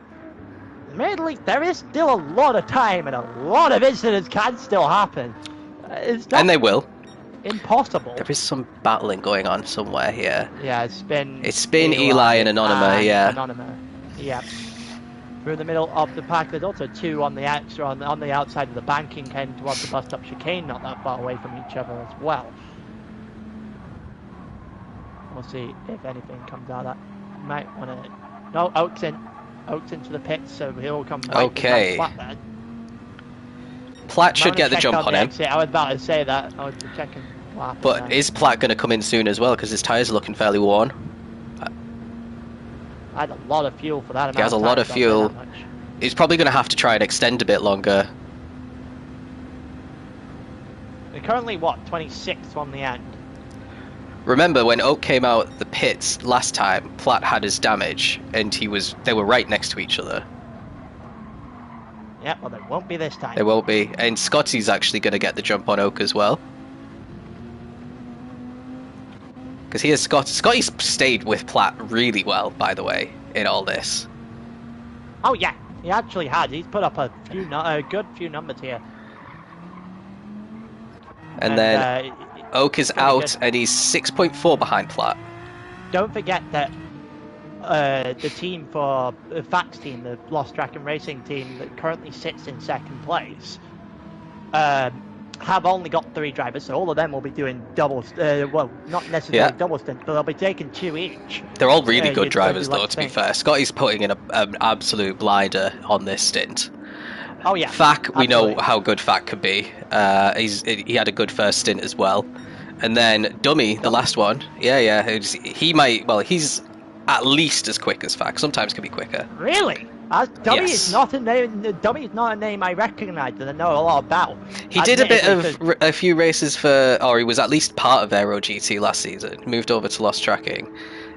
admittedly, there is still a lot of time and a lot of incidents can still happen. And they will. Impossible. There is some battling going on somewhere here. Yeah, it's been Eli and Anonyma, yeah. Anonyma, yeah. Through the middle of the pack, there's also two on the outside of the banking end towards the bus stop chicane, not that far away from each other as well. We'll see if anything comes out of that. Might want to... No, Oak's into the pits, so he'll come right okay. Platt, Platt should get the jump on him. Exit. I was about to say that. I was checking Platt. But is Platt going to come in soon as well? Because his tyres are looking fairly worn. I had a lot of fuel for that amount. He has a lot of fuel. He's probably going to have to try and extend a bit longer. We're currently, what, 26th on the end? Remember, when Oak came out the pits last time, Platt had his damage, and they were right next to each other. Yeah, well, they won't be this time. They won't be. And Scotty's actually going to get the jump on Oak as well. Because Scotty's stayed with Platt really well, by the way, in all this. Oh yeah, he actually has. He's put up a good few numbers here. And then Oak is out, and he's 6.4 behind Platt. Don't forget that the team for the Fax team, the Lost Track and Racing team that currently sits in second place, have only got 3 drivers, so all of them will be doing double, well, not necessarily double stint, but they'll be taking 2 each. They're all really good drivers, though, to be fair. Scotty's putting in an absolute blinder on this stint. Oh, yeah. Fac, we know how good Fac could be. He had a good first stint as well. And then Dummy, the last one, he might, well, he's at least as quick as Fac, sometimes can be quicker. Really? Dummy is not a name. Dummy is not a name I recognise and I know a lot about. He did a few races or he was at least part of Aero GT last season. Moved over to Lost Tracking.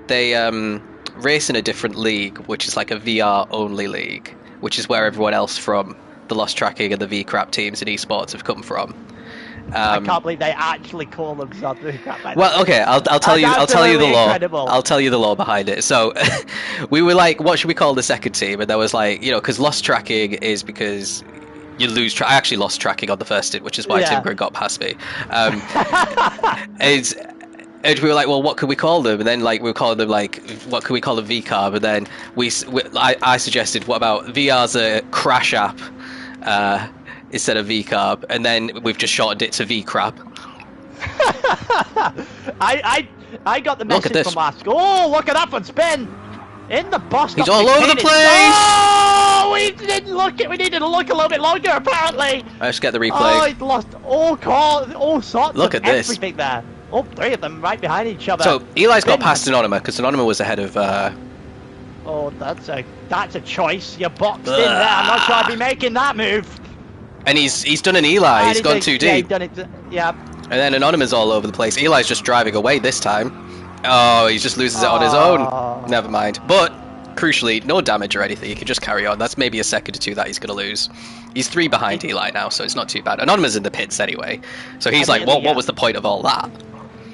They race in a different league, which is like a VR only league, which is where everyone else from the Lost Tracking and the V-Crap teams and eSports have come from. I can't believe they actually call themselves V-Crap. Well, okay, I'll tell you the law. Incredible. I'll tell you the law behind it. So, we were like, what should we call the second team? And there was like, because Lost Tracking is because you lose track. I actually lost tracking on the first stint, which is why Tim Grin got past me. And we were like, well, what could we call them? And then like we were calling them like, what could we call them? VCarb. And then I suggested, what about VR's a crash app instead of VCarb? And then we've just shortened it to VCrap. I got the message from Ask. Oh, look at that one spin in the bus. He's all over the place. Oh, we didn't look it. We needed to look a little bit longer, apparently. Let's get the replay. Oh, he's lost all sorts look of at this. Everything there. All 3 of them right behind each other. So Eli's got past Anonyma because Anonyma was ahead of. Oh, that's a choice. You're boxed in there. I'm not sure I'd be making that move. And he's done an Eli. He's gone too deep. Yeah, he's done it. Yeah. And then Anonyma's all over the place. Eli's just driving away this time. Oh, he just loses it on his own. Never mind. But crucially, no damage or anything. He can just carry on. That's maybe a second or 2 that he's going to lose. He's 3 behind Eli now, so it's not too bad. Anonyma's in the pits anyway. So he's like, what was the point of all that?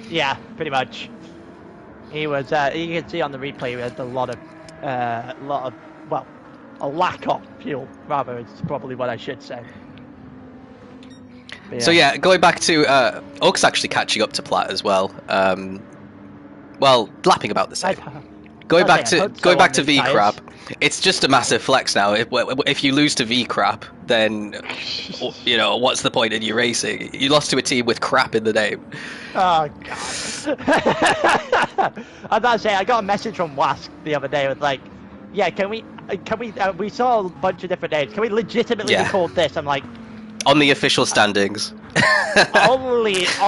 Yeah, pretty much. He was. You can see on the replay, he had a lot of, well, a lack of fuel. Rather, it's probably what I should say. But, so yeah, going back to Oak's actually catching up to Platt as well. Well, lapping about the same. Going back to VCrap, it's just a massive flex now. If you lose to VCrap, then what's the point in you racing? You lost to a team with crap in the name. Oh god! I was about to say, I got a message from Wask the other day with like, yeah, can we? We saw a bunch of different names. Can we legitimately record this? I'm like, on the official standings. only if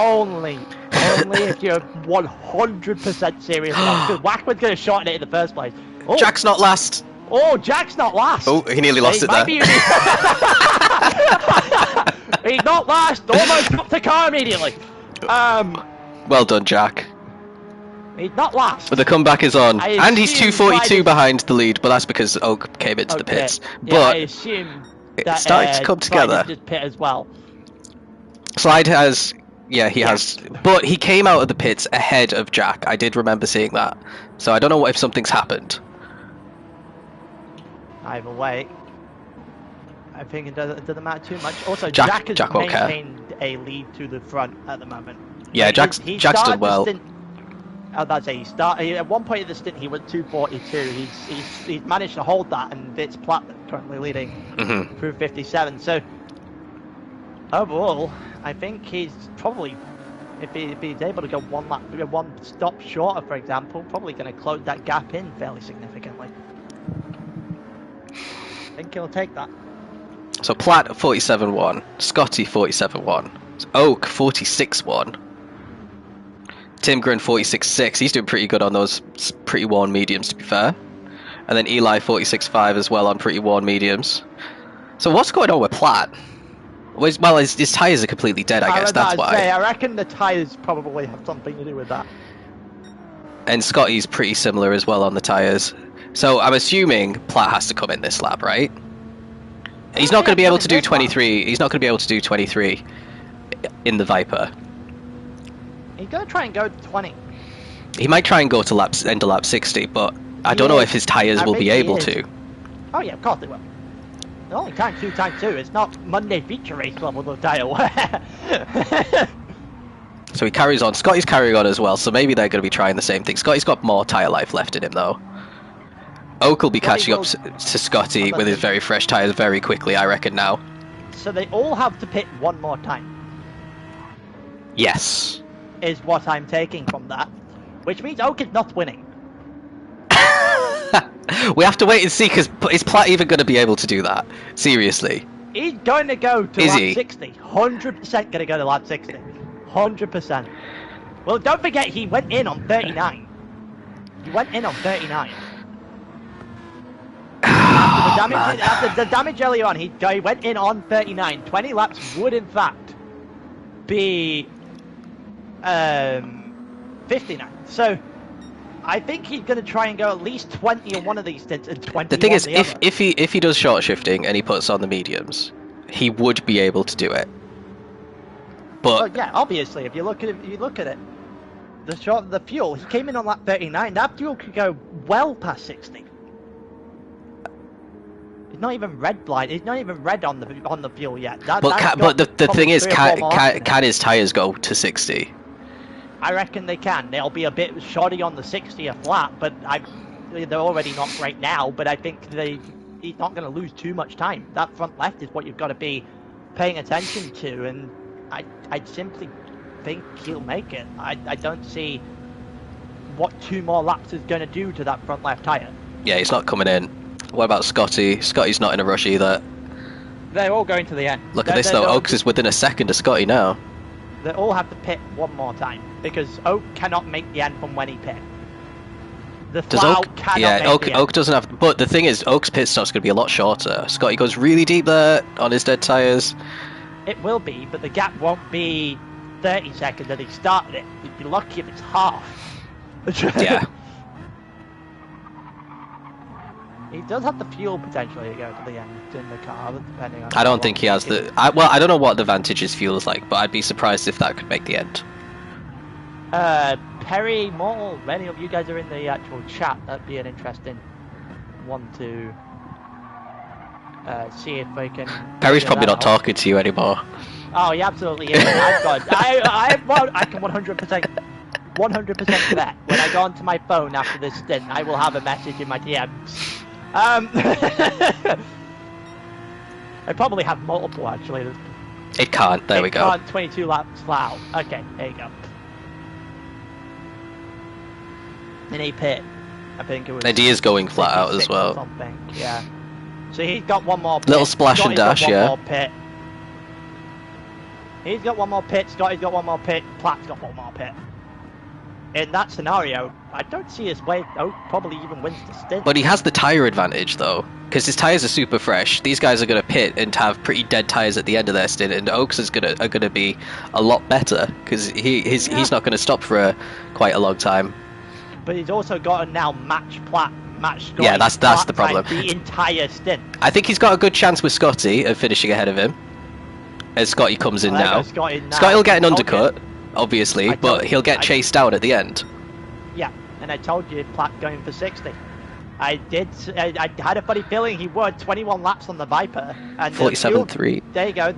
you're 100% serious. Because Wackman's going to shorten it in the first place. Oh. Jack's not last. Oh, Jack's not last. Oh, he nearly lost it there. He's not last. Almost dropped the car immediately. Well done, Jack. He's not last. But the comeback is on. And he's 242 behind the lead, but that's because Oak came into the pits. Yeah, But I assume It's starting to come together. Just pit as well. Slide has, yeah, he has, but he came out of the pits ahead of Jack. I did remember seeing that, so I don't know if something's happened. Either way, I think it doesn't matter too much. Also, Jack has maintained a lead to the front at the moment. Yeah, like, Jack's done well. I was about to say, at one point in the stint he was 242. He's managed to hold that, and it's Platt currently leading through 57. So overall, I think he's probably, if he's able to go one stop shorter, for example, probably going to close that gap in fairly significantly. I think he'll take that. So Platt 47.1, Scotty 47.1, Oak 46.1, Tim Grin 46.6. He's doing pretty good on those pretty worn mediums, to be fair. And then Eli 46.5 as well on pretty worn mediums. So what's going on with Platt? Well, his tyres are completely dead, I guess, that's why. I reckon the tyres probably have something to do with that. And Scotty's pretty similar as well on the tyres. So I'm assuming Platt has to come in this lap, right? He's not going to be able to do 23. He's not going to be able to do 23 in the Viper. He's going to try and go to 20. He might try and go to end of lap 60, but I don't know if his tyres will be able to. Oh yeah, of course they will. It's only time 2. It's not Monday feature race level of tyre wear. So he carries on. Scotty's carrying on as well, so maybe they're going to be trying the same thing. Scotty's got more tyre life left in him, though. Oak will be catching up to Scotty with his very fresh tyres very quickly, I reckon, now. So they all have to pit one more time. Yes. Is what I'm taking from that. Which means Oak is not winning. We have to wait and see, because is Platt even going to be able to do that? Seriously. He's going to go to lap 60. 100% going to go to lap 60. 100%. Well, don't forget, he went in on 39. He went in on 39. After the damage earlier on, he went in on 39. 20 laps would, in fact, be 59. So, I think he's going to try and go at least 20 on one of these stints and 20 The thing is, if he does short shifting and he puts on the mediums, he would be able to do it. But yeah, obviously, if you look at it, the fuel, he came in on lap 39. That fuel could go well past 60. It's not even red blind. It's not even red on the fuel yet. But the thing is, can his tyres go to 60? I reckon they can. They'll be a bit shoddy on the 60th lap, but they're already not great now. But I think he's not going to lose too much time. That front left is what you've got to be paying attention to, and I simply think he'll make it. I don't see what 2 more laps is going to do to that front left tyre. Yeah, he's not coming in. What about Scotty? Scotty's not in a rush either. They're all going to the end. Look at this though, Oaks is within a second of Scotty now. They all have to pit one more time, because Oak cannot make the end from when he pit. Oak doesn't have, but the thing is, Oak's pit stop's going to be a lot shorter. Scotty goes really deep there on his dead tyres. It will be, but the gap won't be 30 seconds that he started it. You'd be lucky if it's half. Yeah. He does have the fuel potentially to go to the end in the car, depending on... I don't think he has the... I don't know what the Vantage's fuel is like, but I'd be surprised if that could make the end. Perry, Mortal, many of you guys are in the actual chat. That'd be an interesting one to see if we can... Perry's probably not talking to you anymore. Oh, he absolutely is. I can 100% bet when I go onto my phone after this stint, I will have a message in my DMs. I probably have multiple actually. It can't. There we go. 22 laps flat out. Okay, there you go. In a pit, I think it was. And he is going flat out as well. Something. Yeah. So he's got one more pit. Little splash and dash, yeah. More pit. He's got one more pit. Scotty's got one more pit. Platt's got one more pit. In that scenario, I don't see his way. Oak probably even wins the stint. But he has the tyre advantage though, because his tyres are super fresh. These guys are going to pit and have pretty dead tyres at the end of their stint, and Oaks are going to be a lot better because he's not going to stop for quite a long time. But he's also got to now match Platt match Scotty's Yeah, that's the problem. The entire stint. I think he's got a good chance with Scotty of finishing ahead of him. As Scotty comes in now. Scotty will get an undercut, obviously, but he'll get chased out at the end. Yeah, and I told you Platt going for 60. I had a funny feeling he would. 21 laps on the Viper. And 47.3. There you go.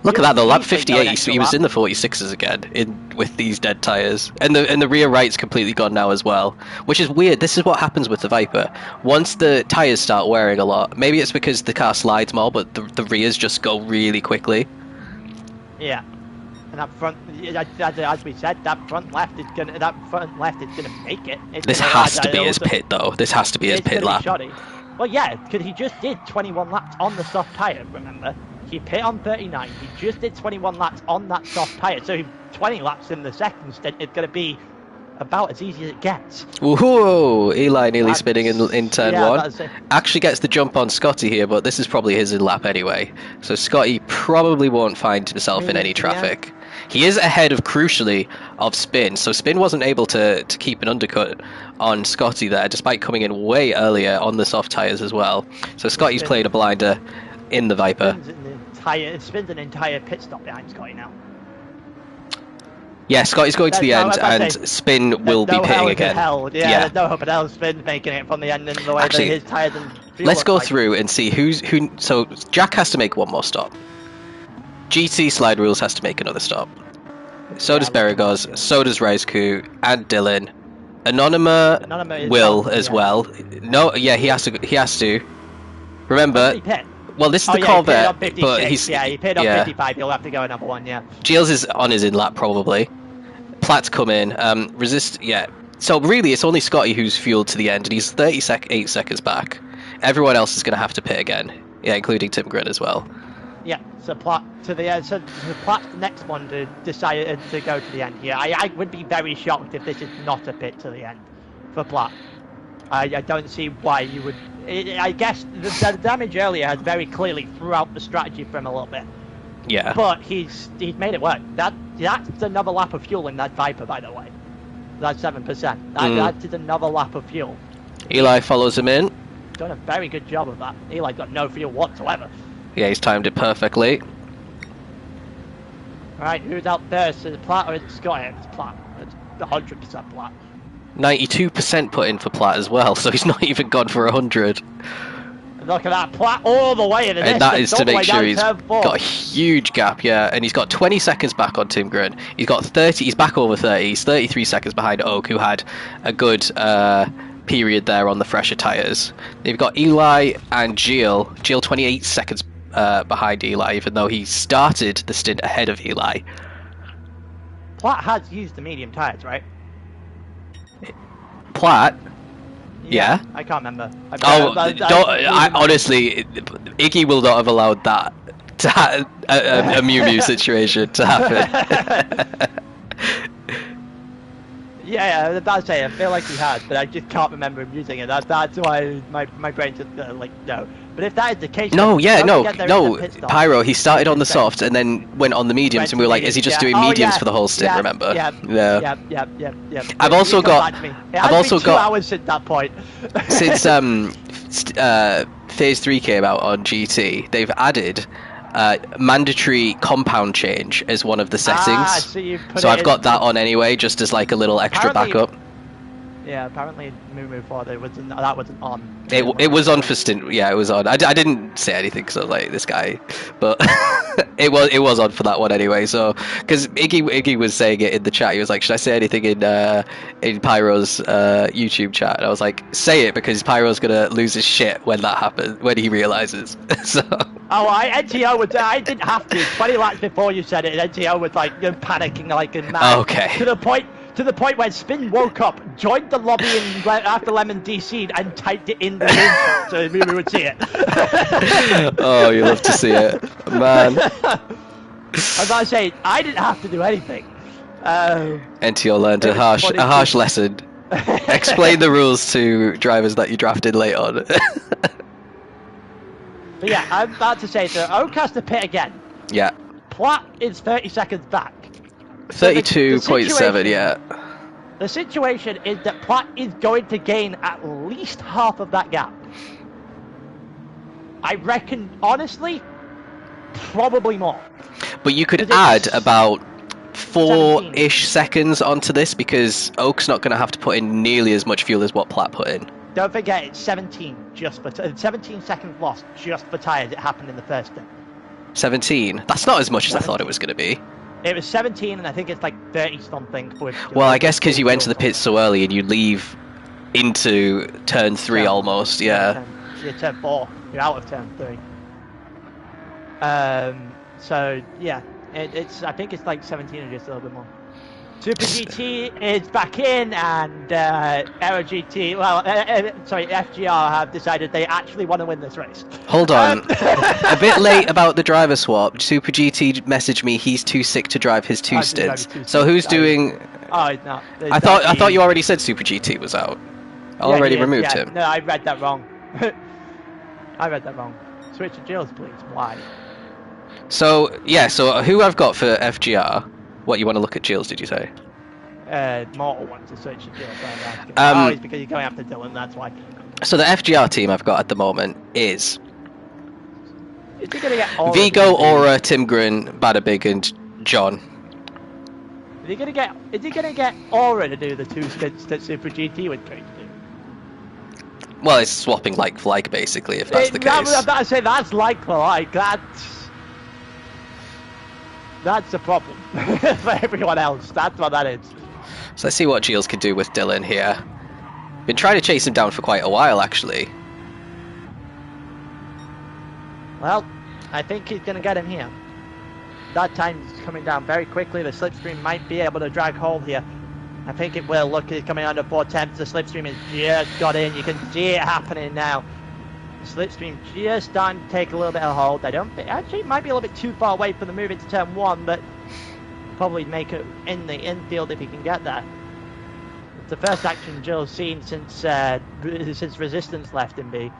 Look at that, though, lap 58, he was in the 46s again with these dead tyres. And the rear right's completely gone now as well, which is weird. This is what happens with the Viper. Once the tyres start wearing a lot, maybe it's because the car slides more, but the rears just go really quickly. Yeah. And that front, as we said, that front left is gonna make it. This has to be his pit, though. This has to be his pit lap. Well, yeah, because he just did 21 laps on the soft tyre, remember? He pit on 39, he just did 21 laps on that soft tyre, so 20 laps in the second stint is going to be about as easy as it gets. Woohoo! Eli nearly spinning in turn 1. Actually gets the jump on Scotty here, but this is probably his lap anyway. So Scotty probably won't find himself in any traffic. He is ahead of, crucially, of Spin. So Spin wasn't able to keep an undercut on Scotty there, despite coming in way earlier on the soft tyres as well. So Scotty's played a blinder in the Viper. Spin's an entire pit stop behind Scotty now. Yeah, Scotty's going to the end, and Spin will be pitting again. Yeah, there's no hope in hell. Spin's making it from the end in the way that his tyres and fuel. Let's go through and see who. So Jack has to make one more stop. GT Slide Rules has to make another stop. So does Berigos, so does Raizku, and Dylan. Anonyma will as well. No, yeah, he has to. Remember. Well, this is the Corvette, but he paid on 55, he'll have to go another one, yeah. Giles is on his in-lap, probably. Platt's come in. So really, it's only Scotty who's fueled to the end, and he's 8 seconds back. Everyone else is going to have to pit again. Yeah, including Tim Grin as well. Yeah, so Platt to the end. So Platt's the next one to decide to go to the end here. I would be very shocked if this is not a pit to the end for Platt. I don't see why you would. I guess the damage earlier has very clearly threw out the strategy for him a little bit. Yeah. But he's made it work. That's another lap of fuel in that Viper, by the way. That's 7%. That is another lap of fuel. Eli follows him in. Done a very good job of that. Eli got no fuel whatsoever. Yeah, he's timed it perfectly. Right, who's out there? So the Platt or it's Scotty? It's Platt. It's 100% Platt. 92% put in for Platt as well, so he's not even gone for 100. Look at that, Platt all the way in the and that is to make sure he's got a huge gap, yeah, and he's got 20 seconds back on Tim Grin. He's got 30, he's back over 30, he's 33 seconds behind Oak, who had a good period there on the fresher tyres. They've got Eli and Gilles 28 seconds behind Eli, even though he started the stint ahead of Eli. Platt has used the medium tyres, right? Platt? Yeah. I can't remember. Honestly, Iggy will not have allowed that to a Mew Mew situation to happen. Yeah, I was about to say, I feel like he had, but I just can't remember him using it. That's why my brain just like, no. But if that is the case... No, Pyro, he started on the soft and then went on the mediums, and we were like, is he just doing mediums for the whole stint, remember? Yeah. I've also got 2 hours since that point. Since Phase 3 came out on GT, they've added mandatory compound change as one of the settings. So I've got that on anyway, just as like a little extra backup. Yeah, apparently Moo 4 that wasn't on. It was on for Stint. Yeah, it was on. I didn't say anything because I was like, this guy, but it was on for that one anyway. So because Iggy was saying it in the chat, he was like, should I say anything in Pyro's YouTube chat? And I was like, say it, because Pyro's gonna lose his shit when that happens, when he realizes. So. Oh, NTO was. I didn't have to. 20 laps before you said it, NTO was like panicking like a man. Okay. To the point where Spin woke up, joined the lobby after Lemon DC'd and typed it in the room so we would see it. Oh, you love to see it, man. As I say, I didn't have to do anything. NTO learned a harsh lesson. Explain the rules to drivers that you drafted late on. But yeah, I'm about to say, so Oak has to pit again. Yeah. Platt is 30 seconds back. 32.7, yeah. The situation is that Platt is going to gain at least half of that gap. I reckon, honestly, probably more. But you could add about 4-ish seconds onto this because Oak's not going to have to put in nearly as much fuel as what Platt put in. Don't forget, it's 17 seconds lost just for tyres. It happened in the first stint. 17? That's not as much as I thought it was going to be. It was 17, and I think it's like 30 something. Well, I guess because you enter the pits so early and you leave into turn 3 almost, yeah. Turn 4. You're out of turn 3. So yeah, I think it's like 17 or just a little bit more. Super GT is back in, and Aero GT, sorry, FGR have decided they actually want to win this race. Hold on, a bit late about the driver swap. Super GT messaged me he's too sick to drive his 2 stints. So who's doing? Oh no, I thought you already said Super GT was out. I already removed him. No, I read that wrong. I read that wrong. Switch to Jills, please. Why? So yeah, so who I've got for FGR? What, you want to look at Jills, did you say? Mortal wants to search Jills. Oh, it's because you're going after Dylan, that's why. So the FGR team I've got at the moment is he gonna get Vigo, Aura, Tim Grin, Badabig, and John. Is he gonna get Aura to do the 2 stints that Super GT would try to do? Well, it's swapping like for like, basically, if that's the case. I'm about to say that's like for like. That's the problem for everyone else. That's what that is. So let's see what Giles can do with Dylan here. Been trying to chase him down for quite a while, actually. Well, I think he's going to get him here. That time's coming down very quickly. The slipstream might be able to drag home here. I think it will. Look, he's coming under 4 tenths. The slipstream has just got in. You can see it happening now. Slipstream just starting to take a little bit of hold. I don't think, actually it might be a little bit too far away for the move into turn 1, but probably make it in the infield if he can get there. It's the first action Jill's seen since Resistance left in B.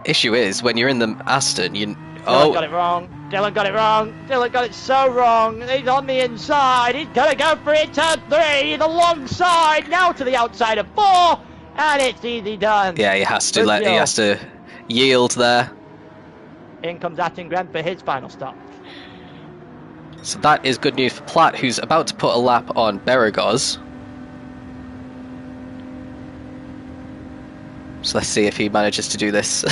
Issue is, when you're in the Aston, Dylan got it wrong. Dylan got it wrong. Dylan got it so wrong. He's on the inside. He's gonna go for it. Turn 3, the long side. Now to the outside of 4, and it's easy done. Yeah, he has to yield there. In comes Attengren for his final stop. So that is good news for Platt, who's about to put a lap on Beregoz. So let's see if he manages to do this.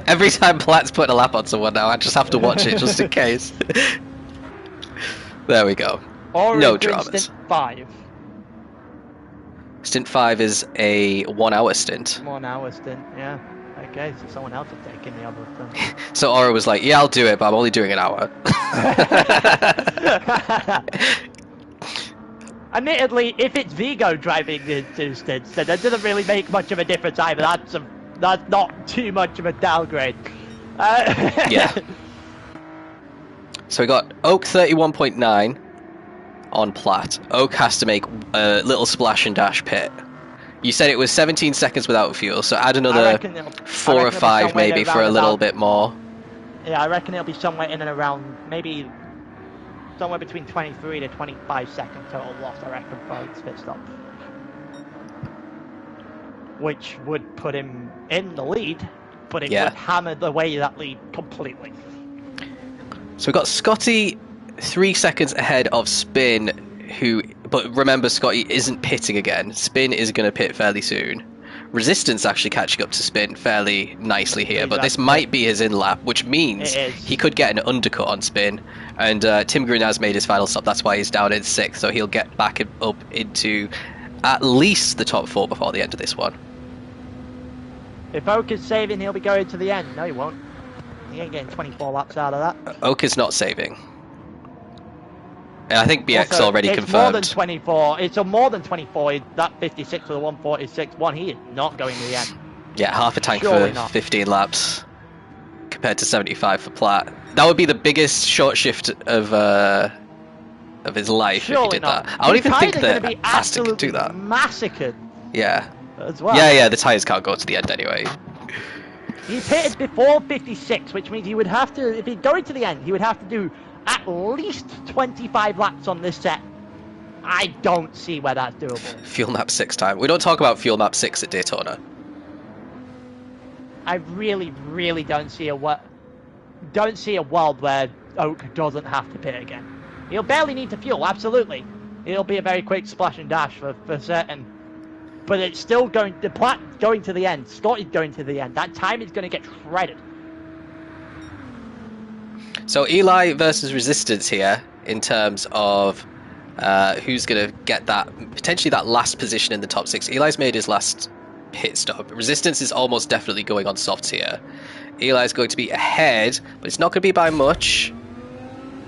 Every time Platt's putting a lap on someone now, I just have to watch it just in case. There we go. No dramas. Stint 5. Stint 5 is a 1 hour stint. 1 hour stint, yeah. Okay, so someone else is taking the other thing. So Aura was like, yeah, I'll do it, but I'm only doing an hour. Admittedly, if it's Vigo driving the 2 stints, then that doesn't really make much of a difference either. That's not too much of a downgrade. Yeah. So we got Oak 31.9 on Platt. Oak has to make a little splash and dash pit. You said it was 17 seconds without fuel, so add another 4 or 5 maybe for a little bit more. Yeah, I reckon it'll be somewhere in and around, maybe somewhere between 23 to 25 seconds total loss, I reckon, for his pit stop. Which would put him in the lead, but it would hammer away that lead completely. So we've got Scotty 3 seconds ahead of Spin, but remember, Scotty isn't pitting again. Spin is going to pit fairly soon. Resistance actually catching up to Spin fairly nicely here, but this might be his in-lap, which means he could get an undercut on Spin. And Tim Green has made his final stop, that's why he's down in 6th, so he'll get back up into at least the top 4 before the end of this one. If Oak is saving, he'll be going to the end. No, he won't. He ain't getting 24 laps out of that. Oak is not saving. And I think BX also, already it's confirmed. More than 24. It's a more than 24. That 56 or the 146 one. He is not going to the end. Yeah, half a tank for 15 laps compared to 75 for Platt. That would be the biggest short shift of his life if he did that. I don't even think that Aston could do that. Massacred. Yeah. As well. Yeah. The tyres can't go to the end anyway. He pitted before 56, which means he would have to, if he's going to the end, he would have to do at least 25 laps on this set I don't see where that's doable. Fuel map 6 time. We don't talk about fuel map 6 at Daytona. I really don't see a world where Oak doesn't have to pit again. He'll barely need to fuel, absolutely. It'll be a very quick splash and dash for certain. But it's still going to the end. Scott is going to the end. That time is going to get shredded. So Eli versus Resistance here in terms of who's going to get potentially that last position in the top 6. Eli's made his last pit stop. Resistance is almost definitely going on softs here. Eli's going to be ahead, but it's not going to be by much.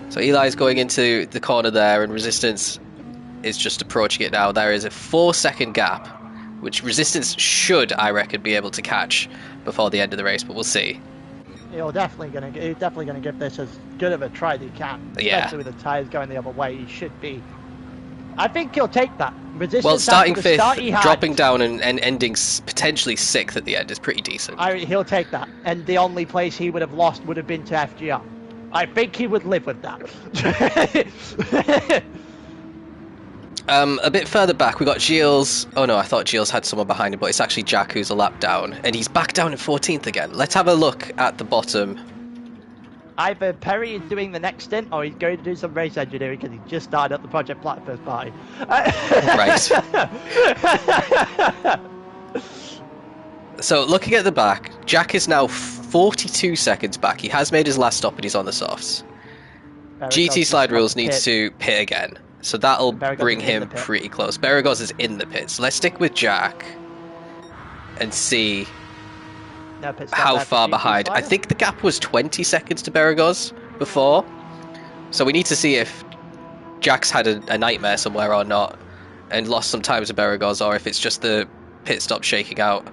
So Eli's going into the corner there, and Resistance is just approaching it now. There is a 4-second gap, which Resistance should, I reckon, be able to catch before the end of the race, but we'll see. He's definitely gonna give this as good of a try as he can. Yeah. Especially with the tyres going the other way, he should be. I think he'll take that. Resistance, well, starting 5th, dropping down and ending potentially 6th at the end is pretty decent. He'll take that. And the only place he would have lost would have been to FGR. I think he would live with that. A bit further back, we got Gilles. Oh no, I thought Gilles had someone behind him, but it's actually Jack who's a lap down. And he's back down in 14th again. Let's have a look at the bottom. Either Perry is doing the next stint, or he's going to do some race engineering because he just started up the Project Plat first party. Right. So looking at the back, Jack is now 42 seconds back. He has made his last stop and he's on the softs. GT slide rules needs to pit again. So that'll bring him pretty close. Beragos is in the pits. Let's stick with Jack and see how far behind. I think the gap was 20 seconds to Beragos before. So we need to see if Jack's had a nightmare somewhere or not and lost some time to Beragos, or if it's just the pit stop shaking out.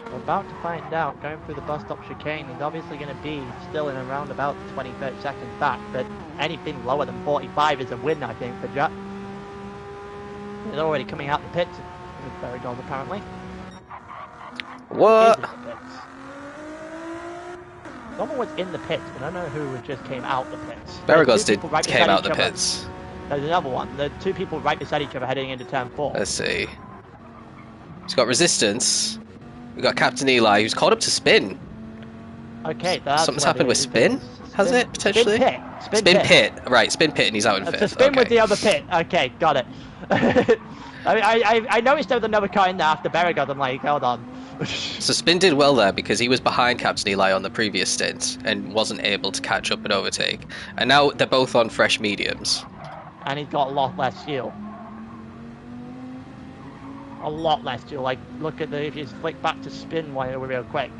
We're about to find out. Going through the bus stop chicane, he's obviously going to be still in around about 20-30 seconds back, but anything lower than 45 is a win, I think, for Jack. He's already coming out the pits with Beragos, apparently. What? Someone was in the pits, but I don't know who just came out the pits. Beragos came out the pits. There's another one. There are 2 people right beside each other heading into turn 4. Let's see. He's got Resistance. We've got Captain Eli, who's caught up to Spin. Okay, that's something's happened with Spin? Has it, potentially? Spin pit. Right, Spin pit, and he's out in 5th. So Spin with the other pit. Okay, got it. I noticed there was another car in there after Beragos. I'm like, hold on. So Spin did well there because he was behind Captain Eli on the previous stint and wasn't able to catch up and overtake. And now they're both on fresh mediums. And he's got a lot less fuel. A lot less fuel. Like, look at if you flick back to Spin real quick.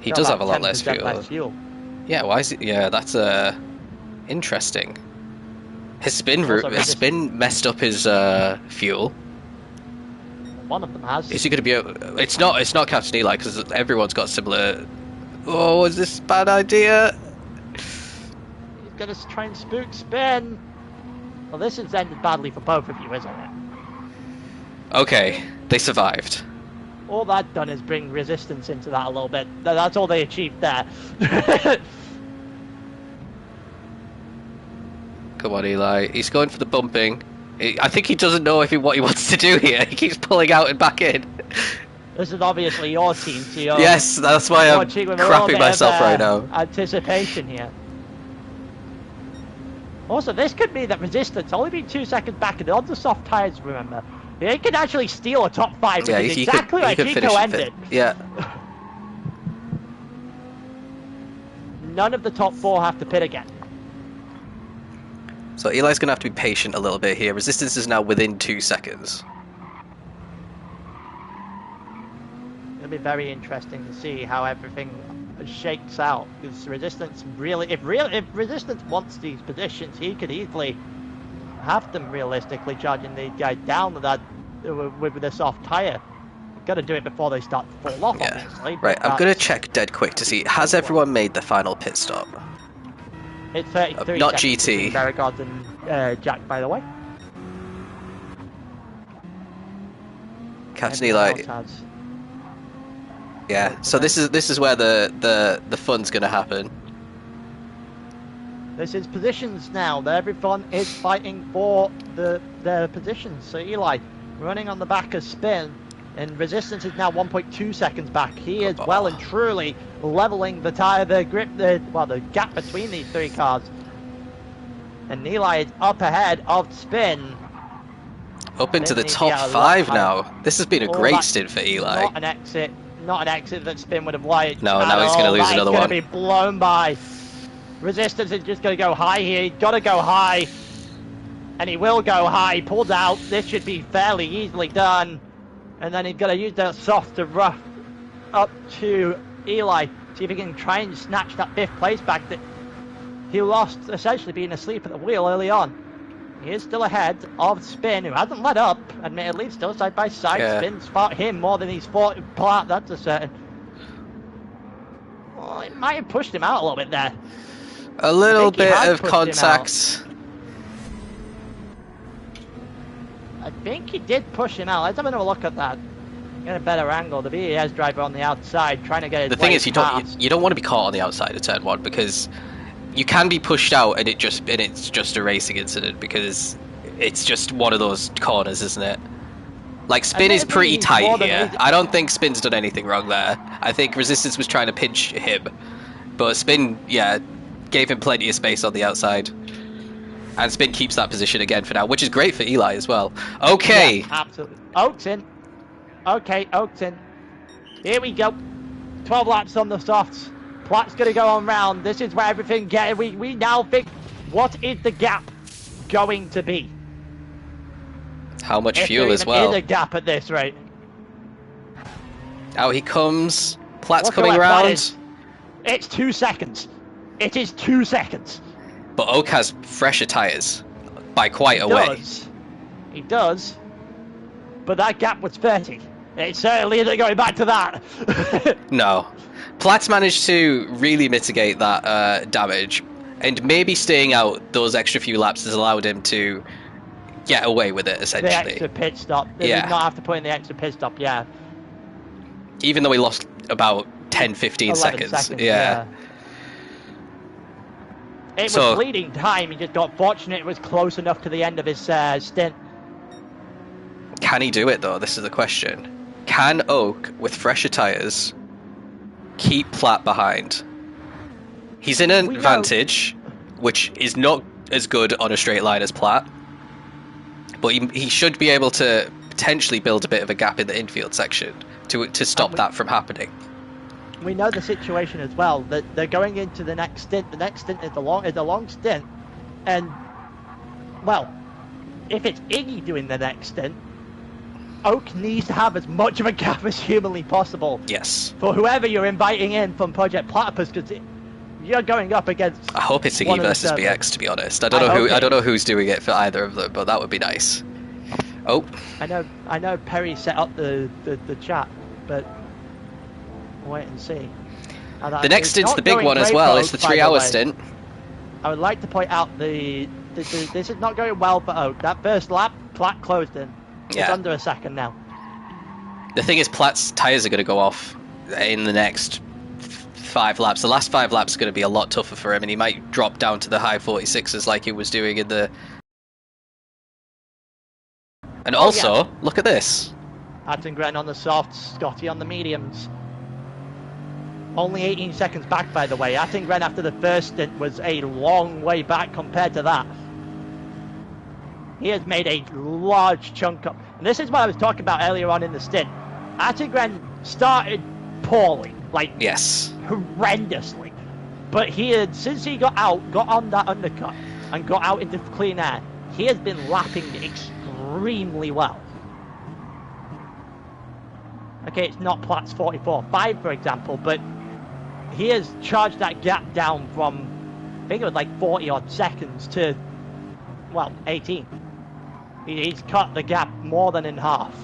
He does have a lot less fuel. Yeah, why is it? Yeah, that's interesting. His Spin messed up his fuel. One of them has. Is he going to be? It's not Captain Eli because everyone's got similar. Oh, is this a bad idea? He's going to try and spook Spin. Well, this has ended badly for both of you, isn't it? Okay, they survived. All that done is bring Resistance into that a little bit. That's all they achieved there. Come on, Eli. He's going for the bumping. I think he doesn't know what he wants to do here. He keeps pulling out and back in. This is obviously your team, so yes, that's why I'm crapping myself right now. Anticipation here. Also, this could be that Resistance only being 2 seconds back and on the soft tyres, remember. He could actually steal a top 5, which is exactly where Chico ended. Yeah. None of the top 4 have to pit again. So Eli's going to have to be patient a little bit here. Resistance is now within 2 seconds. It'll be very interesting to see how everything shakes out. Because Resistance if Resistance wants these positions, he could easily have them realistically charging the guy down with that with the soft tire. Got to do it before they start to fall off, obviously. Right, I'm going to check dead quick to see, has everyone made the final pit stop? It's 33 not seconds GT. Beragos and Jack, by the way. Captain Eli. Yeah, so this is where the fun's going to happen. This is positions now. Everyone is fighting for their positions. So Eli running on the back of Spin, and Resistance is now 1.2 seconds back. He is well and truly leveling the gap between these three cars. And Eli is up ahead of Spin. Up into the top 5 now. This has been a great stint for Eli. Not an exit that Spin would have liked. No, now he's going to lose another one. He's going to be blown by. Resistance is just going to go high here. He's got to go high. And he will go high. Pulled out. This should be fairly easily done. And then he's going to use that soft to rough up to Eli. See if he can try and snatch that 5th place back that he lost, essentially being asleep at the wheel early on. He is still ahead of Spin, who hasn't let up, admittedly, still side by side. Yeah. Spin's fought him more than he's fought Platt, that's a certain. Well, it might have pushed him out a little bit there. A little bit of contact. I think he did push him out. Let's have another look at that. Get a better angle. The BES driver on the outside trying to get his The thing is, you don't want to be caught on the outside of turn 1 because you can be pushed out and it's just a racing incident because it's just one of those corners, isn't it? Like, Spin is pretty tight here. I don't think Spin's done anything wrong there. I think Resistance was trying to pinch him, but Spin, yeah, gave him plenty of space on the outside. And Spin keeps that position again for now, which is great for Eli as well. Okay. Yeah, absolutely. Oaks in. Okay, Oaks in. Here we go. 12 laps on the softs. Platt's going to go on round. This is where everything gets. We now think, what is the gap going to be? How much fuel as well? Is a gap at this rate. Out he comes. Platt's coming around. It's 2 seconds. It is 2 seconds. But Oak has fresher tyres by quite a way. He does. But that gap was 30. It certainly isn't going back to that. No. Platt's managed to really mitigate that damage, and maybe staying out those extra few laps has allowed him to get away with it, essentially. The extra pit stop. He did not have to put in the extra pit stop, yeah. Even though he lost about 10-15 seconds. Yeah. It was bleeding time. He just got fortunate it was close enough to the end of his stint. Can he do it, though? This is the question. Can Oak, with fresher tyres, keep Platt behind? He's in an advantage, which is not as good on a straight line as Platt, but he should be able to potentially build a bit of a gap in the infield section to stop that from happening. We know the situation as well, that they're going into the next stint. The next stint is a long stint, and well, if it's Iggy doing the next stint, Oak needs to have as much of a gap as humanly possible. Yes. For whoever you're inviting in from Project Platypus, because you're going up against. I hope it's Iggy versus BX, to be honest. I don't know who's doing it for either of them, but that would be nice. Oh. I know Perry set up the chat, but wait and see. The next stint's the big one as well. It's the 3-hour stint. I would like to point out this is not going well for Oak. That first lap, Platt closed in. It's under a second now. The thing is, Platt's tyres are going to go off in the next 5 laps. The last 5 laps are going to be a lot tougher for him, and he might drop down to the high 46s like he was doing in the... And also, look at this. Attengren on the softs, Scotty on the mediums. Only 18 seconds back, by the way. Attengren after the first stint was a long way back compared to that. He has made a large chunk up. And this is what I was talking about earlier on in the stint. Attengren started poorly, like horrendously. But he had, since he got on that undercut and got out into clean air, he has been lapping extremely well. Okay, it's not Platt's 44.5, for example, but he has charged that gap down from, I think it was like 40 odd seconds to, well, 18. He's cut the gap more than in half.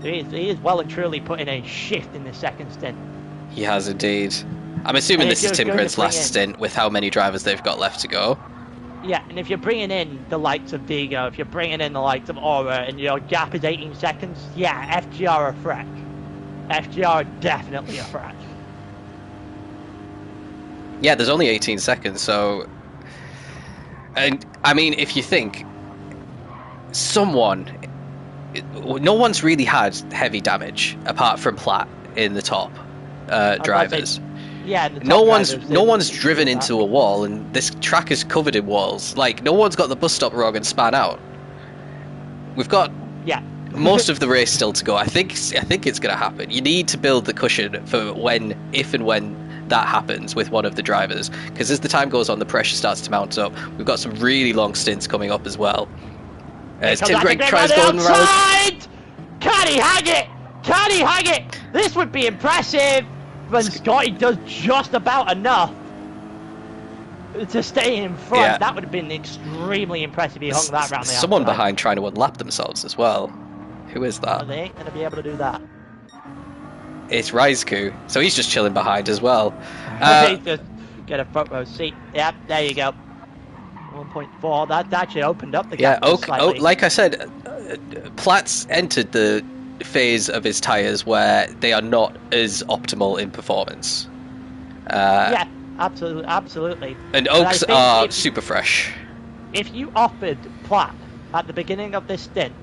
He is well and truly putting a shift in the second stint. He has indeed. I'm assuming this is Tim Grint's last stint with how many drivers they've got left to go. Yeah, and if you're bringing in the likes of Digo, if you're bringing in the likes of Aura, and your gap is 18 seconds, yeah, FGR are a threat. FGR are definitely a threat. Yeah, there's only 18 seconds, so... And, I mean, if you think... No one's really had heavy damage, apart from Platt in the top drivers. Yeah, the top no drivers one's driven into a wall, and this track is covered in walls. Like, no one's got the bus stop wrong and span out. We've got most of the race still to go. I think it's going to happen. You need to build the cushion for if and when that happens with one of the drivers, because as the time goes on, the pressure starts to mount up. We've got some really long stints coming up as well. As Tim Gregg tries going around. Can he hang it? Can he hang it? This would be impressive when Scotty does just about enough to stay in front. Yeah. That would have been extremely impressive if he hung that round the outside. Someone behind trying to unlap themselves as well. Who is that? Oh, they ain't going to be able to do that. It's Rizku, so he's just chilling behind as well. Just get a front row seat. Yep, there you go. 1.4. That actually opened up the gap. Yeah, like I said, Platt's entered the phase of his tyres where they are not as optimal in performance. Yeah, absolutely. And Oaks are super fresh. If you offered Platt at the beginning of this stint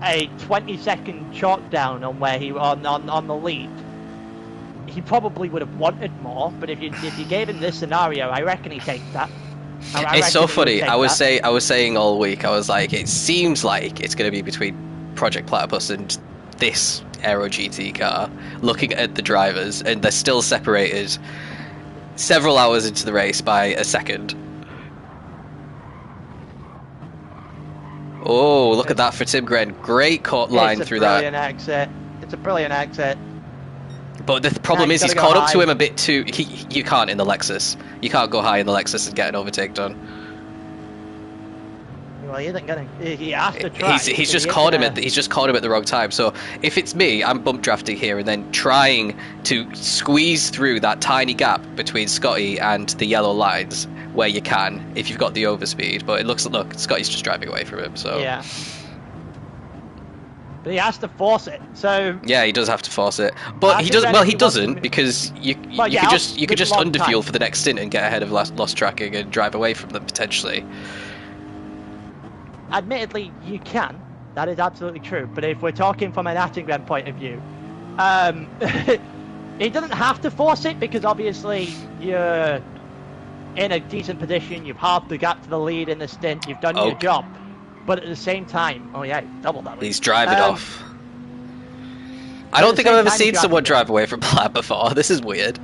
a 20-second chalk down on where he on the lead, he probably would have wanted more. But if you gave him this scenario, I reckon he takes that. It's so funny. I was saying all week, I was like, it seems like it's going to be between Project Platypus and this Aero GT car, looking at the drivers, and they're still separated several hours into the race by a second. Oh, look at that for Tim Gregg. Great caught line through that. It's a brilliant exit. But the problem is he's caught up to him a bit too... You can't in the Lexus. You can't go high in the Lexus and get an overtake done. Well, he isn't going to... He has to try. He's just caught him at the wrong time. So if it's me, I'm bump drafting here and then trying to squeeze through that tiny gap between Scotty and the yellow lines where you can, if you've got the overspeed. But look, Scotty's just driving away from him, so... Yeah. But he has to force it, so... Yeah, he does have to force it. But he doesn't. Well, he doesn't, because you could just underfuel for the next stint and get ahead of lost tracking and drive away from them, potentially. Admittedly, you can. That is absolutely true. But if we're talking from an Attengren point of view, he doesn't have to force it, because obviously you're in a decent position, you've halved the gap to the lead in the stint, you've done your job. But at the same time, oh yeah, double that. He's driving off. I don't think I've ever seen someone drive away from Platt before. This is weird.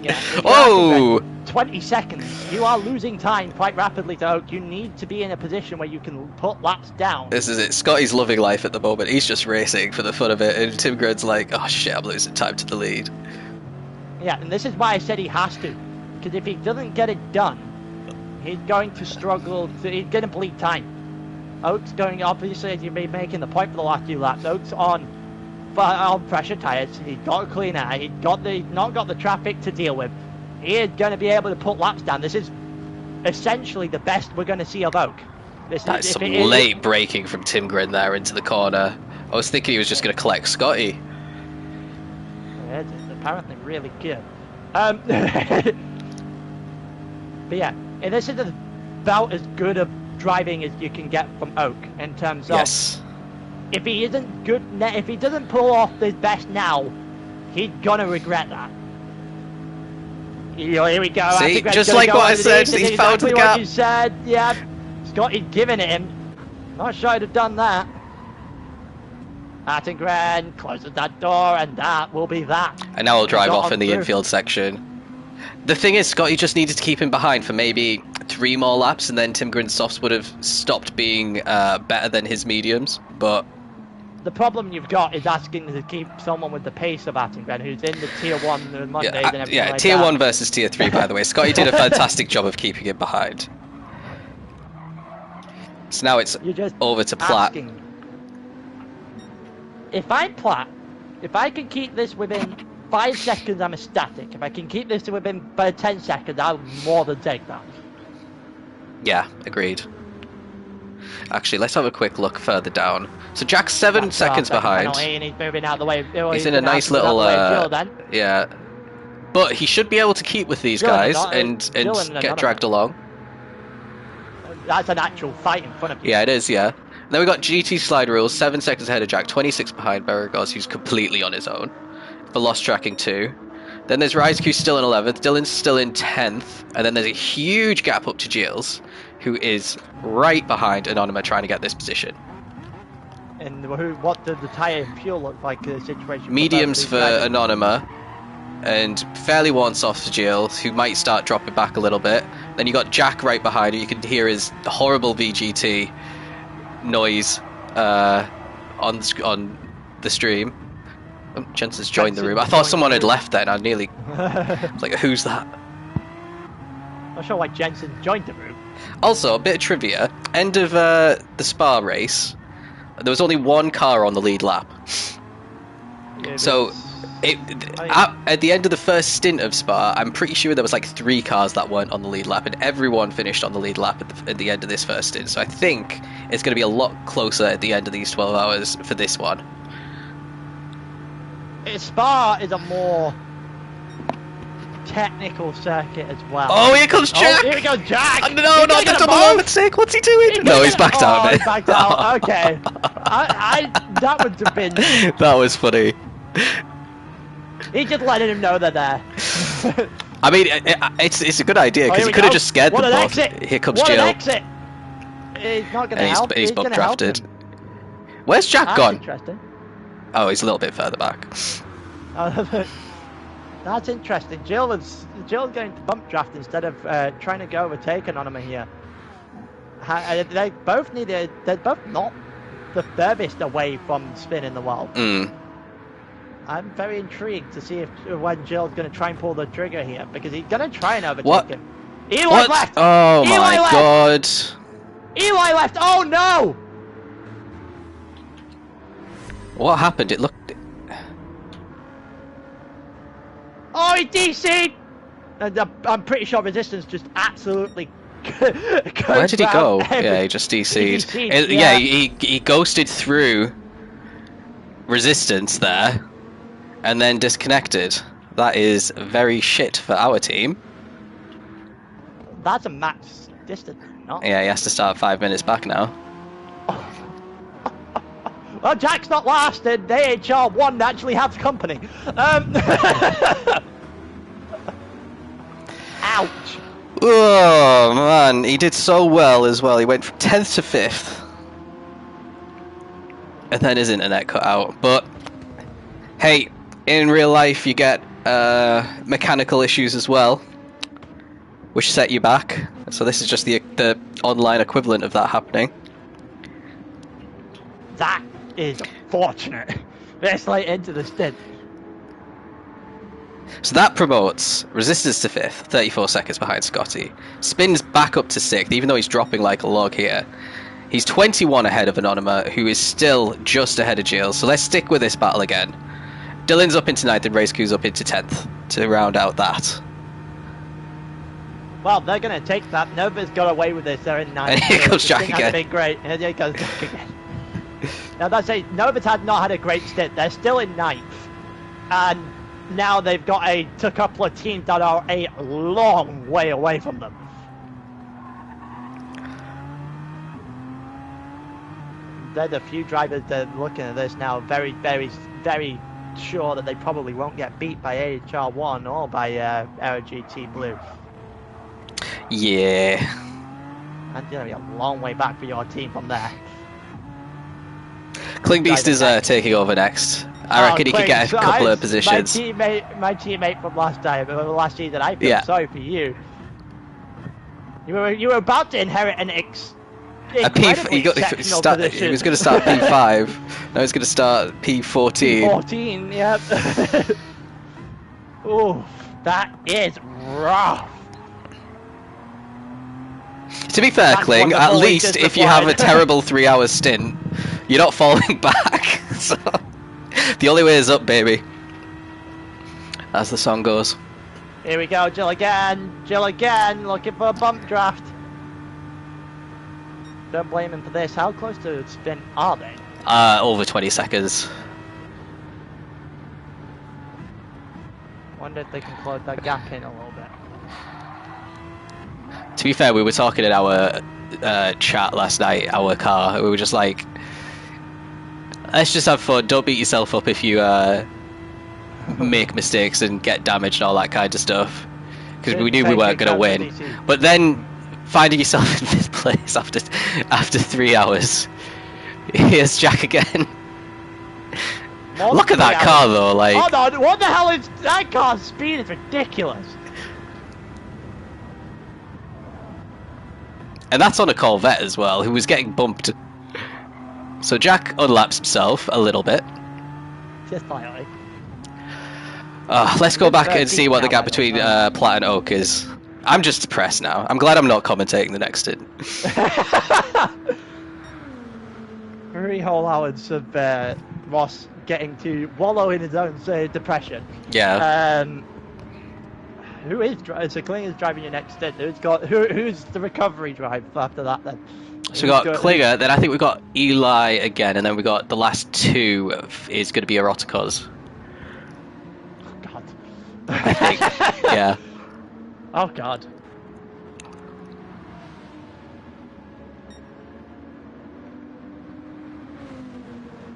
Yeah. Oh! 20 seconds. You are losing time quite rapidly, though. You need to be in a position where you can put laps down. This is it. Scotty's loving life at the moment. He's just racing for the fun of it, and Tim Gregg's like, oh shit, I'm losing time to the lead. Yeah, and this is why I said he has to. Because if he doesn't get it done, he's going to struggle. He's going to bleed time. Oaks going, obviously, as you've been making the point for the last few laps, Oaks on pressure tyres. He's got a clean air. He's not got the traffic to deal with. He is going to be able to put laps down. This is essentially the best we're going to see of Oak. That's some late braking from Tim Gregg there into the corner. I was thinking he was just going to collect Scotty. It's apparently really good. But yeah, and this is about as good a driving as you can get from Oak in terms of if he isn't good, if he doesn't pull off his best now, he's gonna regret that. You know, here we go. See, just like what I said, he's found the gap. What you said, yeah. Scotty's giving it him. Not sure I'd have done that. Attengren closes that door, and that will be that. And now he'll drive off in the infield section. The thing is, Scotty just needed to keep him behind for maybe 3 more laps, and then Tim Gregg's softs would have stopped being better than his mediums. But the problem you've got is asking to keep someone with the pace of Attengren, who's in the Tier 1 Mondays and everything like Tier that. 1 versus Tier 3, by the way. Scotty did a fantastic job of keeping him behind. So now it's over to Platt. If I'm Platt, if I can keep this within 5 seconds, I'm ecstatic. If I can keep this to within 10 seconds, I'll more than take that. Yeah, agreed. Actually, let's have a quick look further down. So Jack's 7 seconds behind. He's moving out of the way. He's in a nice little... yeah. but he should be able to keep with these guys and get dragged along. That's an actual fight in front of you. Yeah, it is, yeah. And then we got GT slide rules, 7 seconds ahead of Jack, 26 behind Beragos, who's completely on his own. For lost tracking 2. Then there's Rise Q still in 11th, Dylan's still in 10th, and then there's a huge gap up to Gilles, who is right behind Anonyma trying to get this position. And what did the tyre and fuel look like in the situation? Mediums for Anonyma, and fairly once off for Gilles, who might start dropping back a little bit. Then you got Jack right behind you. You can hear his horrible VGT noise on the stream. Oh, Jensen's joined the room. I thought someone had left then. I nearly was like, who's that? Not sure why Jensen joined the room. Also, a bit of trivia. End of the Spa race, there was only one car on the lead lap. Yeah, so at the end of the first stint of Spa, I'm pretty sure there was like 3 cars that weren't on the lead lap, and everyone finished on the lead lap at the end of this first stint. So I think it's going to be a lot closer at the end of these 12 hours for this one. Spa is a more technical circuit as well. Oh, here comes Jack! Oh, here comes Jack! No, not the double moment sake. What's he doing? No, he's backed out of it. He's backed out. Okay. That would have been. That was funny. He just letting him know they're there. I mean, it's a good idea because he could have just scared them both. Exit. Here comes What Jill. an exit! He's not going to help. He's bump drafted. Help Where's Jack That's gone? Interesting. Oh, he's a little bit further back. That's interesting. Jill's going to bump draft instead of trying to go overtake Anonyma here. They both they're both not the furthest away from spin in the world. I'm very intrigued to see when Jill's going to try and pull the trigger here, because he's going to try and overtake him. Eli left! Oh Eli my left! god! Eli left! Oh no! What happened? It looked... Oh, he DC'd! I'm pretty sure Resistance just absolutely... Where did he go? Yeah, he just DC'd. Yeah, he ghosted through Resistance there, and then disconnected. That is very shit for our team. That's a max distance, not? Yeah, he has to start 5 minutes back now. Well, Jack's not lasted. The AHR 1 actually have company. Ouch. Oh, man. He did so well as well. He went from 10th to 5th. And then his internet cut out. But, hey, in real life you get mechanical issues as well, which set you back. So this is just the online equivalent of that happening. That is fortunate. This late into the stint. So that promotes Resistance to 5th, 34 seconds behind Scotty. Spins back up to 6th, even though he's dropping like a log here. He's 21 ahead of Anonyma, who is still just ahead of Jill. So let's stick with this battle again. Dylan's up into 9th and RaceQ's up into 10th to round out that. Well, they're going to take that. Nova's got away with this. They're in 9th. And here comes Jack again. Been great. And here goes Jack again. Now that's it. Nova's not had a great stint. They're still in 9th. And now they've got a couple of teams that are a long way away from them. They're the few drivers that are looking at this now very, very, very sure that they probably won't get beat by AHR 1 or by Aero GT Blue. Yeah. And it's going to be a long way back for your team from there. Klingbeast is taking over next. I reckon he could get a couple of positions. My teammate from last last season. I feel sorry for you. You were about to inherit an he was going to start P5. Now he's going to start P14. P14, yep. Oh, that is rough. To be fair, Kling, at least if you have a terrible 3-hour stint, you're not falling back. So, the only way is up, baby. As the song goes. Here we go, Jill again, looking for a bump draft. Don't blame him for this. How close to spin are they? Over 20 seconds. Wonder if they can close that gap in a little bit. To be fair, we were talking in our chat last night, our car. We were just like, let's just have fun. Don't beat yourself up if you make mistakes and get damaged and all that kind of stuff. Because we knew we weren't going to win. But then finding yourself in fifth place after 3 hours. Here's Jack again. Look at that car though, like... Hold on, what the hell is... That car's speed is ridiculous. And that's on a Corvette as well, who was getting bumped. So Jack unlaps himself a little bit. Just slightly. Let's go back and see what the gap between Platt and Oak is. I'm just depressed now. I'm glad I'm not commentating the next stint. 3 whole hours of Ross getting to wallow in his own depression. Yeah. Who is so Klinger's driving your next stint? Who's the recovery drive after that then? So we got Klinger, then I think we got Eli again, and then we got the last 2 is going to be Eroticos. Oh God. I think. Yeah. Oh God.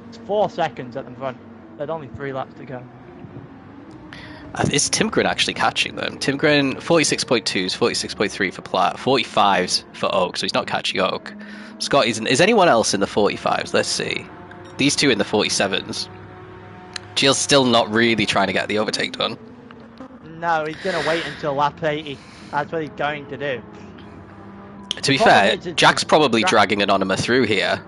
It's 4 seconds at the front. There's only 3 laps to go. Is Timgren actually catching them? Timgren 46.2s, 46.3 for Platt, 45s for Oak, so he's not catching Oak. Scott isn't. Is anyone else in the 45s? Let's see. These 2 in the 47s. Gilles still not really trying to get the overtake done. No, he's going to wait until lap 80. That's what he's going to do. To be fair, Jack's probably dragging Anonyma through here.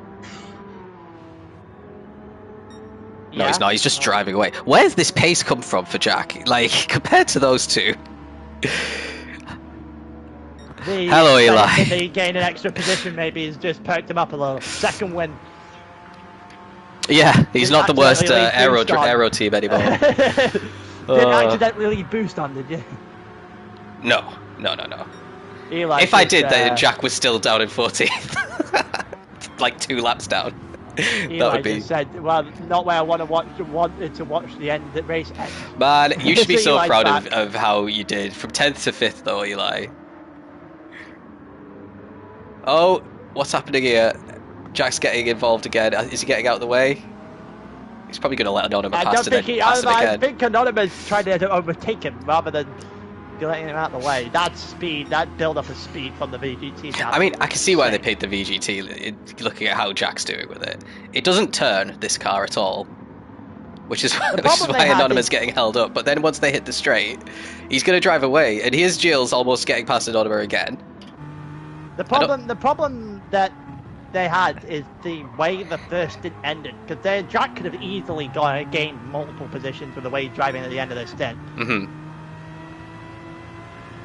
No, he's not. He's just driving away. Where's this pace come from for Jack? Like, compared to those 2. Hello, Eli. They gain an extra position, maybe he's just perked him up a little. Second win. Yeah, he's not the worst Aero team anymore. Didn't accidentally boost on, did you? No. Eli if I did, then Jack was still down in 14th. Like 2 laps down. Eli that would be. just said, well, not where I wanted to watch the end, the race end. Man, you should be so proud of how you did. From 10th to 5th, though, Eli. Oh, what's happening here? Jack's getting involved again. Is he getting out of the way? He's probably going to let Anonyma pass him again. I think Anonyma's trying to overtake him rather than letting him out of the way. That speed, that build-up of speed from the VGT. I mean, I can see why they picked the VGT, looking at how Jack's doing with it. It doesn't turn, this car, at all. Which is why Anonyma's getting held up. But then once they hit the straight, he's going to drive away. And here's Gilles almost getting past Anonyma again. The problem that they had is the way the first stint ended, because Jack could have easily gained multiple positions with the way he's driving at the end of the stint. Mm-hmm.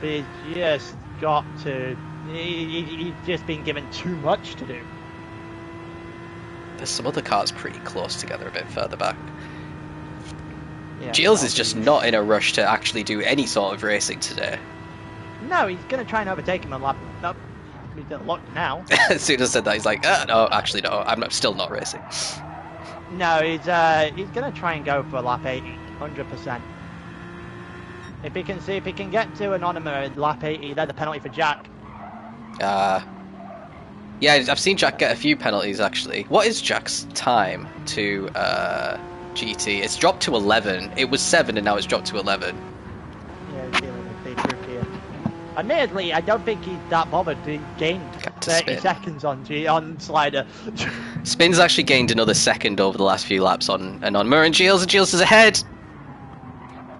But he's just got to... He's just been given too much to do. There's some other cars pretty close together a bit further back. Yeah, Gilles is just not in a rush to actually do any sort of racing today. No, he's going to try and overtake him on lap... Nope. He's locked now. As soon as I said that, he's like, no, actually no, I'm still not racing. No, he's going to try and go for lap 80, 100%. If he can get to Anonyma at lap 80, then the penalty for Jack. Yeah, I've seen Jack get a few penalties actually. What is Jack's time to GT? It's dropped to 11. It was 7 and now it's dropped to 11. Yeah, they proved here. Admittedly, I don't think he's that bothered. He gained 30 seconds on Slider. Spin's actually gained another second over the last few laps on Anonyma, and Gilles is ahead.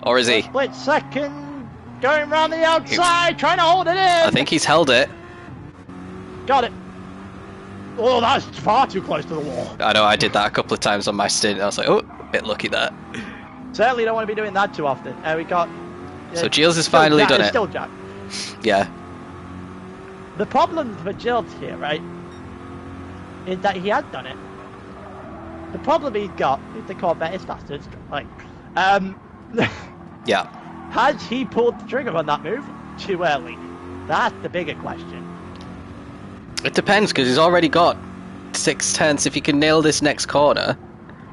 Or is he? Split second, going around the outside, trying to hold it in. I think he's held it. Got it. Oh, that's far too close to the wall. I know, I did that a couple of times on my stint. I was like, oh, a bit lucky there. Certainly don't want to be doing that too often. We got. So Gilles has finally done it. Still Jack. Yeah. The problem for Gilles here, right, is that he has done it. The problem he's got is the Corvette is faster. It's like, yeah. Has he pulled the trigger on that move too early? That's the bigger question. It depends, because he's already got 6/10. If he can nail this next corner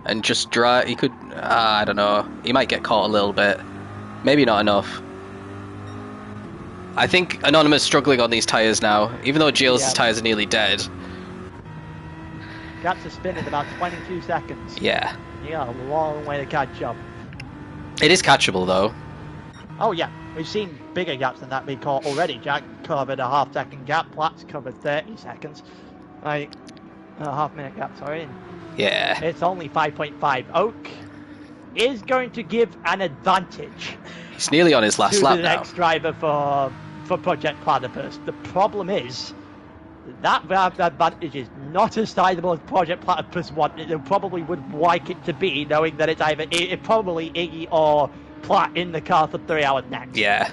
and just drive, he could. I don't know. He might get caught a little bit. Maybe not enough. I think Anonymous struggling on these tyres now, even though Gilles' tyres are nearly dead. Gap's a spin in about 22 seconds. Yeah. You got a long way to catch up. It is catchable though. Oh yeah, we've seen bigger gaps than that be caught already. Jack covered a half-second gap, Platt's covered 30 seconds. Like, a half-minute gap, sorry. Yeah. It's only 5.5. Oak is going to give an advantage. He's nearly on his last lap now. To the next driver for Project Platypus. The problem is that advantage is not as sizable as Project Platypus wanted. It probably would like it to be, knowing that it's either probably Iggy or Platt in the car for 3 hours next. Yeah.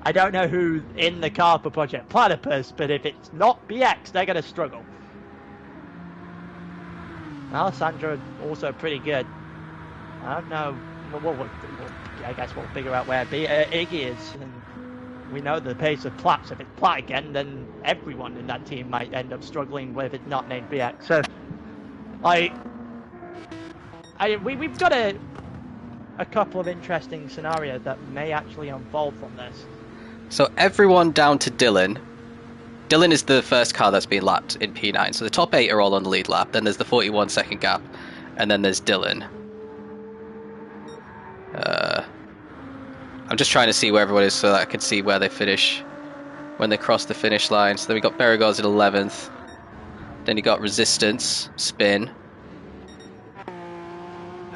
I don't know who's in the car for Project Platypus, but if it's not BX, they're going to struggle. Alessandro also pretty good. I don't know. I guess we'll figure out where Iggy is. And we know the pace of Platt. So if it's Platt again, then everyone in that team might end up struggling with it not named BX. So, we've got a couple of interesting scenarios that may actually unfold from this. So everyone down to Dylan. Dylan is the first car that's been lapped in P9. So the top 8 are all on the lead lap. Then there's the 41-second gap. And then there's Dylan. I'm just trying to see where everyone is so that I can see where they finish when they cross the finish line. So then we got Berigos at 11th. Then you got Resistance, Spin.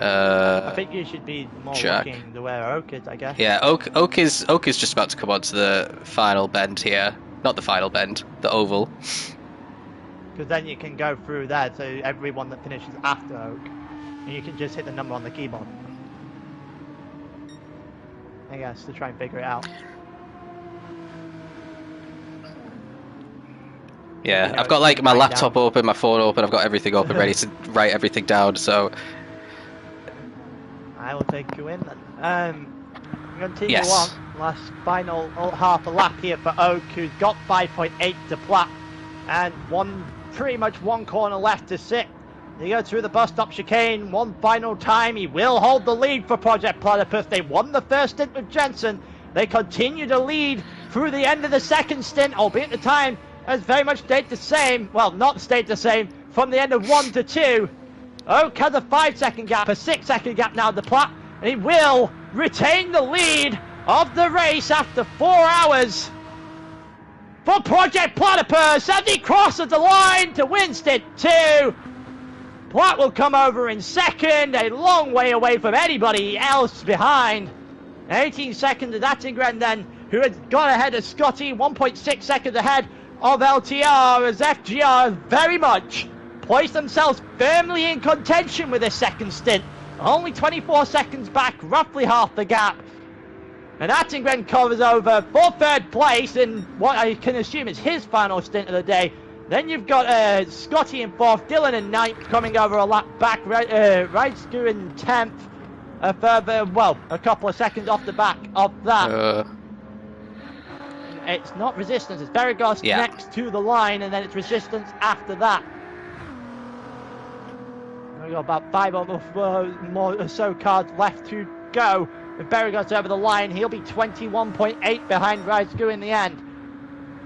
I think you should be more Jack. looking to where Oak is, I guess. Yeah, Oak is just about to come onto the final bend here. Not the final bend, the oval. Because then you can go through there, so everyone that finishes after Oak, and you can just hit the number on the keyboard. I guess, to try and figure it out. Yeah, You know, I've got like my laptop down. open, my phone open, I've got everything open, ready to write everything down, so... I will take you in then. Continue Yes. on. Last final half a lap here for Oak, who's got 5.8 to Platt, and pretty much one corner left to sit. He goes through the bus stop chicane one final time. He will hold the lead for Project Platypus. They won the first stint with Jensen. They continue to lead through the end of the second stint, albeit the time has very much stayed the same. Well, not stayed the same from the end of 1 to 2. Oak has a 5-second gap, a 6-second gap now to Platt, and he will retain the lead of the race after 4 hours for Project Platypus as he crosses the line to win stint 2. Platt will come over in second, a long way away from anybody else behind. 18 seconds of Attingren then, who has got ahead of Scotty, 1.6 seconds ahead of LTR, as FGR very much placed themselves firmly in contention with this second stint. Only 24 seconds back, roughly half the gap. And Attingren covers over for third place in what I can assume is his final stint of the day. Then you've got Scotty in fourth, Dylan in ninth, coming over a lap back, Raidsku in 10th, a further, well, a couple of seconds off the back of that. It's not Resistance, it's Berigos next to the line, and then it's Resistance after that. We've got about 5 more or so cars left to go. With Berigos over the line, he'll be 21.8 behind Raidsku in the end.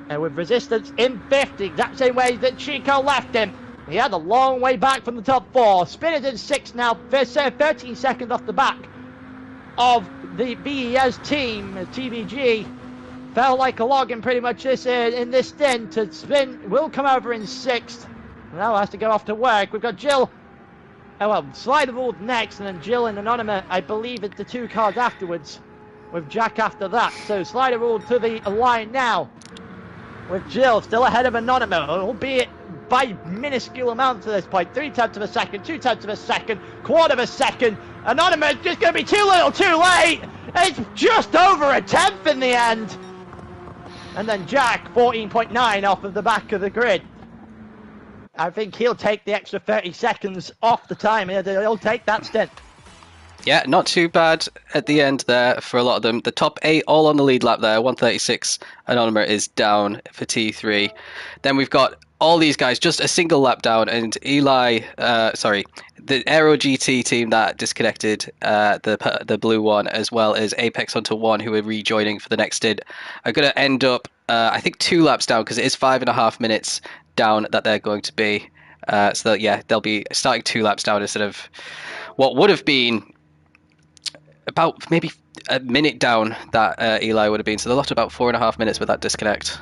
And with Resistance in 5th, the exact same way that Chico left him. He had a long way back from the top 4. Spinner's in 6th now, 13 seconds off the back of the BES team. TVG fell like a log in pretty much in this stint. Spin will come over in 6th. Now has to go off to work. We've got Jill. Slider Ruled next, and then Jill and Anonymous, I believe it's the 2 cars afterwards, with Jack after that. So Slider Ruled to the line now, with Jill still ahead of Anonymous, albeit by minuscule amounts at this point. 3/10 of a second, 2/10 of a second, quarter of a second. Anonymous just going to be too little too late. It's just over a 10th in the end. And then Jack, 14.9 off of the back of the grid. I think he'll take the extra 30 seconds off the time. He'll take that stint. Yeah, not too bad at the end there for a lot of them. The top 8 all on the lead lap there. 136. Anonymous is down for T3. Then we've got all these guys just a single lap down, and the Aero GT team that disconnected, the blue one, as well as Apex Hunter 1, who are rejoining for the next stint, are going to end up, I think, 2 laps down, because it is 5.5 minutes down that they're going to be. So yeah, they'll be starting 2 laps down instead of what would have been about maybe a minute down that Eli would have been. So they lost about 4.5 minutes with that disconnect.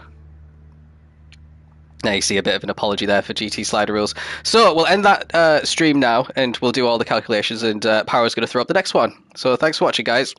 Now you see a bit of an apology there for GT slider rules. So we'll end that stream now, and we'll do all the calculations, and Power's going to throw up the next one. So thanks for watching, guys.